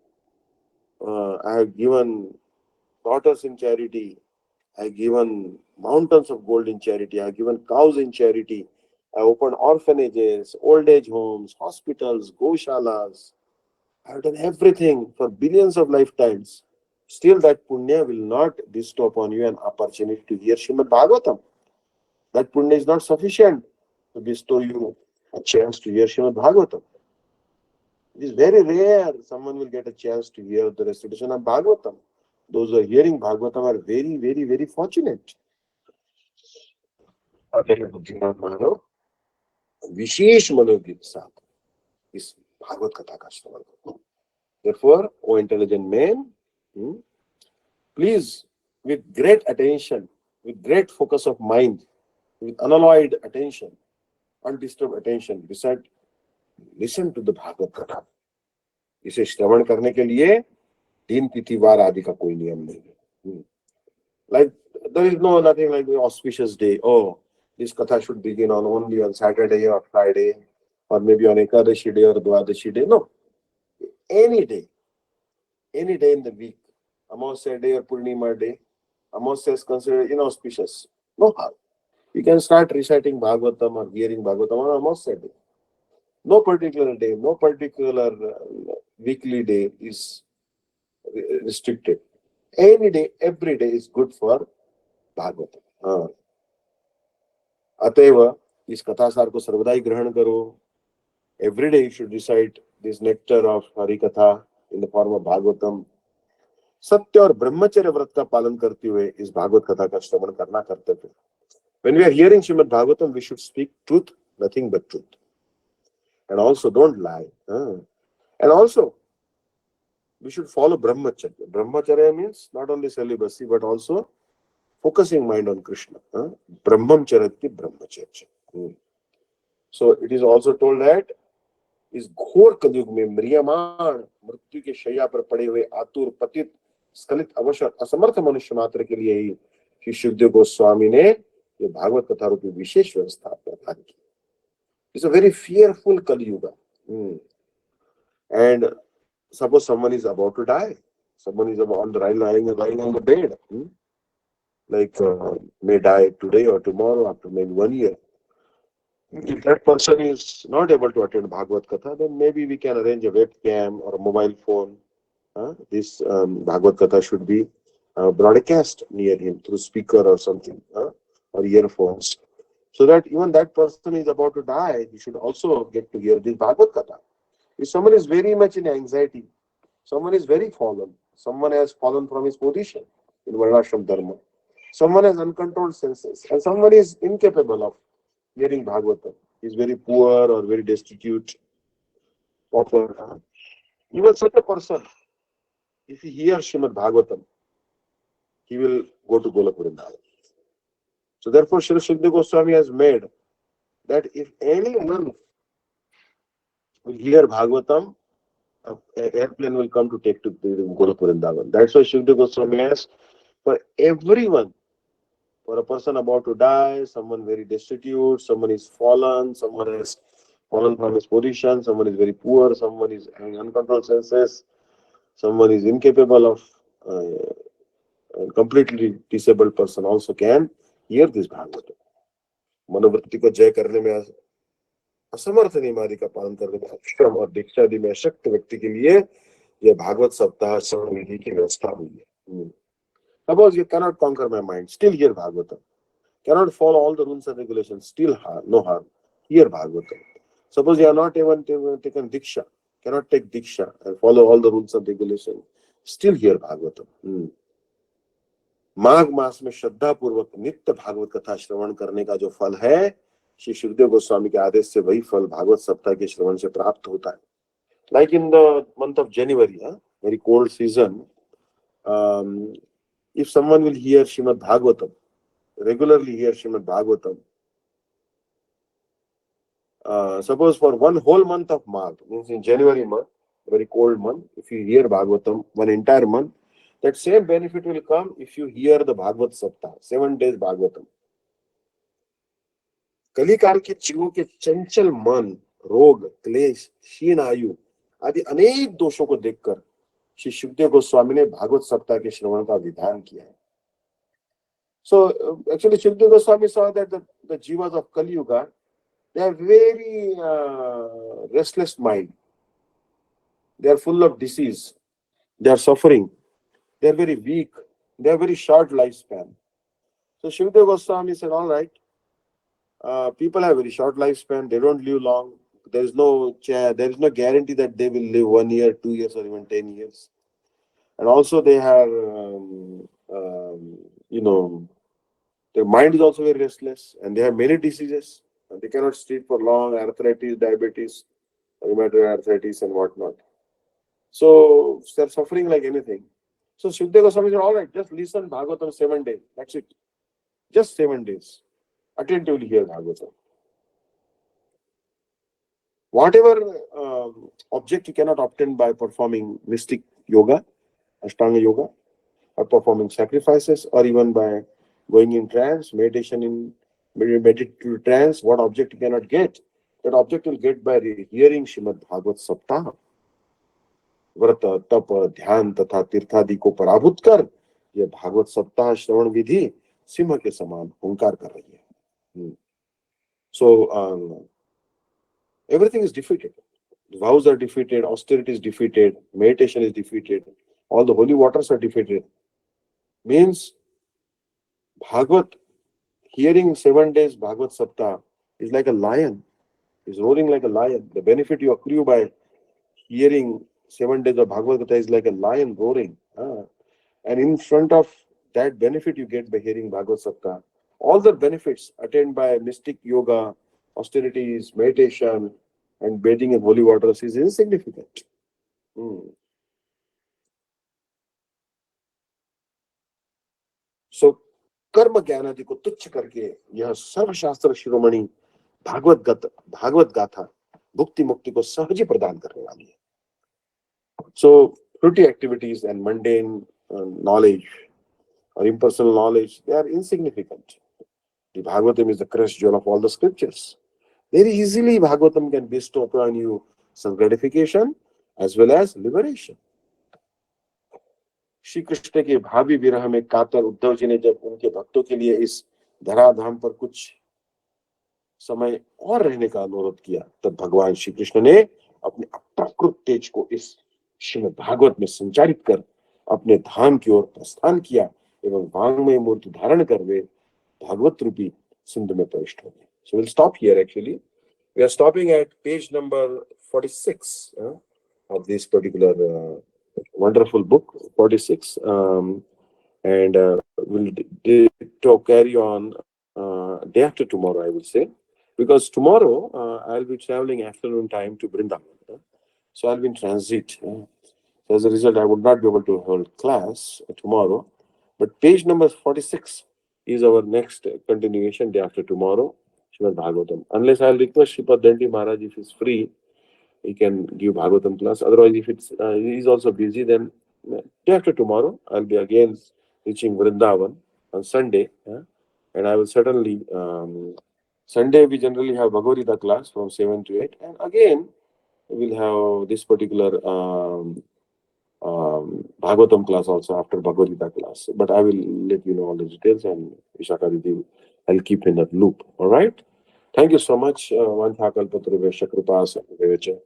S1: I have given daughters in charity, I have given mountains of gold in charity, I have given cows in charity, I opened orphanages, old age homes, hospitals, goshalas, I have done everything for billions of lifetimes. Still that punya will not bestow upon you an opportunity to hear Srimad Bhagavatam. That punya is not sufficient to bestow you a chance to hear Srimad Bhagavatam. It is very rare someone will get a chance to hear the recitation of Bhagavatam. Those who are hearing Bhagavatam are very, very, very fortunate. विशेष मनोगी के साथ इस भागवत कथा का श्रवण करो. Therefore, O intelligent man, please, with great attention, with great focus of mind, with unalloyed attention, undisturbed attention, listen to the Bhagavad Gita. इसे श्रवण करने के लिए दिन तिथि वार आदि का कोई नियम नहीं है. Like there is nothing like the auspicious day. Oh, this katha should begin only on Saturday or Friday, or maybe on Ekadashi day or Dwadashi day. No, any day in the week. Amavasya day or Purnima day, Amavasya is considered inauspicious. No harm. You can start reciting Bhagavatam or hearing Bhagavatam on Amavasya day. No particular day, no particular weekly day is restricted. Any day, every day is good for Bhagavatam. अतएव इस कथासार को सर्वदा ही ग्रहण करो. Every day you should recite this nectar of Harikatha in the form of Bhagavatam. सत्य और ब्रह्मचर्य व्रत का पालन करते हुए इस भागवत कथा का श्रवण करना कर्तव्य. When we are hearing Srimad Bhagavatam, we should speak truth, nothing but truth. And also don't lie. And also we should follow brahmacharya. Brahmacharya means not only celibacy but also focusing mind on Krishna. Brahmam charati brahmacharya. So it is also told that इस घोर कलयुग में म्रियमाण मृत्यु के शैया पर पड़े हुए आतुर पतित स्खलित अवसर असमर्थ मनुष्य मात्र के लिए ही श्री सुखदेव गोस्वामी ने ये भागवत कथा रूपी विशेष व्यवस्था प्रदान की. इट्स अ वेरी फियरफुल कलयुग. And suppose someone is about to die, someone is on the lying on the bed, like may die today or tomorrow after maybe 1 year. If that person is not able to attend Bhagavad Katha, then maybe we can arrange a webcam or a mobile phone. This Bhagavad Katha should be broadcast near him through speaker or something, or earphones, so that even that person is about to die, he should also get to hear this Bhagavad Katha. If someone is very much in anxiety, someone is very fallen, someone has fallen from his position in Varnashram Dharma, someone has uncontrolled senses, and someone is incapable of hearing Bhagavatam, is very poor or very destitute, pauper. Even such a person, if he hears Srimad Bhagavatam, he will go to Golapurindaya. So therefore, Sri Sukadeva Goswami has made that if anyone will hear Bhagavatam, an airplane will come to take to Golapurindaya. That's why Sukadeva Goswami has, for everyone, for a person about to die, someone very destitute, someone is fallen, someone has fallen from his position, someone is very poor, someone is having uncontrolled senses, someone is incapable of, a completely disabled person also can hear this Bhagavatam. मनोवृत्ति को जय करने में असमर्थ नियमादि का पालन करने में अक्षम और दीक्षादि में अशक्त व्यक्ति के लिए यह भागवत सप्ताह श्रवण विधि की व्यवस्था हुई है. Suppose you cannot conquer my mind, still hear Bhagavatam. Cannot follow all the rules and regulations, still no harm, hear Bhagavatam. Suppose you are not even taken Diksha, cannot take Diksha and follow all the rules and regulations, still hear Bhagavatam. माघ मास में श्रद्धा पूर्वक नित्य भागवत कथा श्रवण करने का जो फल है, श्री सुखदेव गोस्वामी के आदेश से वही फल भागवत सप्ताह के श्रवण से प्राप्त होता है. Like in the month of January, very cold season, if someone will hear Srimad Bhagavatam, regularly hear Srimad Bhagavatam, suppose for one whole month of Magh, means in January month, very cold month, if you hear Bhagavatam one entire month, that same benefit will come if you hear the Bhagavad Saptah, 7 days Bhagavatam. कलिकाल के जीवों के चंचल मन, रोग, क्लेश, क्षीण आयु आदि अनेक दोषों को देखकर श्री सुखदेव गोस्वामी ने भागवत सप्ताह के श्रवण का विधान किया है. So actually Sukadeva Goswami saw that the jivas of Kali Yuga, they are very restless mind. They are full of disease. They are suffering. They are very weak. They have very short lifespan. So Sukadeva Goswami said, all right, people have very short lifespan. They don't live long. There is no guarantee that they will live 1 year, 2 years, or even 10 years. And also they have, their mind is also very restless, and they have many diseases. And they cannot sit for long, arthritis, diabetes, rheumatoid arthritis, and whatnot. So they're suffering like anything. So Sukadeva Goswami said, all right, just listen Bhagavatam 7 days. That's it. Just 7 days. Attentively hear Bhagavatam. Whatever object you cannot obtain by performing mystic yoga, Ashtanga yoga, or performing sacrifices, or even by going in trance, meditative trance, what object you cannot get, that object will get by hearing Srimad Bhagavad Saptah. व्रत तप ध्यान तथा तीर्थादि को पराभूत कर यह भागवत सप्ताह श्रवण विधि सिंह के समान हुंकार कर रही है. So everything is defeated. Vows are defeated, austerity is defeated, meditation is defeated, all the holy waters are defeated. Means Bhagavad, hearing 7 days Bhagavad Saptah is like a lion. He's roaring like a lion. The benefit you accrue by hearing 7 days of Bhagavad Gita is like a lion roaring. And in front of that benefit you get by hearing Bhagavad Sapta, all the benefits attained by mystic yoga, austerities, meditation, and bathing in holy waters is insignificant. Hmm. So, कर्म ज्ञान आदि को तुच्छ करके यह सर्वशास्त्र शिरोमणि भागवत गाथा भुक्ति मुक्ति को सहज ही प्रदान करने वाली है. So, fruity activities and mundane knowledge or impersonal knowledge, they are insignificant. The Bhagavatam is the crest jewel of all the scriptures. Very easily, Bhagavatam can bestow upon you some gratification as well as liberation. Shri Krishna के भावी विरह में कातर उद्धव जी ने जब उनके भक्तों के लिए इस धराधाम पर कुछ समय और रहने का अनुरोध किया, तब भगवान श्री कृष्ण ने अपने अप्राकृत तेज को इस श्रीमद् भागवत में संचारित कर अपने धाम की ओर प्रस्थान किया एवं वांग्मय मूर्ति धारण कर वे भागवत रूपी सिंधु में प्रविष्ट हो गए. So we'll stop here actually. We are stopping at page number 46 of this particular wonderful book, 46. And we'll carry on day after tomorrow, I will say. Because tomorrow I'll be traveling afternoon time to Vrindavan. So I'll be in transit. So as a result, I would not be able to hold class tomorrow. But page number 46 is our next continuation day after tomorrow, Srimad Bhagavatam. Unless I'll request Sripad Danti Maharaj, if he's free, he can give Bhagavatam class. Otherwise, if he's also busy, then day after tomorrow, I'll be again reaching Vrindavan on Sunday. And I will certainly, Sunday we generally have Bhagavad Gita class from 7 to 8. And again, we'll have this particular Bhagavatam class also after Bhagavad Gita class. But I will let you know all the details, and Vishaka Didi, I'll keep in that loop. All right? Thank you so much. Vanchakalpatruvesha kripa sahadevacha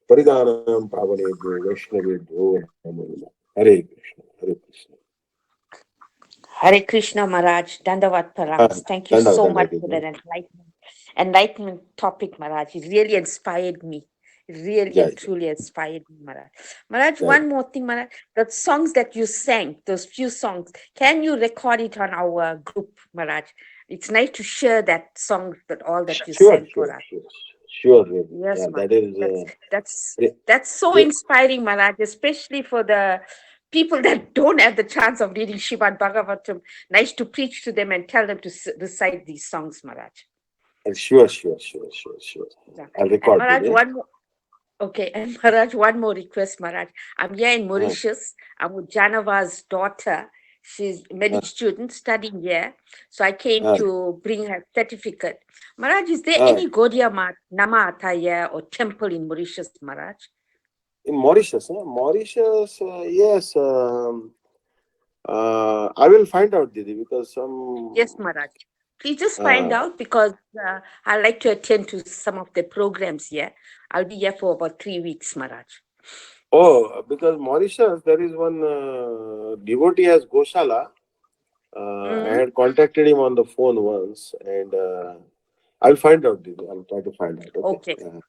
S1: Paridanam pavanebhyo Vaishnavebhyo namo namaha. Hare Krishna. Hare Krishna.
S2: Hare Krishna Maharaj, Dandavat Params. Thank you so much for that enlightenment topic, Maharaj. It really inspired me. It really and truly inspired me, Maharaj. Maharaj, one more thing, Maharaj. The songs that you sang, those few songs, can you record it on our group, Maharaj? It's nice to share that song, that you sang for us.
S1: Sure.
S2: Yes, Maharaj. That's so inspiring, Maharaj, especially for the people that don't have the chance of reading Srimad Bhagavatam. Nice to preach to them and tell them to recite these songs, Maharaj.
S1: Sure.
S2: Yeah.
S1: I'll record
S2: and Maharaj, and Maharaj, one more request, Maharaj. I'm here in Mauritius. I'm with Janava's daughter. She's a medical student studying here. So I came to bring her certificate. Maharaj, is there any Gaudiya Namata here or temple in Mauritius, Maharaj?
S1: In Mauritius, yes. I will find out, Didi, because some...
S2: Yes, Maharaj. Please just find out, because I like to attend to some of the programs here. I'll be here for about 3 weeks, Maharaj.
S1: Oh, because Mauritius, there is one devotee has Goshala. I had contacted him on the phone once, and I'll find out, Didi. I'll try to find out.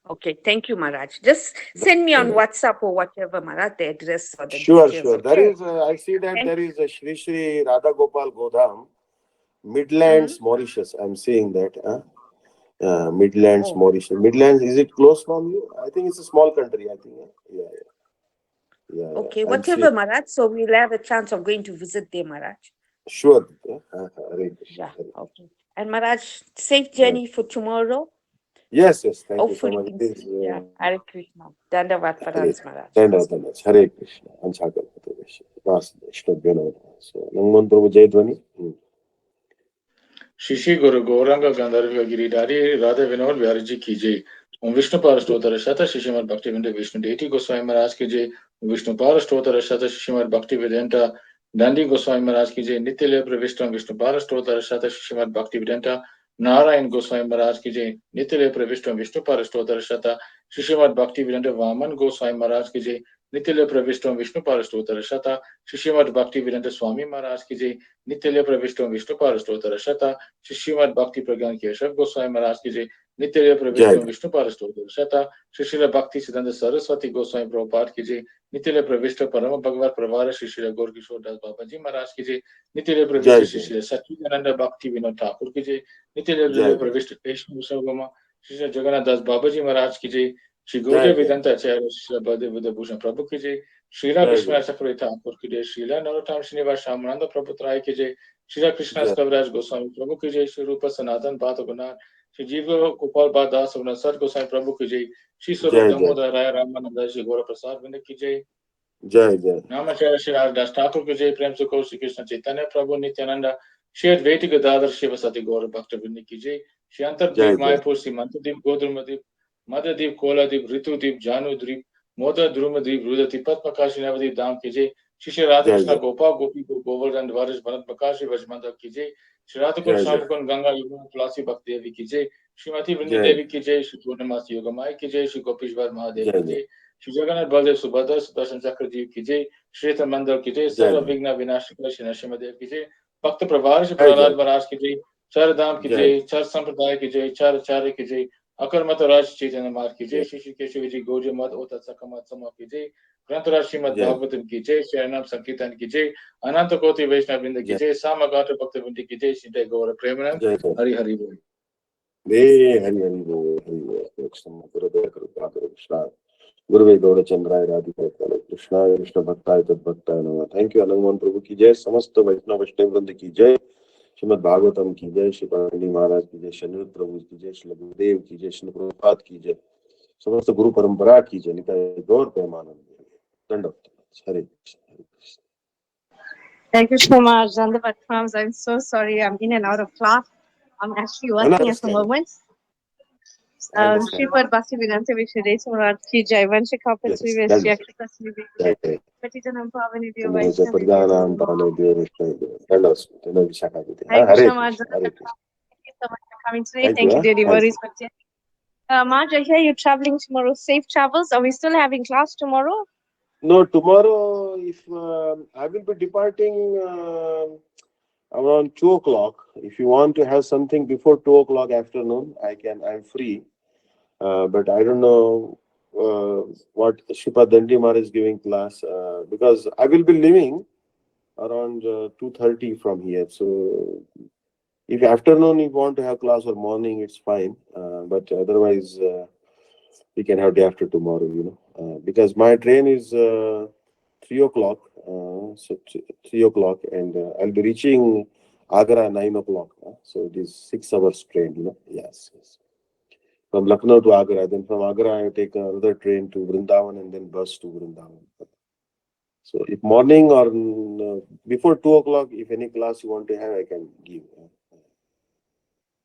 S2: Okay. Thank you, Maharaj. Just send me on WhatsApp or whatever, Maharaj, the address or the
S1: details.
S2: Sure.
S1: Okay? There is, I see that there is a Shri Radha Gopal Godham, Midlands, Mauritius. I'm seeing that. Midlands, Mauritius. Midlands, is it close from you? I think it's a small country, I think. Yeah.
S2: Okay, whatever, Maharaj. So we'll have a chance of going to visit there, Maharaj.
S1: Sure.
S2: Yeah. Okay. And Maharaj, safe journey for tomorrow.
S1: Yes. Thank you so much.
S2: Yeah. Hare Krishna. Dandavat Params, Maharaj.
S1: Dandavat. Hare Krishna. Vanchakalpatruvesha. Vaishnavebhyo. So, Nangamantru Jayadvani.
S3: Shishi Guru Gauranga Gandharva Giridhari Radha Vinod Vyarji ki jai. Om Vishnu Parastotara Shata Shishimad Bhaktivedanta Vishnu Deity Goswami Maharaj ki jai. Om Vishnu Parastotara Shata Shishimad Bhaktivedanta Dandi Goswami Maharaj ki jai. Nityale Pravishtam Vishnu Parastotara Shata Shishimad Bhaktivedanta Narayan Goswami Maharaj ki jai. Nityale Pravishtam Vishnu Parastotara Shata Shishimad Bhaktivedanta Vaman Goswami Maharaj ki jai. Nityale Pravishtam Vishnu Parastotara Shata Shishimad Bhaktivedanta Swami Maharaj ki jai. Nityale Pravishtam Vishnu Parastotara Shata Shrimad Bhakti Pragyan Keshav Goswami Maharaj ki jai. नित्य प्रविष्ट
S1: Jai.
S3: Vishnu पार स्तोत्र शता श्री श्री भक्ति सिद्धांत सरस्वती गोस्वामी प्रभुपाद की जय। नित्य प्रविष्ट परम भगवत प्रभार श्री श्री गौर किशोर दास बाबा जी महाराज की जय। नित्य प्रविष्ट
S1: Jai
S3: श्री
S1: Jai.
S3: श्री सच्चिदानंद भक्ति विनोद ठाकुर की जय। नित्य
S1: Jai Jai.
S3: प्रविष्ट वैष्णव सर्वमा श्री श्री जगन्नाथ दास बाबा जी महाराज की जय। Shri Gaudiya
S1: Jai Jai.
S3: वेदांत आचार्य श्री बलदेव बुद्धभूषण प्रभु की जय। Srila
S1: Jai
S3: Vishwanath
S1: Jai.
S3: चक्रवर्ती ठाकुर की जय। श्रीला नरोत्तम श्रीनिवास श्यामानंद प्रभु राय की जय। श्री कृष्ण
S1: Jai
S3: कविराज गोस्वामी प्रभु की जय। श्री रूप सनातन बात गुना श्री जीव गोपाल बा दास सर गोसाई प्रभु की जय। श्री स्वरूप
S1: Jai Jai.
S3: दामोदर राय रामानंद श्री गौर प्रसाद बिंद की जय।
S1: Jai Jai.
S3: नामाचार्य श्री हरिदास ठाकुर की जय। प्रेम सुखो श्री कृष्ण चैतन्य प्रभु नित्यानंद श्री अद्वैत गदाधर शिव सती गौर भक्त बिंद की जय। Shri
S1: Jai
S3: अंतरद्वीप
S1: Jai.
S3: मायपुर श्री मंत्रद्वीप गोद्रुमद्वीप मध्यद्वीप कोलाद्वीप ऋतुद्वीप जानुद्वीप मोदद्रुमद्वीप रुद्रद्वीप पद्मकाशी नवद्वीप धाम की जय। Shri Shri Radha
S1: Jai
S3: Krishna
S1: Jai.
S3: गोपाल गोपी गोवर्धन द्वारज भरत प्रकाश वजमंदर की जय। Shri राधकुंड
S1: Jai
S3: Shyam
S1: Jai.
S3: कुंड गंगा यमुना तुलसी भक्ति देवी की जय। श्रीमती वृंदी
S1: Jai
S3: देवी की जय। श्री पूर्णमासी योगमाई की जय। श्री गोपीश्वर महादेव
S1: Jai
S3: की
S1: Jai.
S3: जय। श्री जगन्नाथ बलदेव सुभद्र सुदर्शन चक्र जी की जय। श्री मंदिर की जय।
S1: Jai
S3: सर्व
S1: Jai.
S3: विघ्न विनाशक श्री नरसिंहदेव की जय। भक्त प्रभार श्री
S1: Jai
S3: प्रहलाद
S1: Jai.
S3: महाराज की जय। चार धाम की
S1: Jai
S3: जय। चार संप्रदाय की जय। चार आचार्य की जय। अकर्मत राज चैतन्य मार्ग की जय।
S1: Jai
S3: श्री श्री केशव जी गौरी मत ओत सकमत समा की जय। ग्रंथराज श्रीमद
S1: Jai
S3: भागवतम की जय। शरणम संकीर्तन की जय। अनंत कोटि वैष्णव बिंद की
S1: Jai
S3: जय। सामगात भक्त बिंद की जय। Shri Gaur Premanand
S1: Jai Jai.
S3: हरि हरि बोल।
S1: Hey, Hari Hari Bol, Hari Bol. Gurudeva Krishna Krishna. Gurve Gaurachandra Radhika Krishna Krishna Bhakta Bhakta Nama. Thank you, Anuman Prabhu ki jai. Samasta Vaishnava Vaishnav Vrand ki jai. Shrimad Bhagavatam की जय। श्री पांडी महाराज की जय। शनि प्रभु की जय। श्री गुरुदेव की जय। श्री प्रभुपाद की जय। समस्त गुरु परंपरा की जय। निताय गौर प्रेमानंद। दंडवत। हरे कृष्ण हरे Krishna.
S2: Thank you so much, Dandavat Prams. I'm so sorry. I'm in and out of class. I'm actually
S1: And I
S2: working at the
S1: understand.
S2: moment.
S1: I understand.
S2: Sripad Bhakti Vedanta Vishnu Ki Jai Vanshika
S1: Yes,
S2: Patsuri
S1: that
S2: Vishya
S1: is.
S2: Kritasri
S1: Jai
S2: Vishya
S1: Jai.
S2: Patijanam Pavani Dev
S1: Jai
S2: Vaishnavi Dev
S1: Pradhanam
S2: Namo.
S1: Pavane Dev Vaishnav Dev. Dhandas. Dhandas Vishaka Dev.
S2: Thank you
S1: Hare
S2: so much,
S1: Krishna. Hare
S2: Dandavat
S1: Krishna.
S2: Prams. Thank you so much for coming today.
S1: Thank you.
S2: Thank you, dear
S1: Thank
S2: devotees,
S1: you.
S2: for joining. Marge, I hear you're traveling tomorrow. Safe travels. Are we still having class tomorrow?
S1: No, tomorrow, if I will be departing around 2 o'clock. If you want to have something before 2 o'clock afternoon, I can. I'm free. But I don't know what Shripa Dandimar is giving class because I will be leaving around 2:30 from here. So if afternoon you want to have class or morning, it's fine. But otherwise, we can have day after tomorrow. Because my train is 3 o'clock. So 3 o'clock, and I'll be reaching Agra 9 o'clock. So it is 6 hours train. Yes, yes. From Lucknow to Agra. Then from Agra, I take another train to Vrindavan and then bus to Vrindavan. So if morning or before 2 o'clock, if any class you want to have, I can give.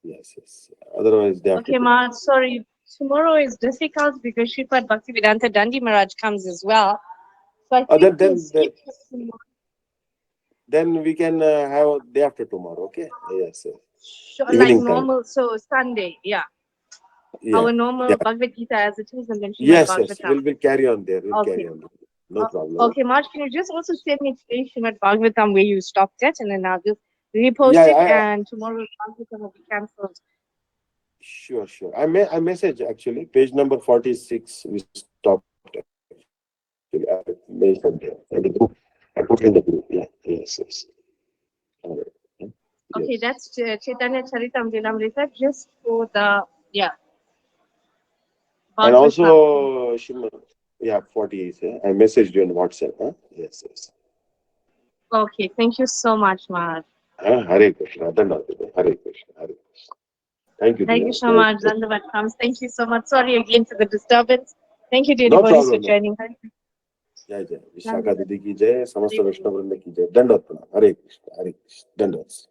S1: Yes, yes. Otherwise, day after
S2: Okay,
S1: tomorrow.
S2: Marge, sorry. Tomorrow is difficult because Sripad Bhakti Vedanta Dandi Maharaj comes as well. So I
S1: Uh,
S2: think
S1: then,
S2: we'll
S1: then, then,
S2: skip this tomorrow.
S1: then we can have day after tomorrow. Okay. Yes, yes.
S2: Sure, like
S1: Evening time.
S2: normal. So Sunday, yeah.
S1: Yeah.
S2: Our normal
S1: Yeah.
S2: Bhagavad Gita as it is, and then Srimad
S1: Yes, yes.
S2: Bhagavatam.
S1: We'll carry on there. We'll
S2: Okay.
S1: carry on there. No problem.
S2: Okay, Marge, can you just also send me today Srimad Bhagavatam where you stopped at, and then I'll just repost
S1: Yeah,
S2: it,
S1: I
S2: and tomorrow's Bhagavatam will be cancelled.
S1: sure, sure. I message actually page number 46. We stopped actually. I mentioned there in the group. I put in the group. Yeah. Yes, yes. All right. Yes.
S2: Okay, that's Chaitanya Charitamrita just for the, yeah,
S1: And
S2: Bhagavatam.
S1: also, yeah, 48. I messaged you on WhatsApp. Yes, yes.
S2: Okay, thank you so much, Marge.
S1: Hare Krishna. Hare Krishna. Hare Krishna. Thank you,
S2: Thank you
S1: dear.
S2: so much, Dandavat comes. Thank you so much. Sorry again for the disturbance. Thank you, dear
S1: No
S2: devotees, for
S1: problem. No.
S2: joining.
S1: Jai Jai. Vishaka
S2: Dandavat.
S1: Didi ki jai. Samasta Vaishnava Vrinda ki jai. Dandavat. Hare Krishna. Hare Krishna. Dandavat.